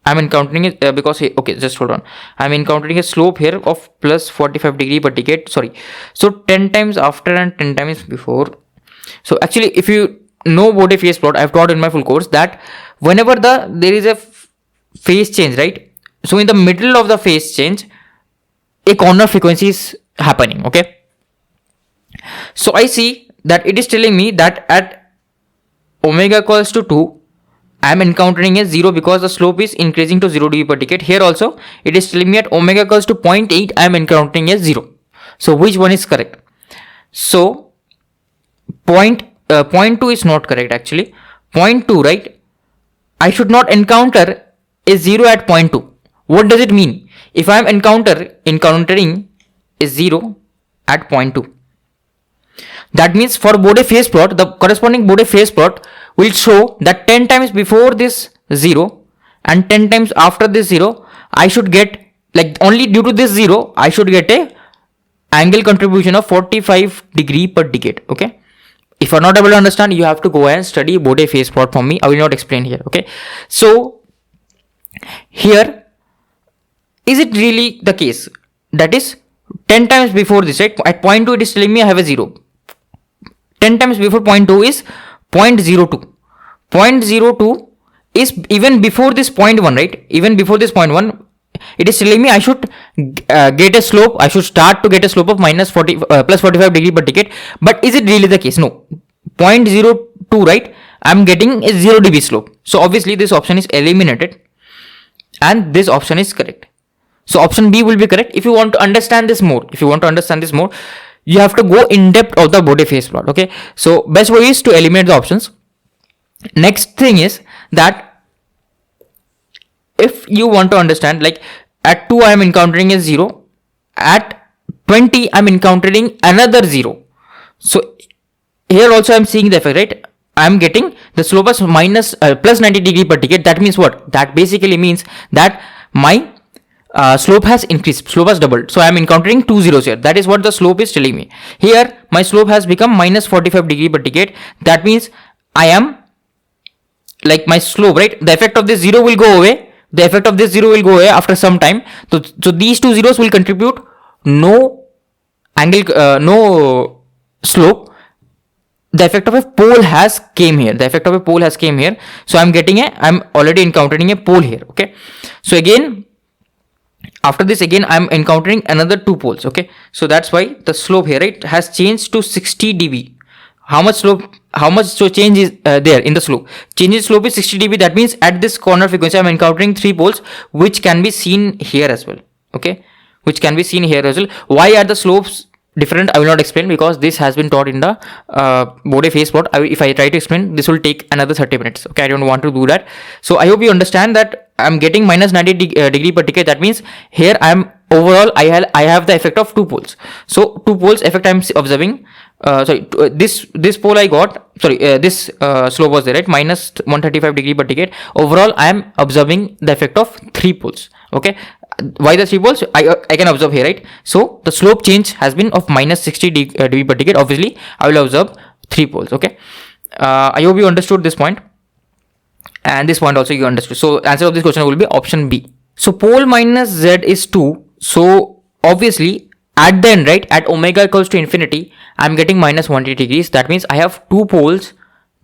I am encountering it because, okay, just hold on. I am encountering a slope here of plus 45 degree per decade. Sorry. So 10 times after and 10 times before. So actually, if you know about a phase plot, I have taught in my full course that whenever there is a phase change, right? So in the middle of the phase change, a corner frequency is happening. Okay. So I see that it is telling me that at omega equals to 2, I am encountering a 0 because the slope is increasing to 0 dB per decade. Here also, it is telling me at omega equals to 0.8, I am encountering a 0. So which one is correct? So 0.2 is not correct actually. 0.2, right? I should not encounter a 0 at 0.2. What does it mean? If I am encountering a 0 at 0.2, that means for Bode phase plot, the corresponding Bode phase plot will show that 10 times before this 0 and 10 times after this 0, I should get, like, only due to this 0, I should get a angle contribution of 45 degree per decade. Okay. If you are not able to understand, you have to go and study Bode phase plot from me. I will not explain here. Okay. So here, is it really the case? That is 10 times before this, right? At 0.2, it is telling me I have a 0. 10 times before 0.2 is 0.02. 0.02 is even before this 0.1, right? Even before this 0.1, it is telling me I should get a slope. I should start to get a slope of minus 40 plus 45 degree per decade. But is it really the case? No. 0.02, right? I am getting a 0 dB slope. So obviously this option is eliminated, and this option is correct. So option B will be correct. If you want to understand this more, you have to go in depth of the Bode phase plot. Okay. So best way is to eliminate the options. Next thing is that if you want to understand, like at 2 I am encountering a 0, at 20 I am encountering another 0. So here also I am seeing the effect, right? I am getting the slope as minus plus 90 degree per decade. That means what? That basically means that my slope has increased, slope has doubled. So I am encountering 2 zeros here. That is what the slope is telling me. Here my slope has become minus 45 degree per decade. That means I am, like, my slope, right? The effect of this 0 will go away. The effect of this 0 will go away after some time. So these 2 zeros will contribute no angle, no slope. The effect of a pole has came here. So I'm already encountering a pole here. Okay. So again, after this, again, I'm encountering another 2 poles. Okay. So that's why the slope here, right, has changed to 60 dB. How much change is there in the slope? Change in slope is 60 dB. That means at this corner frequency, I'm encountering 3 poles, which can be seen here as well. Okay. Why are the slopes different? I will not explain because this has been taught in the Bode phase plot. If I try to explain, this will take another 30 minutes. Okay. I don't want to do that. So I hope you understand that I'm getting minus 90 degree per decade. That means here I'm overall, I have the effect of 2 poles. So 2 poles effect I'm observing. This pole I got, this slope was there, right? Minus 135 degree per decade. Overall, I am observing the effect of 3 poles. Okay. why the 3 poles? I can observe here, right? So the slope change has been of minus 60 dB per decade. Obviously, I will observe 3 poles. Okay. I hope you understood this point, and this point also you understood. So answer of this question will be option B. So pole minus Z is 2. So obviously at the end, right, at omega equals to infinity, I'm getting minus 180 degrees. That means I have 2 poles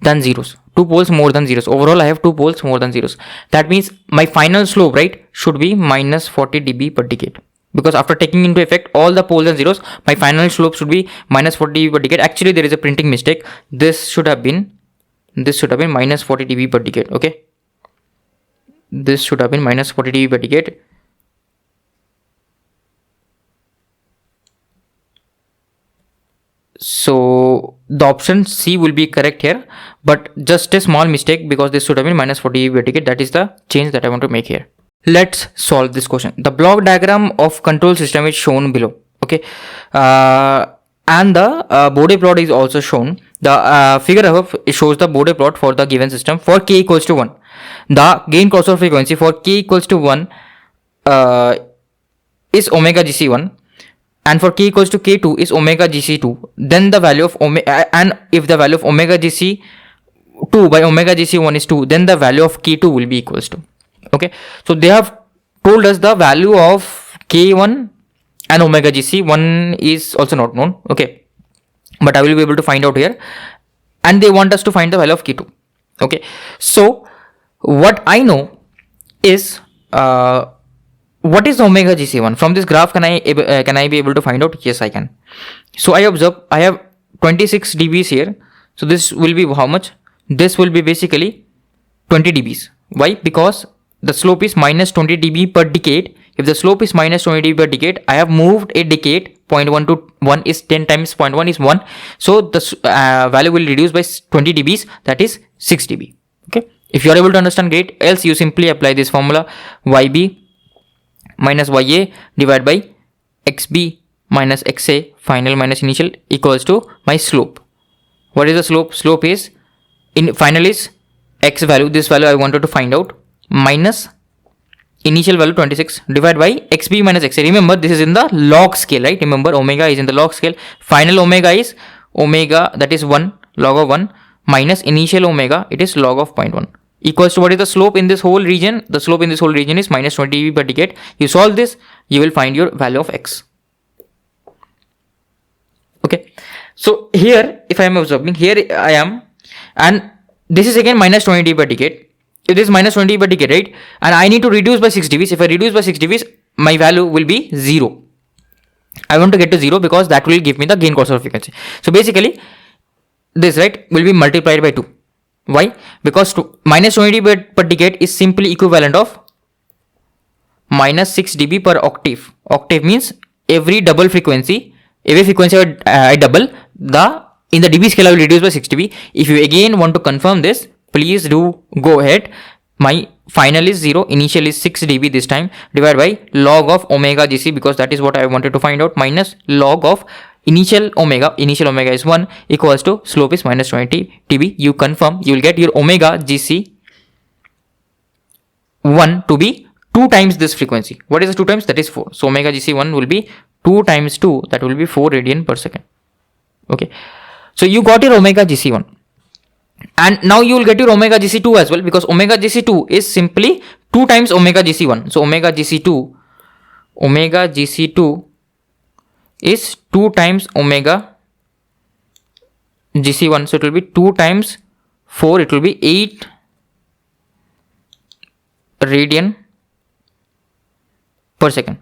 than zeros. 2 poles more than zeros. Overall, I have 2 poles more than zeros. That means my final slope, right, should be minus 40 dB per decade. Because after taking into effect all the poles and zeros, my final slope should be minus 40 dB per decade. Actually, there is a printing mistake. This should have been minus 40 dB per decade. Okay. This should have been minus 40 dB per decade. So the option C will be correct here, but just a small mistake because this should have been minus 40 dB per decade. That is the change that I want to make here. Let's solve this question. The block diagram of control system is shown below. Okay, and the Bode plot is also shown. The figure above shows the Bode plot for the given system for k equals to 1. The gain crossover frequency for k equals to 1 is omega gc1, and for k equals to k2 is omega gc2. Then the value of omega, and if the value of omega gc2 by omega gc1 is 2, then the value of k2 will be equals to. Okay, so they have told us the value of k1 and omega gc1 is also not known. Okay, but I will be able to find out here, and they want us to find the value of k2. Okay, so what I know is what is omega gc1? From this graph, can I be able to find out? Yes, I can. So I observe I have 26 dBs here. So this will be how much? This will be basically 20 dBs. Why? Because the slope is minus 20 dB per decade. If the slope is minus 20 dB per decade, I have moved a decade. 0.1 to 1 is 10 times 0.1 is 1. So the value will reduce by 20 dBs. That is 6 dB. Okay. If you are able to understand, great. Else you simply apply this formula: YB minus YA divided by XB minus XA final minus initial equals to my slope. What is the slope? Slope is in final is X value. This value I wanted to find out minus initial value 26 divided by XB minus XA. Remember, this is in the log scale, right? Remember, omega is in the log scale. Final omega is omega, that is 1 log of 1 minus initial omega, it is log of 0.1, equals to what is the slope in this whole region? The slope in this whole region is minus 20 dB per decade. You solve this, you will find your value of X. Okay, so here if I am observing, here I am, and this is again minus 20 dB per decade. It is minus 20 dB per decade, right? And I need to reduce by 6 dBs. If I reduce by 6 dBs, my value will be 0. I want to get to 0 because that will give me the gain crossover frequency. So basically this, right, will be multiplied by 2. Why? Because minus 20 dB per decade is simply equivalent of minus 6 dB per octave. Octave means every double frequency, every frequency I double, in the dB scale I will reduce by 6 dB. If you again want to confirm this, please do go ahead. My final is 0, initial is 6 dB this time, divided by log of omega gc, because that is what I wanted to find out, minus log of initial omega is 1 equals to slope is minus 20 dB. You confirm, you will get your omega gc 1 to be 2 times this frequency. What is the 2 times? That is 4. So omega gc 1 will be 2 times 2, that will be 4 radian per second. Okay, so you got your omega gc 1, and now you will get your omega gc 2 as well, because omega gc 2 is simply 2 times omega gc 1. So omega gc 2 is 2 times omega gc 1. So it will be 2 times 4, it will be 8 radian per second.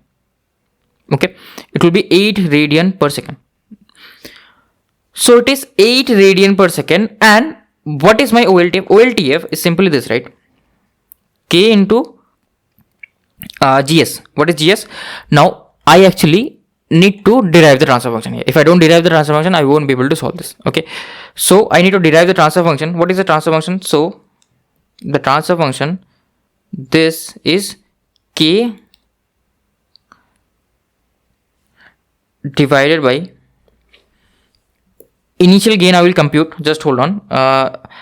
Okay, it will be 8 radian per second. So it is 8 radian per second. And what is my OLTF? OLTF is simply this, right? K into GS. What is GS? Now I actually need to derive the transfer function here. If I don't derive the transfer function, I won't be able to solve this. Okay, so I need to derive the transfer function. What is the transfer function? So the transfer function, this is K divided by initial gain. I will compute, just hold on.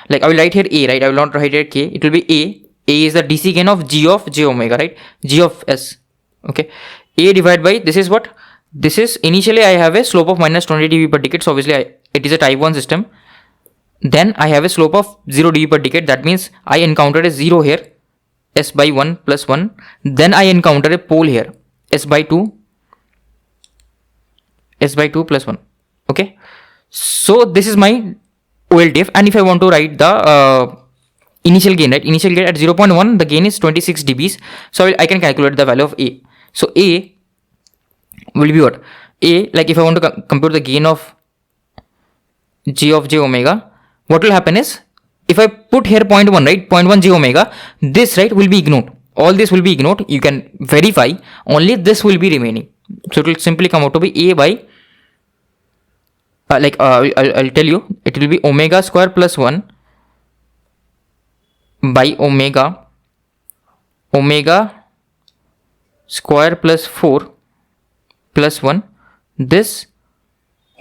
Like I will write here A, right? I will not write here K. It will be A. A is the DC gain of G of J omega, right? G of S. Okay, A divided by, this is what? This is, initially I have a slope of minus 20 dB per decade. So obviously it is a type 1 system. Then I have a slope of 0 dB per decade. That means I encountered a 0 here, S by 1 plus 1. Then I encounter a pole here, S by 2 plus 1. Okay, so this is my OLTF. And if I want to write the initial gain, right? Initial gain at 0.1, the gain is 26 dBs. So I can calculate the value of A. So A will be what? A, like if I want to compute the gain of G of J omega, what will happen is, if I put here 0.1, right? 0.1 J omega, this, right, will be ignored. All this will be ignored. You can verify. Only this will be remaining. So it will simply come out to be A by, I'll tell you, it will be omega square plus 1 by omega square plus 4 plus 1, this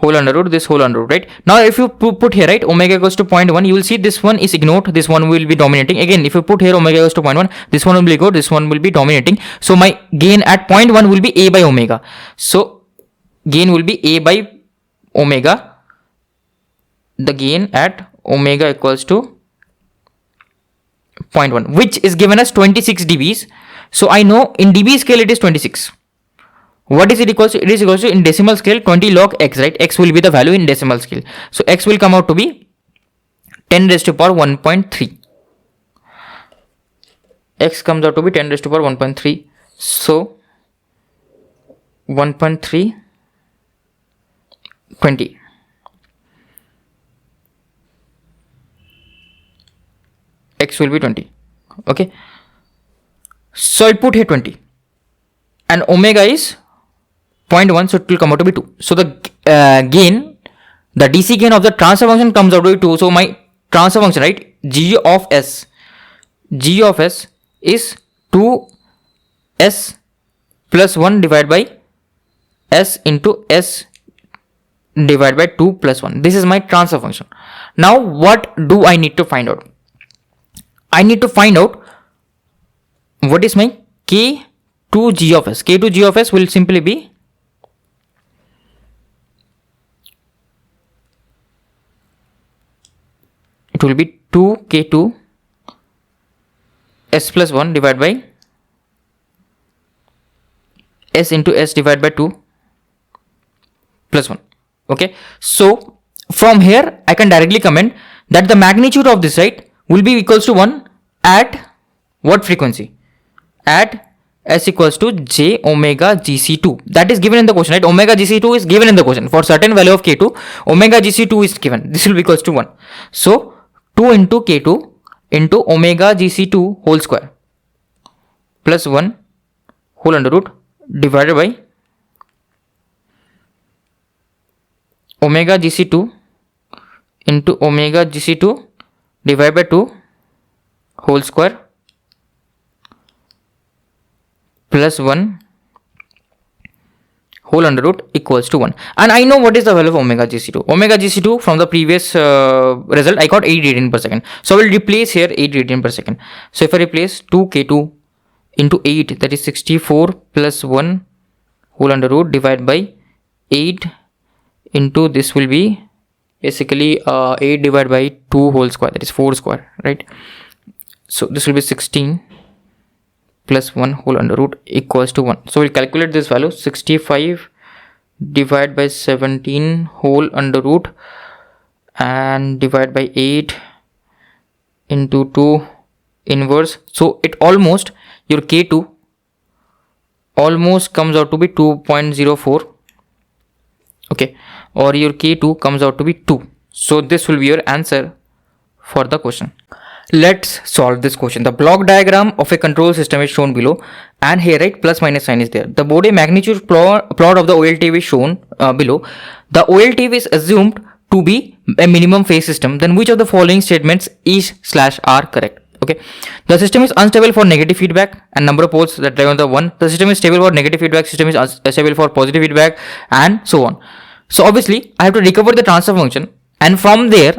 whole under root, this whole under root, right? Now if you put here, right, omega goes to 0.1, you will see this one is ignored, this one will be dominating. Again, if you put here omega goes to 0.1, this one will be ignored, this one will be dominating. So my gain at 0.1 will be A by omega. So gain will be A by omega. The gain at omega equals to 0.1, which is given as 26 dBs. So I know in dB scale it is 26. What is it equals to? It is equals to, in decimal scale, 20 log x, right? X will be the value in decimal scale. So x will come out to be 10 raised to power 1.3. X comes out to be 10 raised to power 1.3. So 1.3, 20. X will be 20. Okay, so I put here 20 and omega is 0.1, so it will come out to be 2. So the gain, the DC gain of the transfer function comes out to be 2. So my transfer function, right, G of S is 2S plus 1 divided by S into S divided by 2 plus 1. This is my transfer function. Now what do I need to find out? I need to find out what is my K2G of S. K2G of S will simply be it will be 2K2 S plus 1 divided by S into S divided by 2 plus 1. Okay, so from here I can directly comment that the magnitude of this, right, will be equals to 1 at what frequency? At S equals to J omega GC2. That is given in the question, right? Omega GC2 is given in the question. For certain value of K2, omega GC2 is given. This will be equals to 1. So 2 into K2 into omega GC2 whole square plus 1 whole under root divided by omega GC2 into omega GC2 divided by 2 whole square plus 1 whole under root equals to 1. And I know what is the value of omega GC2. Omega GC2 from the previous result, I got 8 radian per second. So I will replace here 8 radian per second. So if I replace 2K2 into 8, that is 64 plus 1 whole under root divided by 8 into, this will be basically 8 divided by 2 whole square, that is 4 square, right? So this will be 16 plus 1 whole under root equals to 1. So we'll calculate this value, 65 divided by 17 whole under root and divide by 8 into 2 inverse. So it almost, your K2 almost comes out to be 2.04. Okay, or your K2 comes out to be 2. So this will be your answer for the question. Let's solve this question. The block diagram of a control system is shown below, and here, right, plus minus sign is there. The Bode magnitude plot of the OLTV is shown below. The OLTV is assumed to be a minimum phase system. Then which of the following statements is/are correct? Okay, the system is unstable for negative feedback and number of poles that drive on the 1. The system is stable for negative feedback, system is unstable for positive feedback, and so on. So obviously I have to recover the transfer function, and from there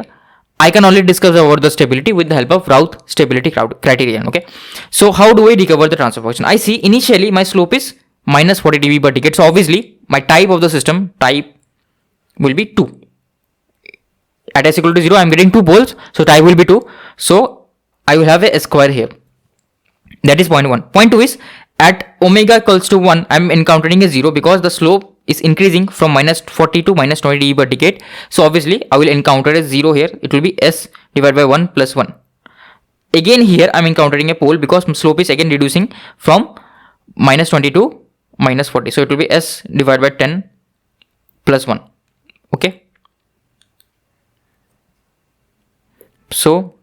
I can only discuss about the stability with the help of Routh stability criterion. Okay, so how do I recover the transfer function? I see initially my slope is minus 40 dB per decade. So obviously my type of the system type will be 2. At s equal to 0, I am getting 2 poles, so type will be 2. So I will have a square here. That is point 1. Point 2 is at omega equals to 1, I am encountering a 0 because the slope is increasing from minus 40 to minus 20 dB per decade. So obviously I will encounter a 0 here. It will be s divided by 1 plus 1. Again here I am encountering a pole because slope is again reducing from minus 20 to minus 40. So it will be s divided by 10 plus 1. Okay. So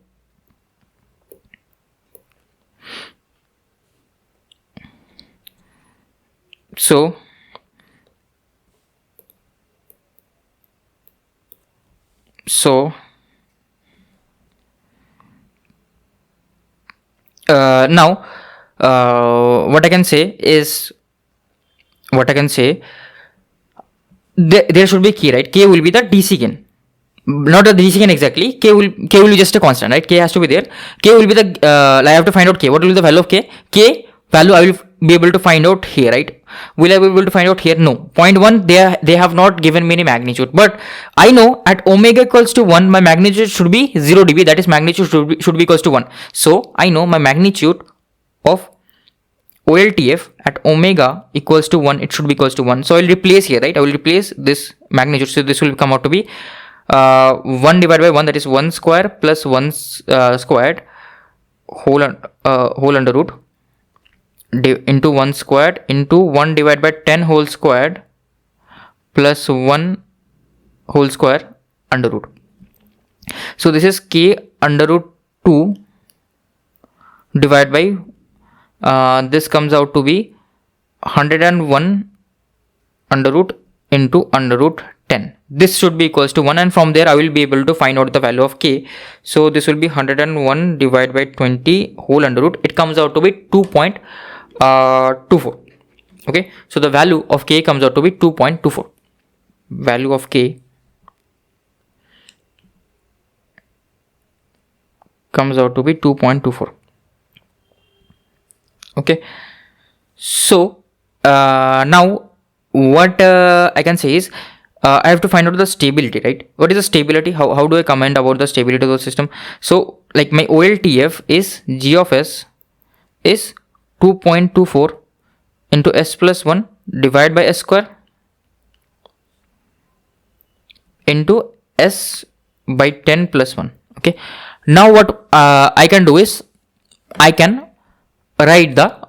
now what I can say is, there should be k, right? K will be the DC gain, not the DC gain exactly. K will be just a constant, right? K has to be there. K will be the I have to find out k. What will be the value of k? K value I will be able to find out here, right? Will I be able to find out here? No. Point 1, they have not given me any magnitude, but I know at omega equals to 1, my magnitude should be 0 dB. That is, magnitude should be equals to 1. So I know my magnitude of OLTF at omega equals to 1, it should be equals to 1. So I will replace here, right? I will replace this magnitude. So this will come out to be 1 divided by 1, that is 1 square plus 1 squared whole under root into 1 squared into 1 divided by 10 whole squared plus 1 whole square under root. So this is k under root 2 divided by this comes out to be 101 under root into under root 10. This should be equals to 1, and from there I will be able to find out the value of k. So this will be 101 divided by 20 whole under root. It comes out to be 2.24. Okay, so the value of k comes out to be 2.24. Value of k comes out to be 2.24. Okay, so now what I can say is I have to find out the stability, right? What is the stability? How do I comment about the stability of the system? So like my OLTF is G of S is 2.24 into S plus 1 divided by S square into S by 10 plus 1. Okay, now what I can do is I can write the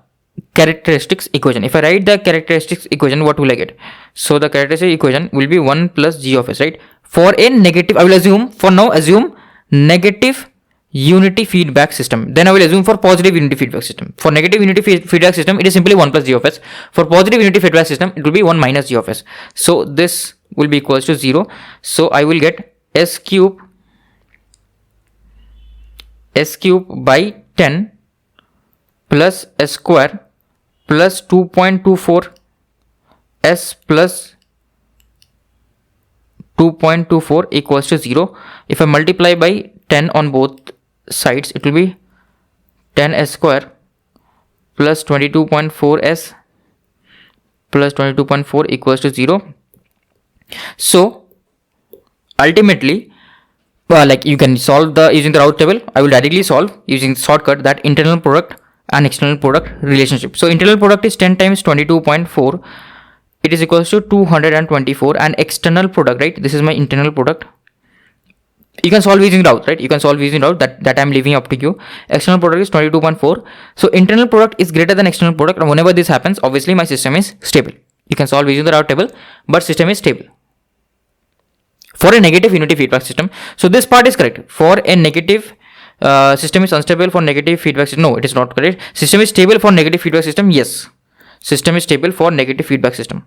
characteristics equation. If I write the characteristics equation, what will I get? So the characteristic equation will be 1 plus G of S, right? For a negative, I will assume, for now assume negative unity feedback system. Then I will assume for positive unity feedback system. For negative unity feedback system, it is simply 1 plus G of S. For positive unity feedback system, it will be 1 minus G of S. So this will be equals to 0. So I will get S cube by 10 plus S square plus 2.24 S plus 2.24 equals to 0. If I multiply by 10 on both sides, it will be 10 S square plus 22.4 S plus 22.4 equals to 0. So ultimately, like you can solve using the route table. I will directly solve using shortcut that internal product and external product relationship. So internal product is 10 times 22.4. It is equals to 224, and external product, right? This is my internal product. You can solve using route, right? You can solve using route, that I'm leaving up to you. External product is 22.4. So internal product is greater than external product, and whenever this happens, obviously my system is stable. You can solve using the route table, but system is stable. For a negative unity feedback system, so this part is correct. For a negative system is unstable for negative feedback system. No, it is not correct. System is stable for negative feedback system. Yes, system is stable for negative feedback system.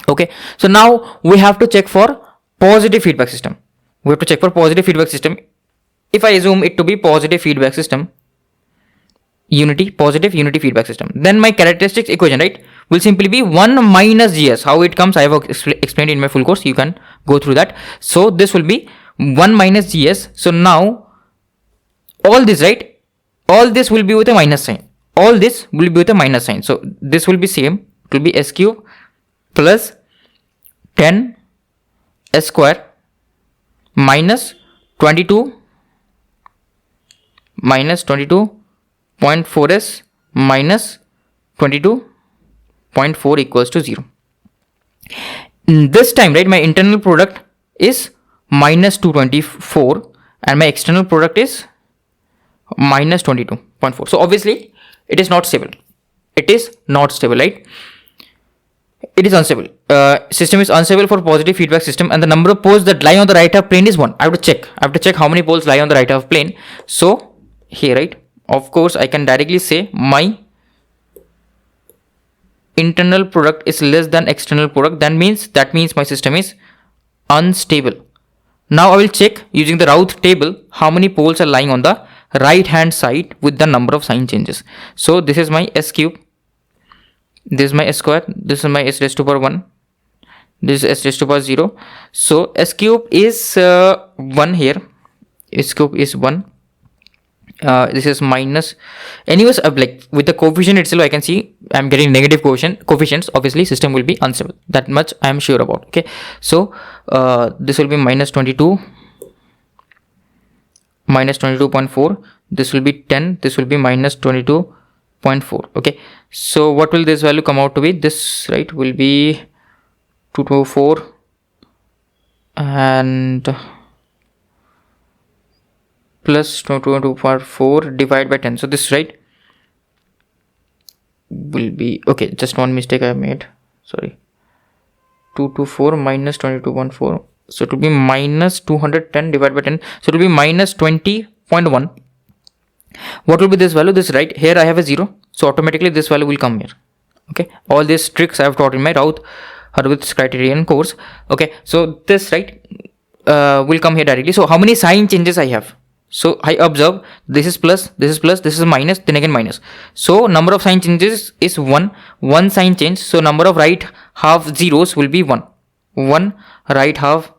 Okay, so now we have to check for positive feedback system. We have to check for positive feedback system. If I assume it to be positive feedback system, positive unity feedback system, then my characteristics equation, right, will simply be 1 minus GS. How it comes, I have explained in my full course. You can go through that. So this will be 1 minus GS. So now all this, right, all this will be with a minus sign. all this will be with a minus sign. So this will be same. It will be s cube plus 10 s square minus 22 minus 22.4s minus 22.4 equals to 0. This time, right, my internal product is minus 224 and my external product is minus 22.4. So obviously it is not stable. It is not stable, right? It is unstable. System is unstable for positive feedback system, and the number of poles that lie on the right half plane is 1. I have to check how many poles lie on the right half plane. So here, right, of course I can directly say my internal product is less than external product. That means my system is unstable. Now I will check using the Routh table how many poles are lying on the right hand side with the number of sign changes. So this is my s cube, this is my s square, this is my s raised to power 1, this is s raised to power 0. So s cube is 1 here, s cube is 1. This is minus. Anyways, like with the coefficient itself, I can see I'm getting negative coefficients. Obviously, system will be unstable. That much I am sure about. Okay, so this will be minus 22, minus 22.4. This will be 10. This will be minus 22.4. Okay, so what will this value come out to be? This, right, will be 224 and plus 22.4 divided by 10. So this, right, will be, okay, just one mistake I made, sorry, 224 minus 22.4, so it will be minus 210 divided by 10, so it will be minus 20.1. What will be this value? This, right, here I have a 0, so automatically this value will come here. Okay, all these tricks I have taught in my Hurwitz's criterion course. Okay, so this, right, will come here directly. So how many sign changes I have? So I observe this is plus, this is plus, this is minus, then again minus. So number of sign changes is 1 sign change. So number of right half zeros will be 1 right half,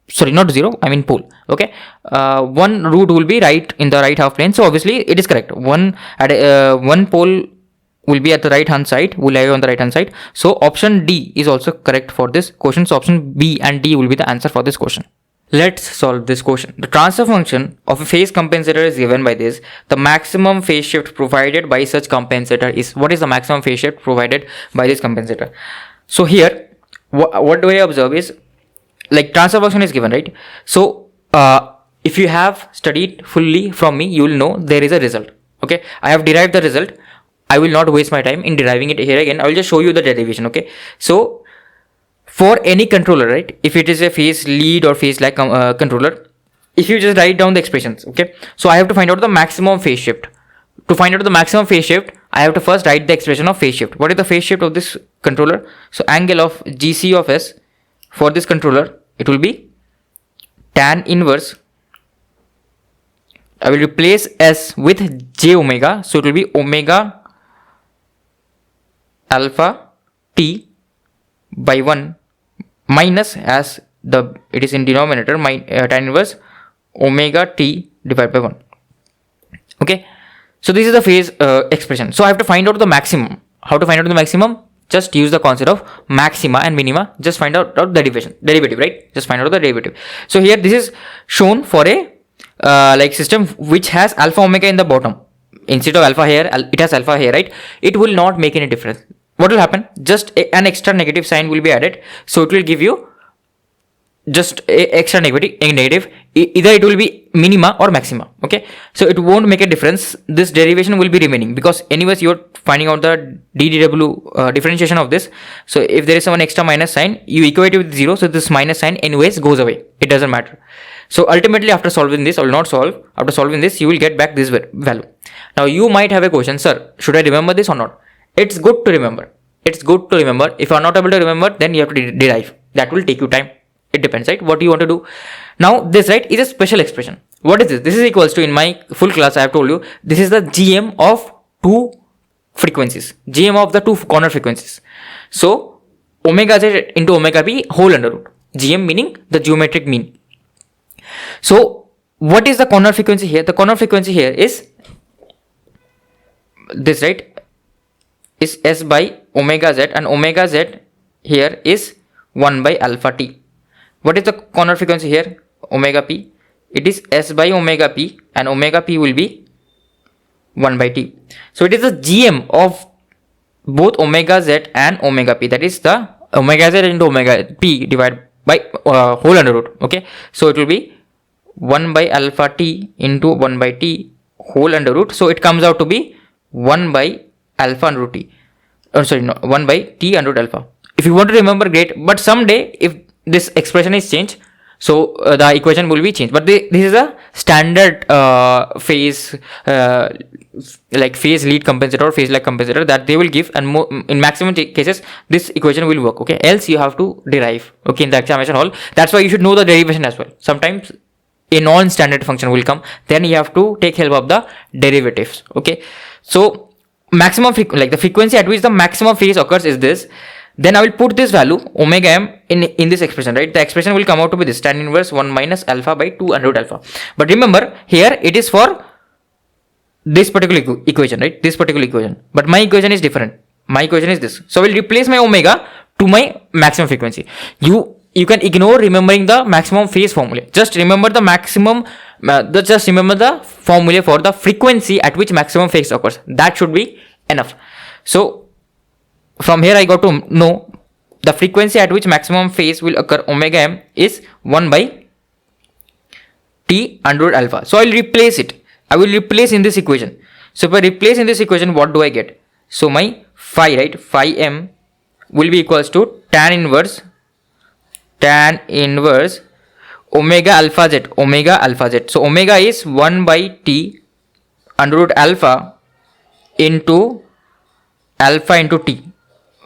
sorry, not 0, I mean pole. Okay, one root will be right in the right half plane. So obviously it is correct. One pole will be at the right hand side, will lie on the right hand side. So option D is also correct for this question. So option B and D will be the answer for this question. Let's solve this question. The transfer function of a phase compensator is given by this. The maximum phase shift provided by such compensator is, what is the maximum phase shift provided by this compensator? So here, what do I observe is, like, transfer function is given, right? So if you have studied fully from me, you will know there is a result. Okay, I have derived the result. I will not waste my time in deriving it here again. I will just show you the derivation. Okay, so for any controller, right, if it is a phase lead or phase lag controller, if you just write down the expressions, okay, so I have to find out the maximum phase shift. To find out the maximum phase shift, I have to first write the expression of phase shift. What is the phase shift of this controller? So angle of GC of S for this controller, it will be tan inverse, I will replace S with J omega, so it will be omega alpha T by 1 minus, as it is in denominator, tan inverse omega T divided by 1. Okay, so this is the phase expression. So I have to find out the maximum. How to find out the maximum? Just use the concept of maxima and minima. Just find out the derivative, right? Just find out the derivative. So here this is shown for a like system which has alpha omega in the bottom. Instead of alpha here, it has alpha here, right? It will not make any difference. What will happen? Just an extra negative sign will be added. So it will give you just a extra negative. Either it will be minima or maxima. Okay, so it won't make a difference. This derivation will be remaining because anyways you are finding out the dw differentiation of this. So if there is some extra minus sign, you equate it with 0. So this minus sign anyways goes away. It doesn't matter. So ultimately after solving this, I will not solve. After solving this, you will get back this value. Now you might have a question, sir, should I remember this or not? It's good to remember. It's good to remember. If you are not able to remember, then you have to derive. That will take you time. It depends, right? What do you want to do? Now this, right, is a special expression. What is this? This is equals to, in my full class I have told you, this is the GM of two frequencies. GM of the two corner frequencies. So omega Z into omega B whole under root. GM meaning the geometric mean. So what is the corner frequency here? The corner frequency here is this, right, is S by omega z, and omega z here is 1 by alpha t. What is the corner frequency here? Omega p. It is S by omega p, and omega p will be 1 by t. So it is the GM of both omega z and omega p. That is the omega z into omega p divided by whole under root. Okay, so it will be 1 by alpha t into 1 by t whole under root. So it comes out to be 1 by alpha under root t. Oh, sorry, no, 1 by t under root alpha. If you want to remember, great. But someday, if this expression is changed, so the equation will be changed. But this is a standard phase, like phase lead compensator or phase lag compensator that they will give, and in maximum cases this equation will work. Okay, else you have to derive. Okay, in the examination hall. That's why you should know the derivation as well. Sometimes a non-standard function will come, then you have to take help of the derivatives. Okay, so maximum like the frequency at which the maximum phase occurs is this. Then I will put this value omega m in this expression, right? The expression will come out to be this, tan inverse 1 minus alpha by 2 under root alpha. But remember, here it is for this particular equation, right? This particular equation. But my equation is different. My equation is this. So I will replace my omega to my maximum frequency. You can ignore remembering the maximum phase formula. Just remember the maximum, just remember the formula for the frequency at which maximum phase occurs. That should be enough. So from here I got to know the frequency at which maximum phase will occur, omega m, is 1 by t under root alpha. So I will replace it. I will replace in this equation. So if I replace in this equation, what do I get? So my phi, right, phi m will be equals to tan inverse omega alpha z. So omega is 1 by t under root alpha into alpha into t.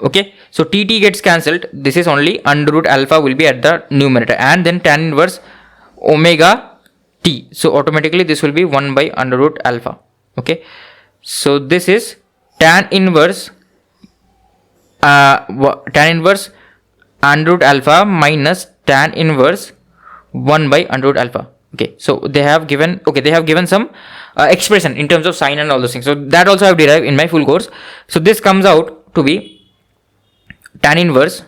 Okay, so t gets cancelled. This is only under root alpha will be at the numerator, and then tan inverse omega t. So automatically this will be 1 by under root alpha. Okay, so this is tan inverse under root alpha minus tan inverse 1 by under root alpha. Okay, so they have given some expression in terms of sine and all those things. So that also I have derived in my full course. So this comes out to be tan inverse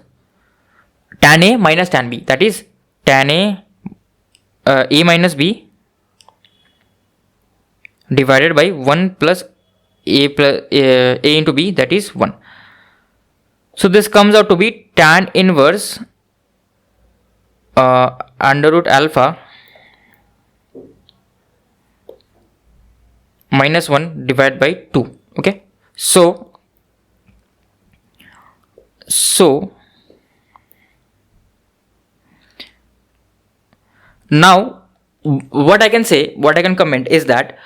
tan A minus tan B. That is tan A minus B divided by 1 plus A into B, that is 1. So this comes out to be tan inverse under root alpha minus 1 divided by 2. Okay, so now what I can comment is that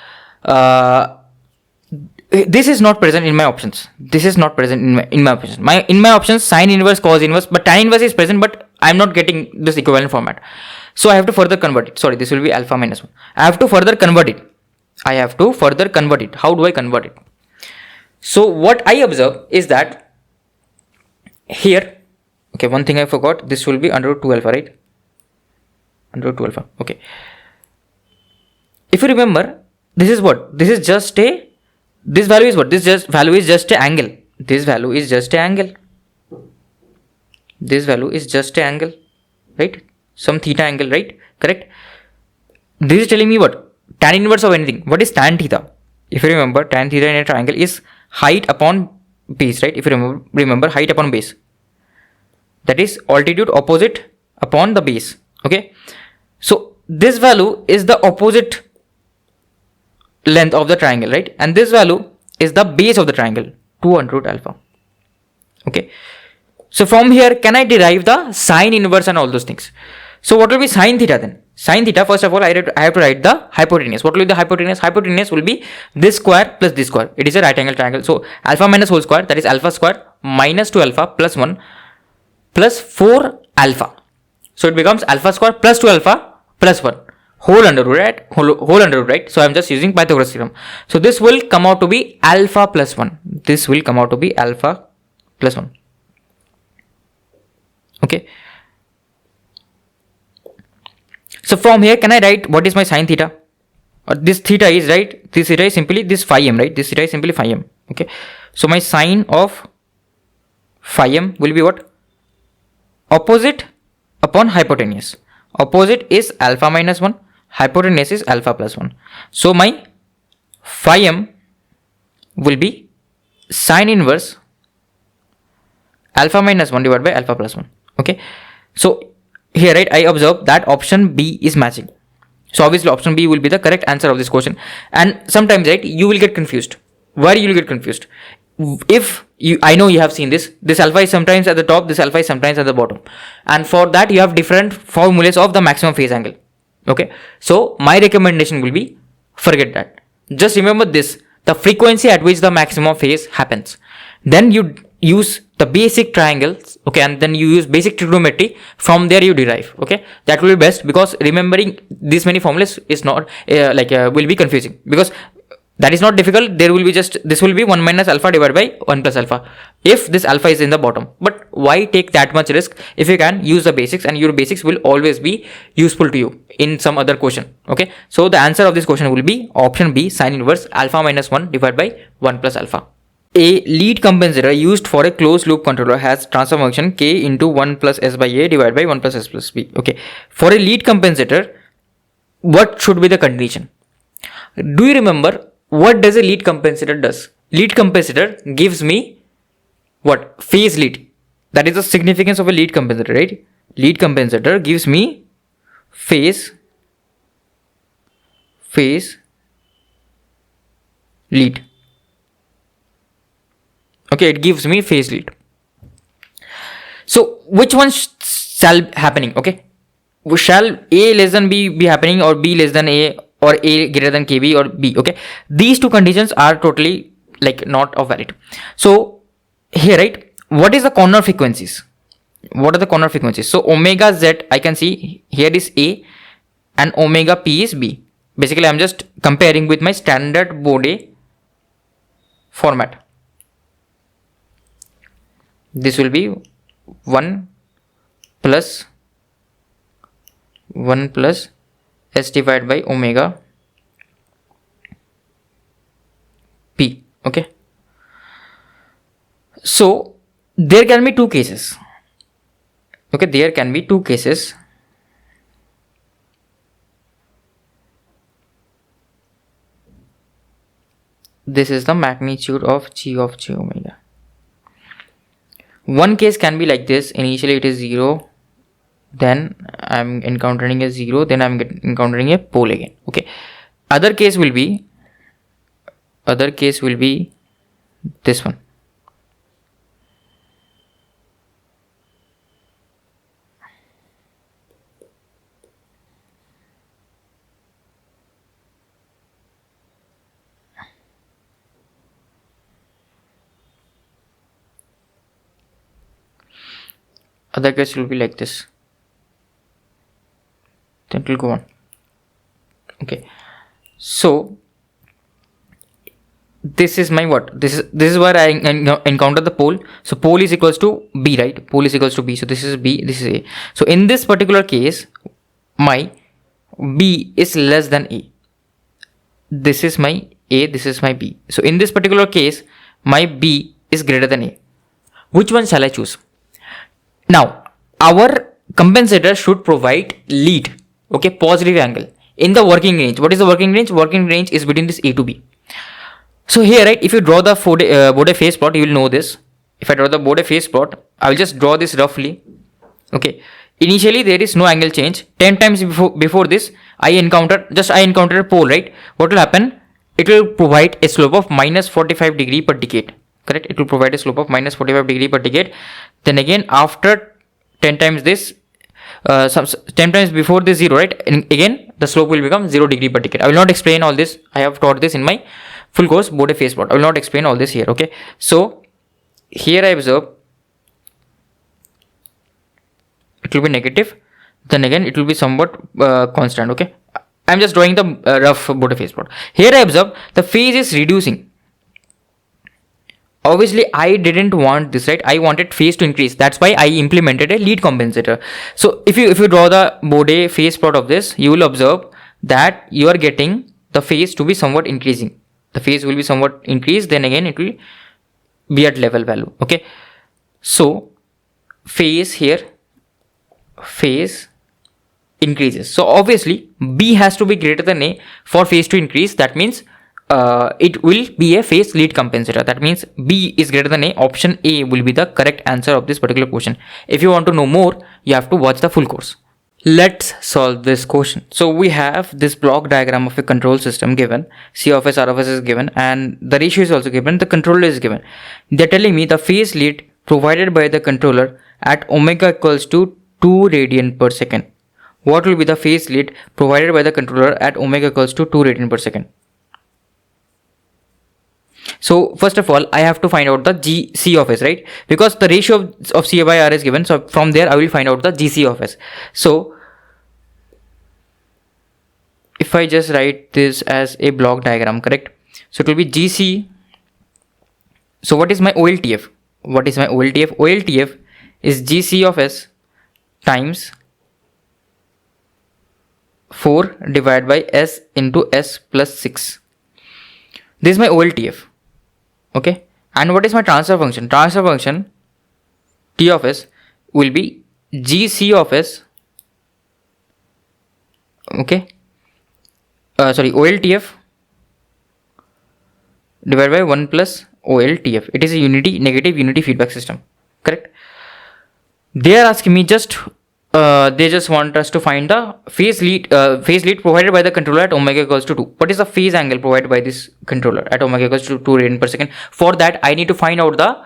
this is not present in my options. This is not present in my options. In my options, sine inverse, cos inverse, but tan inverse is present, but I am not getting this equivalent format. So I have to further convert it. Sorry, this will be alpha minus 1. I have to further convert it. How do I convert it? So what I observe is that here, okay, one thing I forgot, this will be under root 2 alpha, right? Under root 2 alpha. Okay. If you remember, this is what? This is just a, this value is what? This value is just an angle. This value is just an angle. This value is just an angle, right? Some theta angle, right? Correct? This is telling me what? Tan inverse of anything. What is tan theta? If you remember, tan theta in a triangle is height upon base, right? If you remember height upon base, that is altitude opposite upon the base. Okay, so this value is the opposite length of the triangle, right? And this value is the base of the triangle, 2 under root alpha. Okay, so from here can I derive the sine inverse and all those things? So what will be sine theta then? Sine theta, first of all, I have to write the hypotenuse. What will be the hypotenuse? Hypotenuse will be this square plus this square. It is a right angle triangle. So alpha minus whole square, that is alpha square minus 2 alpha plus 1 plus 4 alpha. So it becomes alpha square plus 2 alpha plus 1 whole under root, right? Whole under root, right? So I am just using Pythagoras theorem. So this will come out to be alpha plus 1. This will come out to be alpha plus 1. Okay. So from here, can I write what is my sine theta? Or this theta is, right? This theta is simply this phi m, right? This theta is simply phi m. Okay, so my sine of phi m will be what? Opposite upon hypotenuse. Opposite is alpha minus 1, hypotenuse is alpha plus 1. So my phi m will be sine inverse alpha minus 1 divided by alpha plus 1. Okay, so here, right, I observe that option B is matching. So obviously option B will be the correct answer of this question. And sometimes, right, you will get confused. Why you will get confused? If you, I know you have seen this alpha is sometimes at the top, this alpha is sometimes at the bottom, and for that you have different formulas of the maximum phase angle. Okay, so my recommendation will be, forget that. Just remember this, the frequency at which the maximum phase happens. Then you use the basic triangles, okay, and then you use basic trigonometry. From there you derive. Okay, that will be best, because remembering this many formulas is not will be confusing, because that is not difficult. There will be just, this will be 1 minus alpha divided by 1 plus alpha if this alpha is in the bottom. But why take that much risk if you can use the basics, and your basics will always be useful to you in some other question. Okay, so the answer of this question will be option B, sine inverse alpha minus 1 divided by 1 plus alpha. A lead compensator used for a closed loop controller has transfer function k into 1 plus s by a divided by 1 plus s plus b. Okay, for a lead compensator, what should be the condition? Do you remember what does a lead compensator does? Lead compensator gives me what? Phase lead. That is the significance of a lead compensator, right? Lead compensator gives me phase lead. Okay, it gives me phase lead. So which one shall happening? Okay, shall A less than B be happening, or B less than A, or A greater than KB, or B? Okay, these two conditions are totally not valid. So here, right, what is the corner frequencies? What are the corner frequencies? So omega Z, I can see here is A and omega P is B. Basically I'm just comparing with my standard Bode format. This will be 1 plus s divided by omega P. Okay, so there can be two cases. Okay, there can be two cases. This is the magnitude of g omega. One case can be like this. Initially it is 0, then I'm encountering a 0, then I'm encountering a pole again. Okay, other case will be this one. Other case will be like this. Then it will go on. Okay, so this is my what? This is where I encounter the pole. So pole is equals to B, right? Pole is equals to B. So this is B, this is A. So in this particular case, my B is less than A. This is my A, this is my B. So in this particular case, my B is greater than A. Which one shall I choose? Now, our compensator should provide lead, okay, positive angle in the working range. What is the working range? Working range is between this A to B. So here, right, if you draw the Bode phase plot, you will know this. If I draw the Bode phase plot, I will just draw this roughly. Okay, initially there is no angle change. 10 times before this, I encountered a pole, right? What will happen? It will provide a slope of minus 45 degree per decade. Correct? It will provide a slope of minus 45 degree per decade. Then again, after 10 times this, 10 times before this 0, right? And again, the slope will become 0 degree per decade. I will not explain all this. I have taught this in my full course Bode phase plot. I will not explain all this here. Okay. So here I observe it will be negative. Then again, it will be somewhat constant. Okay. I am just drawing the rough Bode phase plot. Here I observe the phase is reducing. Obviously, I didn't want this, right? I wanted phase to increase. That's why I implemented a lead compensator. So if you draw the Bode phase plot of this, you will observe that you are getting the phase to be somewhat increasing. The phase will be somewhat increased, then again it will be at level value. Okay, so phase here, phase increases. So obviously B has to be greater than A for phase to increase. That means it will be a phase lead compensator. That means B is greater than A. Option A will be the correct answer of this particular question. If you want to know more, you have to watch the full course. Let's solve this question. So we have this block diagram of a control system given. C of S, R of S is given, and the ratio is also given. The controller is given. They're telling me the phase lead provided by the controller at omega equals to 2 radian per second. What will be the phase lead provided by the controller at omega equals to 2 radian per second? So first of all, I have to find out the GC of S, right? Because the ratio of C by R is given. So from there, I will find out the GC of S. So if I just write this as a block diagram, correct? So it will be GC. So what is my OLTF? What is my OLTF? OLTF is GC of S times 4 divided by S into S plus 6. This is my OLTF. Okay, and what is my transfer function? Transfer function T of S will be GC of S. Okay, OLTF divided by 1 plus OLTF. It is a negative unity feedback system, correct? They are asking me they just want us to find the phase lead provided by the controller at omega equals to 2. What is the phase angle provided by this controller at omega equals to 2 radian per second? For that, I need to find out the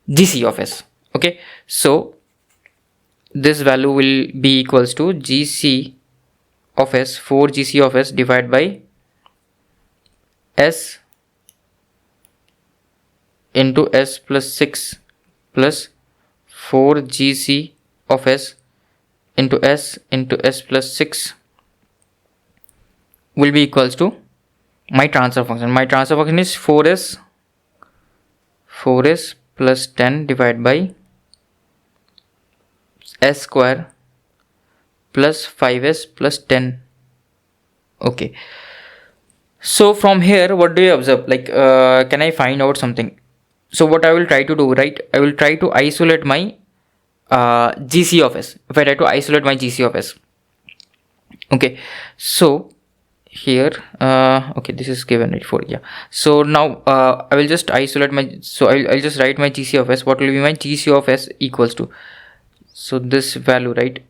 GC of S. Okay, so this value will be equals to GC of S, 4 GC of S divided by S into S plus 6 plus 4 GC of S into S plus 6 will be equals to my transfer function. My transfer function is 4s plus 10 divided by S square plus 5s plus 10. Okay, so from here, what do you observe? Like, can I find out something? So what I will try to do, right? I will try to isolate my GC of S. If I try to isolate my GC of S, okay, so here okay, this is given right for, yeah. So now I will just isolate my, so I'll just write my GC of S. What will be my GC of S equals to, so this value, right?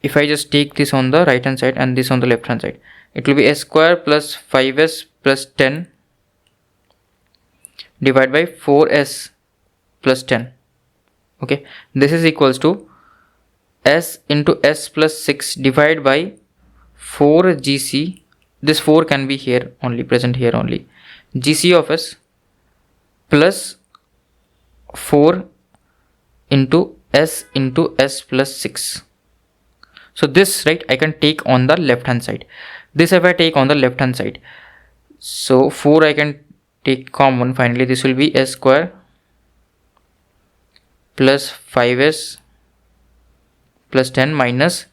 If I just take this on the right hand side and this on the left hand side, it will be S square plus 5s plus 10 divided by 4s plus 10. Okay, this is equals to S into S plus 6 divided by 4 GC. This 4 can be here only, present here only. GC of S plus 4 into S plus 6. So this, right, I can take on the left hand side. This if I take on the left hand side, so 4 I can take common. Finally, this will be S square plus 5s plus 10 minus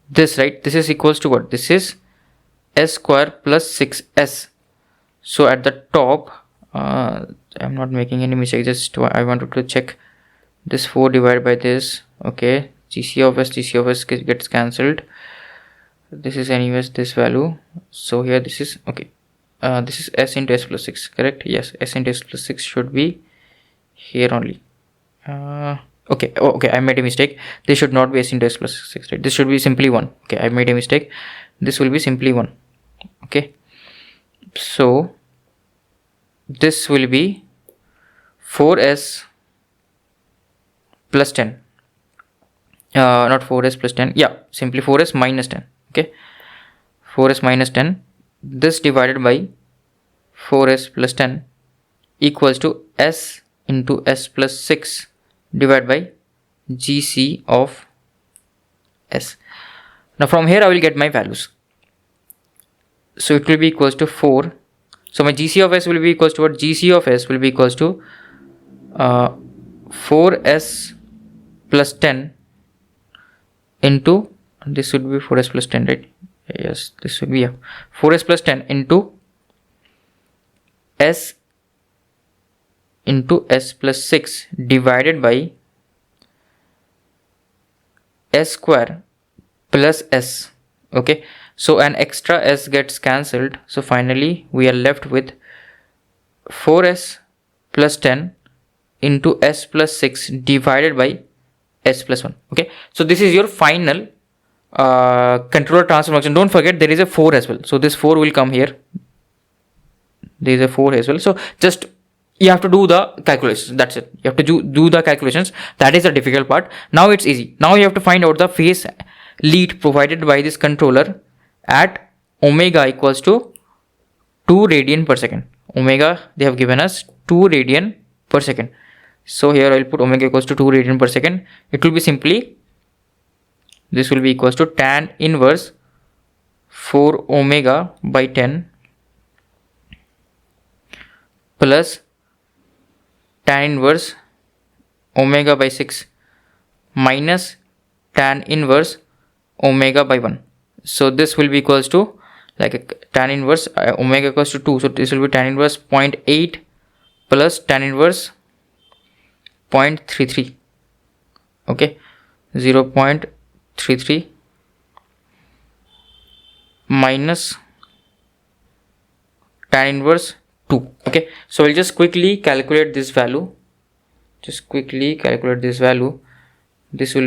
this, right? This is equals to what? This is S square plus 6s. So at the top, I'm not making any mistake, just I wanted to check this 4 divided by this. Okay, GC of S gets cancelled. This is anyways this value. So here this is, okay, this is S into S plus 6, correct? Yes, S into S plus 6 should be here only. Okay, okay, I made a mistake. This should not be S into S plus 6, right? This should be simply 1. Okay, I made a mistake. This will be simply 1. Okay, so this will be 4s plus 10. Not 4s plus 10. Yeah, simply 4s minus 10. Okay, 4s minus 10. This divided by 4s plus 10 equals to S into S plus 6 divided by GC of S. Now from here I will get my values. So it will be equals to 4. So my GC of S will be equals to what? GC of S will be equals to 4s plus 10 into, this would be 4s plus 10, right? Yes, this would be 4s plus 10 into s into s plus 6 divided by s square plus s. Okay, so an extra s gets cancelled, so finally we are left with 4s plus 10 into s plus 6 divided by s plus 1. Okay, so this is your final controller transfer function. Don't forget there is a 4 as well, so this 4 will come here. There is a 4 as well, so just you have to do the calculations. That's it. You have to do the calculations. That is the difficult part. Now it's easy. Now you have to find out the phase lead provided by this controller at omega equals to 2 radian per second. Omega they have given us 2 radian per second. So here I will put omega equals to 2 radian per second. It will be simply, this will be equals to tan inverse 4 omega by 10 plus tan inverse omega by 6 minus tan inverse omega by 1. So this will be equals to like a tan inverse omega equals to 2. So this will be tan inverse 0.8 plus tan inverse 0.33. Okay, 0.33 minus tan inverse 2. Okay, so we'll just quickly calculate this value. This will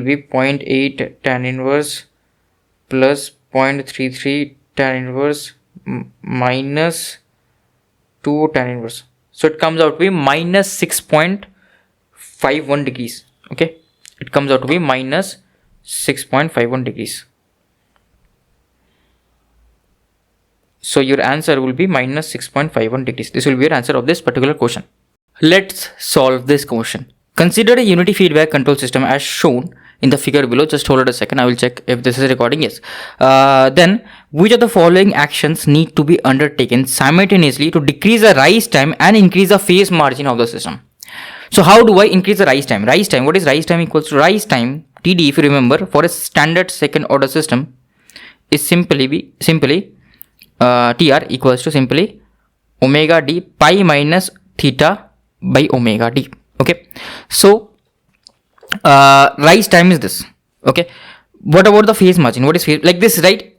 be 0.8 tan inverse plus 0.33 tan inverse minus 2 tan inverse. So it comes out to be minus 6.51 degrees. Okay, it comes out to be minus 6.51 degrees. So your answer will be minus 6.51 degrees. This will be your answer of this particular question. Let's solve this question. Consider a unity feedback control system as shown in the figure below. Just hold it a second. I will check if this is recording. Yes. Then which of the following actions need to be undertaken simultaneously to decrease the rise time and increase the phase margin of the system? So how do I increase the rise time? Rise time, what is rise time equals to? Rise time, TD, if you remember, for a standard second order system is simply TR equals to simply omega d pi minus theta by omega d. Okay, so rise time is this. Okay, what about the phase margin? What is phase like this, right?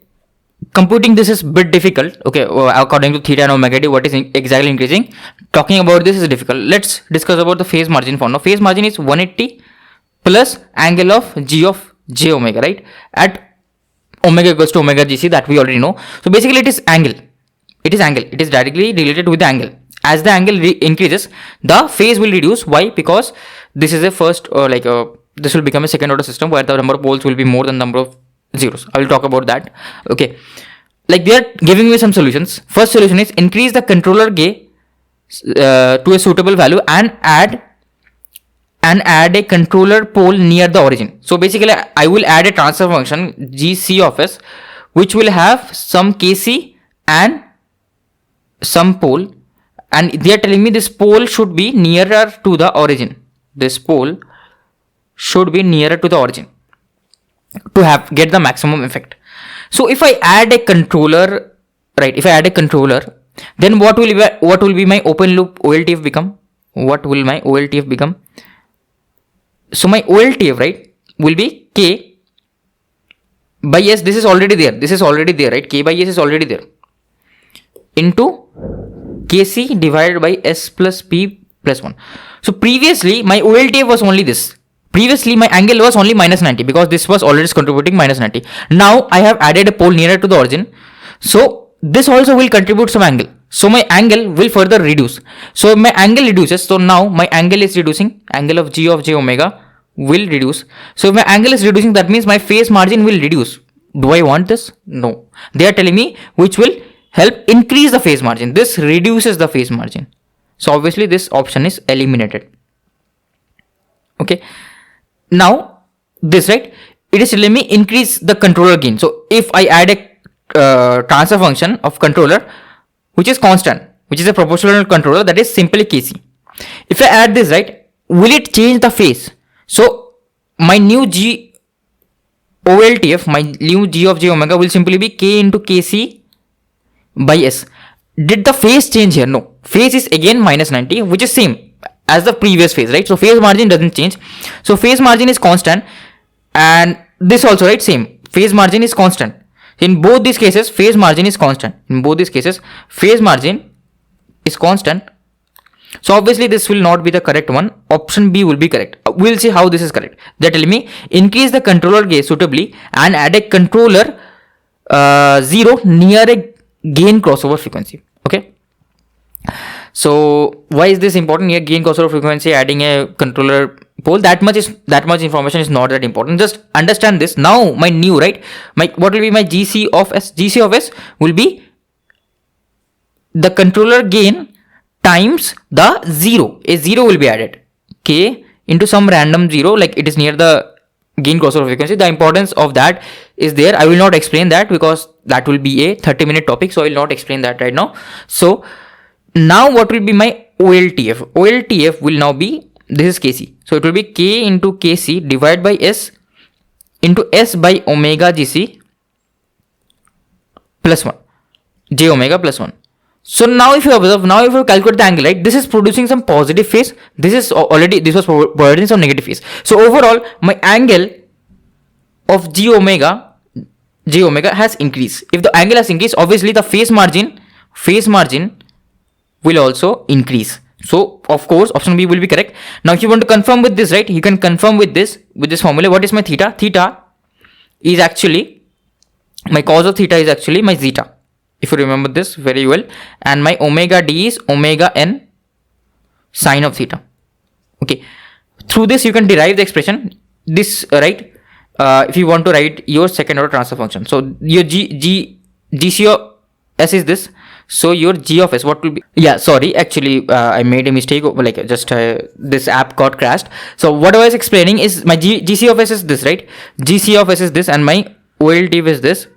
Computing this is bit difficult. Okay, according to theta and omega d, what is exactly increasing? Talking about this is difficult. Let's discuss about the phase margin for now. Phase margin is 180 plus angle of g of j omega, right? At omega equals to omega gc, that we already know. So basically it is angle. It is directly related with the angle. As the angle increases, the phase will reduce. Why? Because this is a first this will become a second order system where the number of poles will be more than number of zeros. I will talk about that. Okay, like they are giving me some solutions. First solution is increase the controller gain to a suitable value and add a controller pole near the origin. So basically I will add a transfer function gc of s which will have some kc and some pole, and they are telling me this pole should be nearer to the origin. This pole should be nearer to the origin to get the maximum effect. So if I add a controller, right, then what will be my open loop OLTF become? What will my OLTF become? So my OLTF, right, will be K by S. This is already there, right? K by S is already there, into Kc divided by S plus P plus 1. So previously my OLTF was only this. Previously my angle was only minus 90 because this was already contributing minus 90. Now I have added a pole nearer to the origin. So this also will contribute some angle. So my angle will further reduce. So my angle reduces. So now my angle is reducing. Angle of G of J omega will reduce. So if my angle is reducing, that means my phase margin will reduce. Do I want this? No. They are telling me which will help increase the phase margin. This reduces the phase margin. So obviously this option is eliminated. Okay. Now this, right, it is telling me increase the controller gain. So if I add a transfer function of controller which is constant, which is a proportional controller, that is simply Kc. If I add this, right, will it change the phase? So my new G OLTF, my new G of J omega will simply be K into Kc by S. Did the phase change here? No. phase is again minus 90, which is same as the previous phase, right? So phase margin doesn't change. So phase margin is constant, and this also, right? Same. Phase margin is constant. In both these cases, phase margin is constant. In both these cases, phase margin is constant. So obviously this will not be the correct one. Option B will be correct. We'll see how this is correct. They tell me increase the controller gain suitably and add a controller 0 near a gain crossover frequency. Okay. So why is this important here? Gain crossover frequency, adding a controller pole. That much information is not that important. Just understand this. Now my new, right? What will be my GC of S? GC of S will be the controller gain times the 0. A 0 will be added. K into some random 0, like it is near the gain crossover frequency. The importance of that is there. I will not explain that because that will be a 30-minute topic. So I will not explain that right now. So now what will be my OLTF? OLTF will now be, this is Kc. So it will be K into Kc divided by S into S by omega GC plus 1. J omega plus 1. So now if you observe, now if you calculate the angle, right, this is producing some positive phase. This was providing some negative phase. So overall, my angle of J omega has increased. If the angle has increased, obviously the phase margin will also increase. So of course, option B will be correct. Now if you want to confirm with this, right, you can confirm with this formula. What is my theta? Theta is actually, my cos of theta is actually my zeta. If you remember this very well, and my omega d is omega n sine of theta. Okay, through this you can derive the expression. This right, if you want to write your second order transfer function. So your GC of S is this. So your G of S, what will be? Yeah, sorry, actually I made a mistake. Like just this app got crashed. So what I was explaining is my GC of S is this, right? GC of S is this, and my OLTF is this.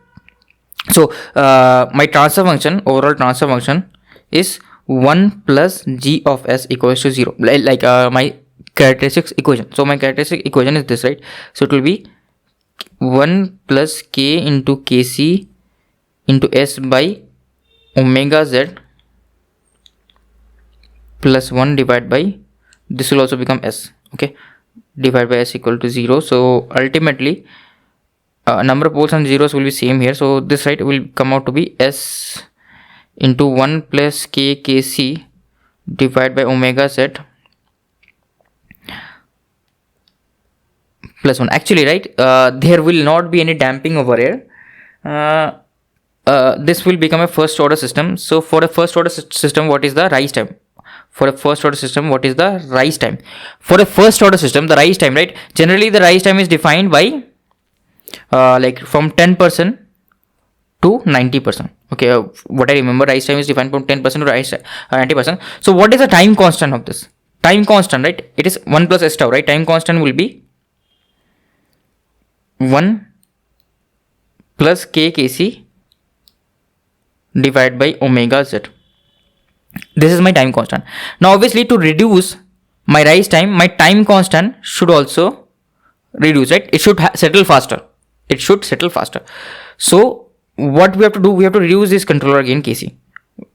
So my transfer function, overall transfer function is 1 plus G of S equals to 0, like my characteristics equation. So my characteristic equation is this, right? So it will be 1 plus K into Kc into S by omega Z plus 1 divided by, this will also become S, okay, divided by S equal to 0. So ultimately number of poles and zeros will be same here. So this, right, will come out to be S into 1 plus K Kc divided by omega Z plus 1. Actually, right, there will not be any damping over here. This will become a first order system. So for a first order system, what is the rise time? For a first order system, what is the rise time? For a first order system, the rise time, right? Generally, the rise time is defined by like from 10% to 90%. Okay, what I remember, rise time is defined from 10% to 90%. So what is the time constant of this? Time constant, right? It is 1 plus S tau, right? Time constant will be 1 plus K Kc divided by omega Z. This is my time constant. Now obviously to reduce my rise time, my time constant should also reduce, right? It should settle faster. It should settle faster. So what we have to do, we have to reduce this controller gain Kc.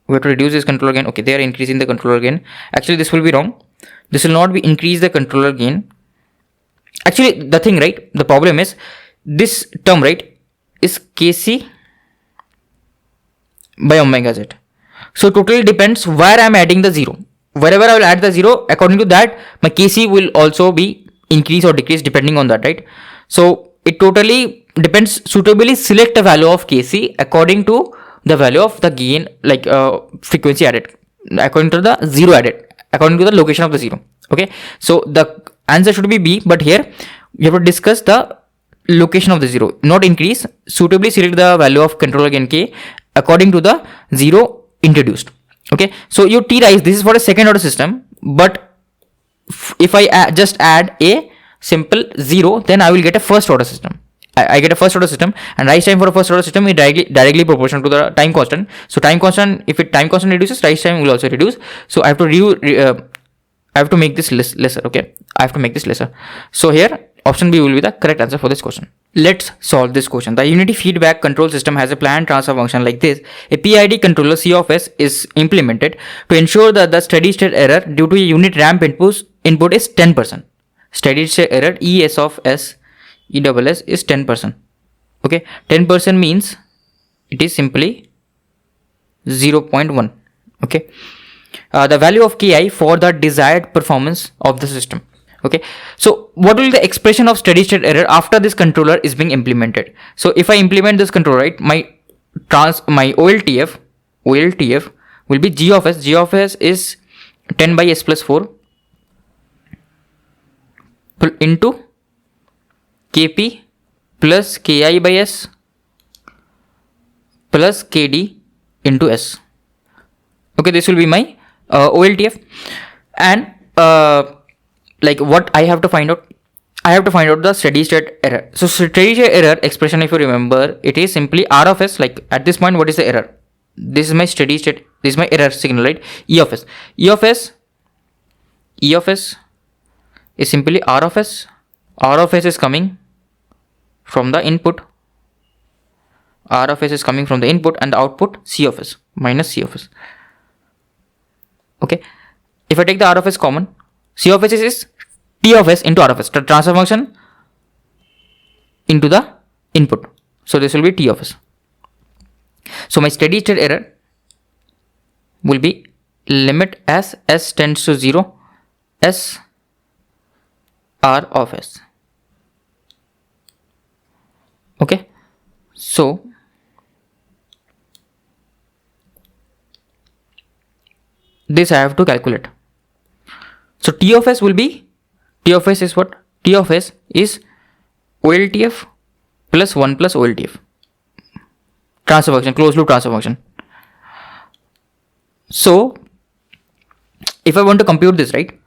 We have to reduce this controller gain. Okay, they are increasing the controller gain. Actually, this will be wrong. This will not be increase the controller gain. Actually, the thing, right, the problem is this term, right, is Kc by omega Z. So totally depends where I am adding the 0. Wherever I will add the 0, according to that, my Kc will also be increase or decrease depending on that, right? So it totally depends. Suitably select a value of Kc according to the value of the gain, like frequency added, according to the 0 added, according to the location of the 0. Okay, so the answer should be B, but here you have to discuss the location of the 0, not increase. Suitably select the value of controller gain K according to the 0 introduced. Okay, so your T rise, this is for a second order system, but if I just add a simple 0, then I will get a first order system. I get a first order system, and rise time for a first order system is directly proportional to the time constant. So time constant, if time constant reduces, rise time will also reduce. So I have to make this lesser. Okay, I have to make this lesser. So here Option B will be the correct answer for this question. Let's solve this question. The unity feedback control system has a planned transfer function like this. A PID controller C of S is implemented to ensure that the steady state error due to a unit ramp input is 10%. Steady state error ES of S, ESS is 10%. Okay, 10% means it is simply 0.1. Okay, the value of Ki for the desired performance of the system. Okay, so what will be the expression of steady state error after this controller is being implemented? So if I implement this controller, right, my OLTF will be G of S. G of S is 10 by S plus 4 into Kp plus Ki by S plus Kd into S. Okay, this will be my OLTF. And like what I have to find out? I have to find out the steady state error. So steady state error expression, if you remember, it is simply R of S. Like at this point, what is the error? This is my steady state. This is my error signal, right? E of S. E of S is simply R of S. R of S is coming from the input. R of S is coming from the input, and the output C of S minus C of S. Okay. If I take the R of S common, C of S is T of S into R of S, the transfer function into the input. So this will be T of S. So my steady state error will be limit as S tends to 0, S R of S. Okay. So this I have to calculate. So T of S will be, T of S is what? T of S is OLTF plus 1 plus OLTF. Transfer function, closed loop transfer function. So if I want to compute this, right,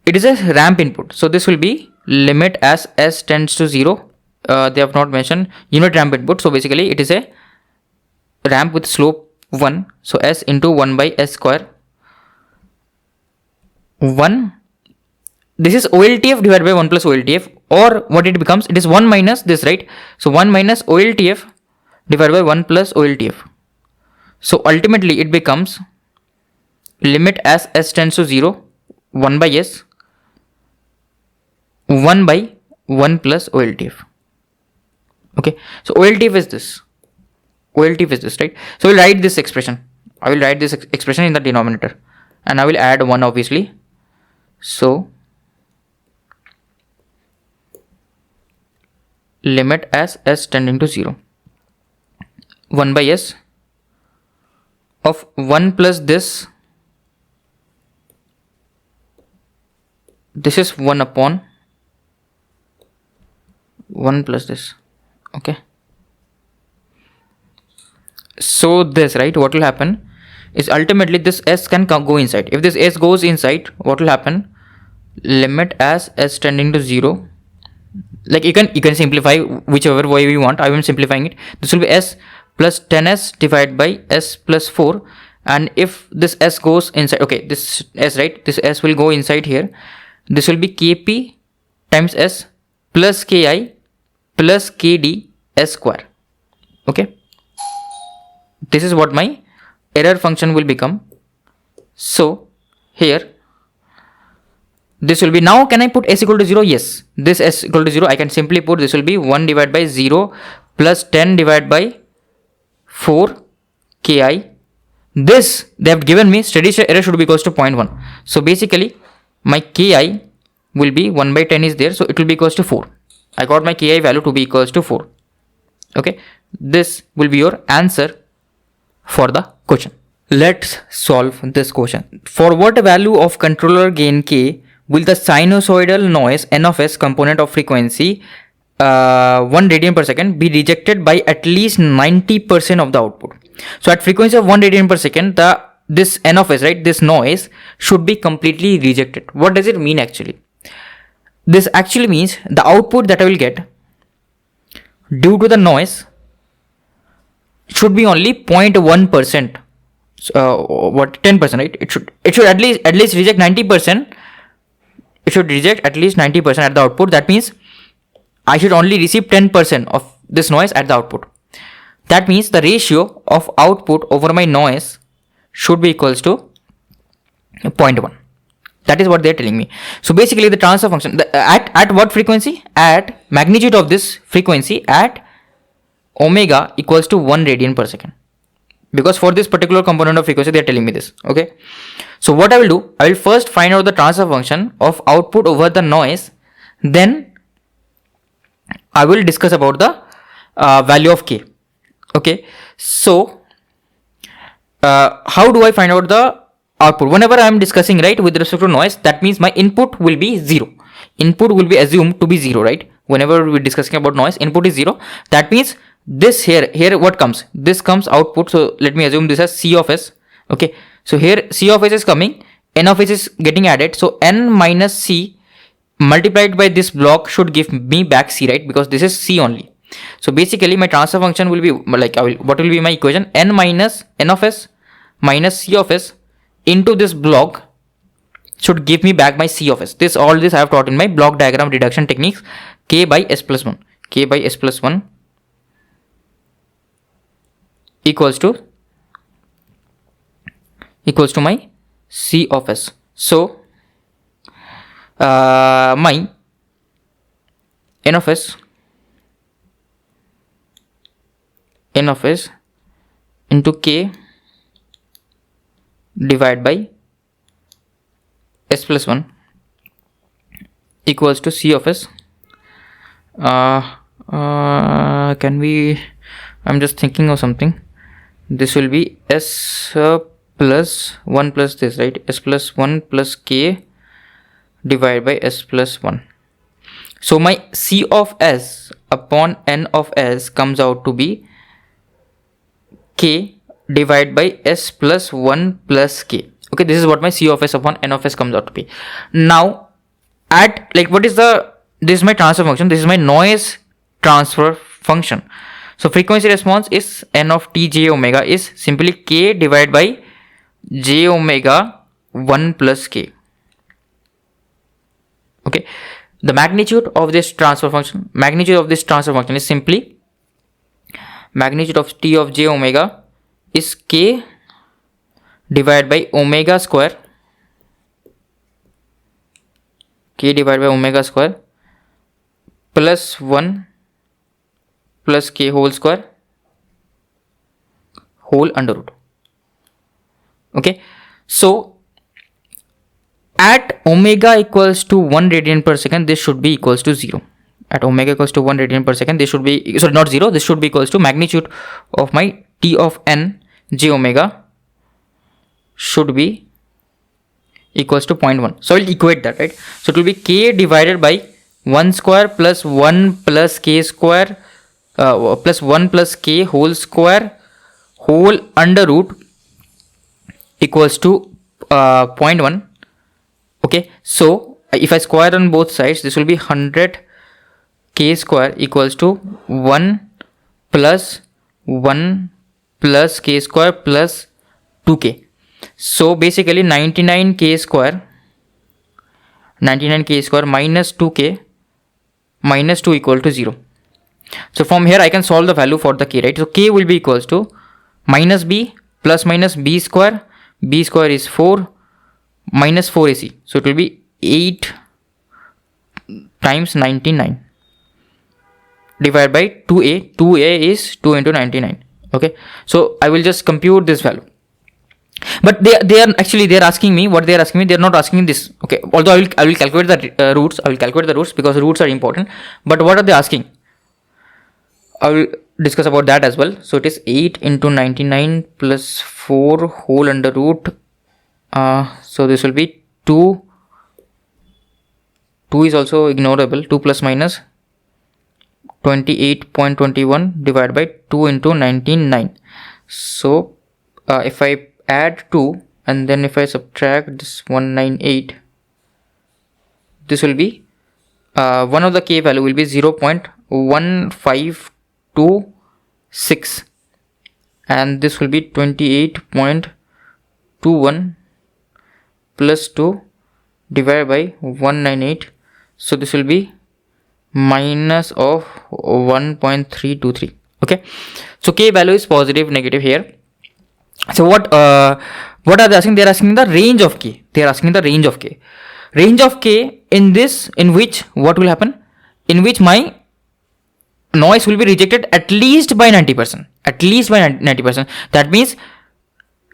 it is a ramp input. So this will be limit as S tends to 0. They have not mentioned unit ramp input. So basically it is a ramp with slope 1. So S into 1 by S square. 1, this is OLTF divided by 1 plus OLTF, or what it becomes, it is 1 minus this, right? So 1 minus OLTF divided by 1 plus OLTF. So ultimately it becomes limit as S tends to 0, 1 by S, 1 by 1 plus OLTF. Okay, so OLTF is this. OLTF is this, right? So we'll write this expression. I will write this expression in the denominator, and I will add 1 obviously. So limit as S tending to 0, 1 by S of 1 plus this is 1 upon 1 plus this. Okay, so this, right, what will happen is ultimately this S can go inside. If this S goes inside, what will happen? Limit as S tending to 0. Like you can simplify whichever way you want. I am simplifying it. This will be S plus 10S divided by S plus 4. And if this S goes inside, okay, this S, right, this S will go inside here. This will be Kp times S plus Ki plus Kd S square. Okay, this is what my error function will become. So here this will be, now can I put S equal to 0? Yes, this S equal to 0 I can simply put, this will be 1 divided by 0 plus 10 divided by 4 Ki. This they have given me steady state error should be equals to 0.1. So basically my Ki will be 1 by 10 is there, so it will be equals to 4. I got my Ki value to be equals to 4. Okay, this will be your answer for the question. Let's solve this question. For what value of controller gain K will the sinusoidal noise N of S component of frequency 1 radian per second be rejected by at least 90% of the output? So at frequency of 1 radian per second, this N of S, right, this noise should be completely rejected. What does it mean actually? This actually means the output that I will get due to the noise should be only 0.1%. What 10%, right? It should at least reject 90%. It should reject at least 90% at the output. That means I should only receive 10% of this noise at the output. That means the ratio of output over my noise should be equals to 0.1. That is what they're telling me. So basically the transfer function, at what frequency? At magnitude of this frequency at omega equals to 1 radian per second. Because for this particular component of frequency, they're telling me this. Okay. So what I will do, I will first find out the transfer function of output over the noise. Then I will discuss about the value of k. Okay. So how do I find out the output? Whenever I am discussing, right, with respect to noise, that means my input will be 0. Input will be assumed to be 0, right? Whenever we're discussing about noise, input is 0. That means this here what comes? This comes output. So let me assume this as C of S. Okay. So here C of S is coming, N of S is getting added. So N minus C multiplied by this block should give me back C, right? Because this is C only. So basically my transfer function will be like, what will be my equation? N minus N of S minus C of S into this block should give me back my C of S. All this I have taught in my block diagram reduction techniques. K by S plus 1. K by S plus 1 equals to my C of S. So my N of S into K divided by S plus 1 equals to C of S. Can we, I'm just thinking of something. This will be S plus 1 plus this, right? S plus 1 plus K divided by S plus 1. So my C of S upon N of S comes out to be K divided by S plus 1 plus K. Okay, this is what my C of S upon N of S comes out to be. Now, at like this is my transfer function. This is my noise transfer function. So frequency response is N of T j omega is simply K divided by j omega 1 plus K. Okay, the magnitude of this transfer function is simply magnitude of T of j omega is K divided by omega square, plus 1 plus K whole square whole under root. Okay, so at omega equals to 1 radian per second, this should be equals to 0. At omega equals to 1 radian per second, this should be, sorry, not 0, this should be equals to magnitude of my T of N j omega should be equals to 0.1. So I will equate that, right? So it will be K divided by 1 square plus 1 plus K square plus 1 plus K whole square whole under root equals to 0.1. Okay, so if I square on both sides, this will be 100 K square equals to 1 plus K square plus 2K. So basically 99 K square minus 2K minus 2 equal to 0. So from here I can solve the value for the K, right? So K will be equals to minus B plus minus B square is 4 minus 4AC. So it will be 8 times 99 divided by 2A. 2A is 2 into 99. Okay, so I will just compute this value. But they are asking me what they are asking me. They are not asking me this. Okay, although I will calculate the roots. I will calculate the roots because roots are important. But what are they asking? I will discuss about that as well. So it is 8 into 99 plus 4 whole under root. So this will be 2. 2 is also ignorable. 2 plus minus 28.21 divided by 2 into 99. So if I add 2 and then if I subtract this 198, this will be one of the K value will be 0.1526 and this will be 28.21 plus 2 divided by 198. So this will be minus of 1.323. Okay, so K value is positive, negative here. So what are they asking? They are asking the range of K. They are asking the range of K. Range of K in this, in which what will happen? In which my noise will be rejected at least by 90%. At least by 90%. That means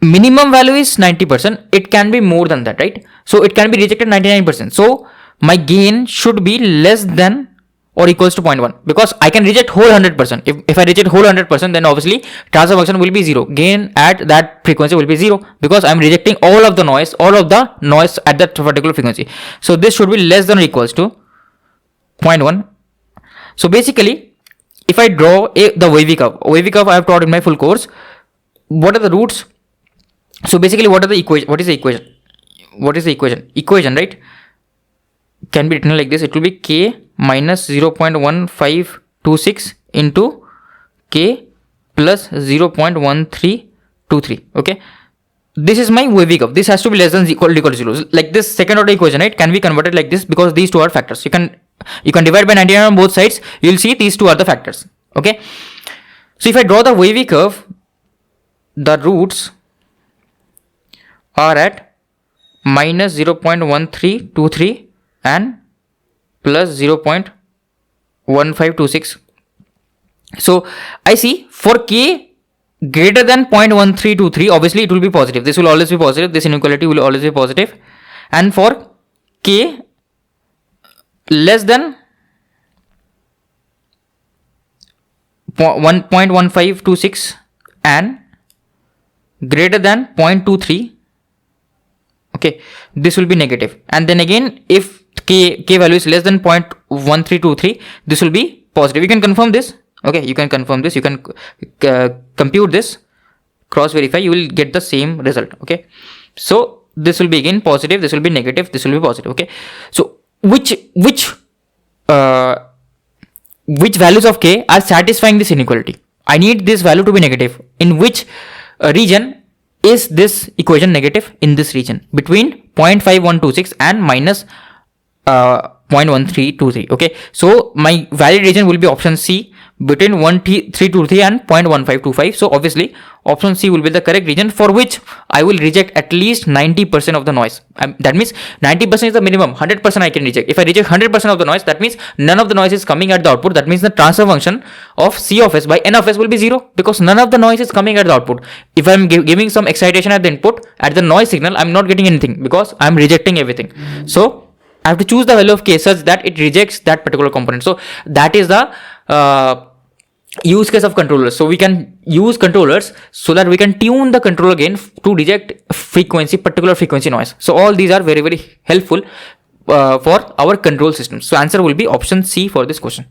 minimum value is 90%. It can be more than that, right? So it can be rejected 99%. So my gain should be less than or equals to 0.1, because I can reject whole 100%. If I reject whole 100%, then obviously transfer function will be 0. Gain at that frequency will be 0, because I'm rejecting all of the noise at that particular frequency. So this should be less than or equals to 0.1. So basically, if I draw the wavy curve I have taught in my full course. What are the roots? So basically, what is the equation? Equation, right? Can be written like this. It will be K minus 0.1526 into K plus 0.1323. Okay, this is my wavy curve. This has to be less than equal to 0. Like this second order equation, right, can be converted like this, because these two are factors. You can divide by 99 on both sides. You will see these two are the factors. Okay, so if I draw the wavy curve, the roots are at minus 0.1323 and plus 0.1526. So I see for K greater than 0.1323, obviously it will be positive. This will always be positive. This inequality will always be positive. And for K less than 1.1526 and greater than 0.23, okay, this will be negative. And then again, if K value is less than 0.1323, this will be positive. You can confirm this. Okay, you can confirm this. You can compute this, cross verify. You will get the same result. Okay, so this will be again positive. This will be negative. This will be positive. Okay, so which values of K are satisfying this inequality? I need this value to be negative. In which region is this equation negative? In this region between 0.5126 and minus 0.1323. Okay, so my valid region will be option C, between 1.323 and 0.1525. So obviously option C will be the correct region, for which I will reject at least 90% of the noise. That means 90% is the minimum. 100% I can reject. If I reject 100% of the noise, that means none of the noise is coming at the output. That means the transfer function of C of S by N of S will be 0, because none of the noise is coming at the output. If I'm giving some excitation at the input, at the noise signal, I'm not getting anything, because I'm rejecting everything. So I have to choose the value of K such that it rejects that particular component. So that is the use case of controllers. So we can use controllers so that we can tune the controller gain to reject particular frequency noise. So all these are very, very helpful for our control systems. So answer will be option C for this question.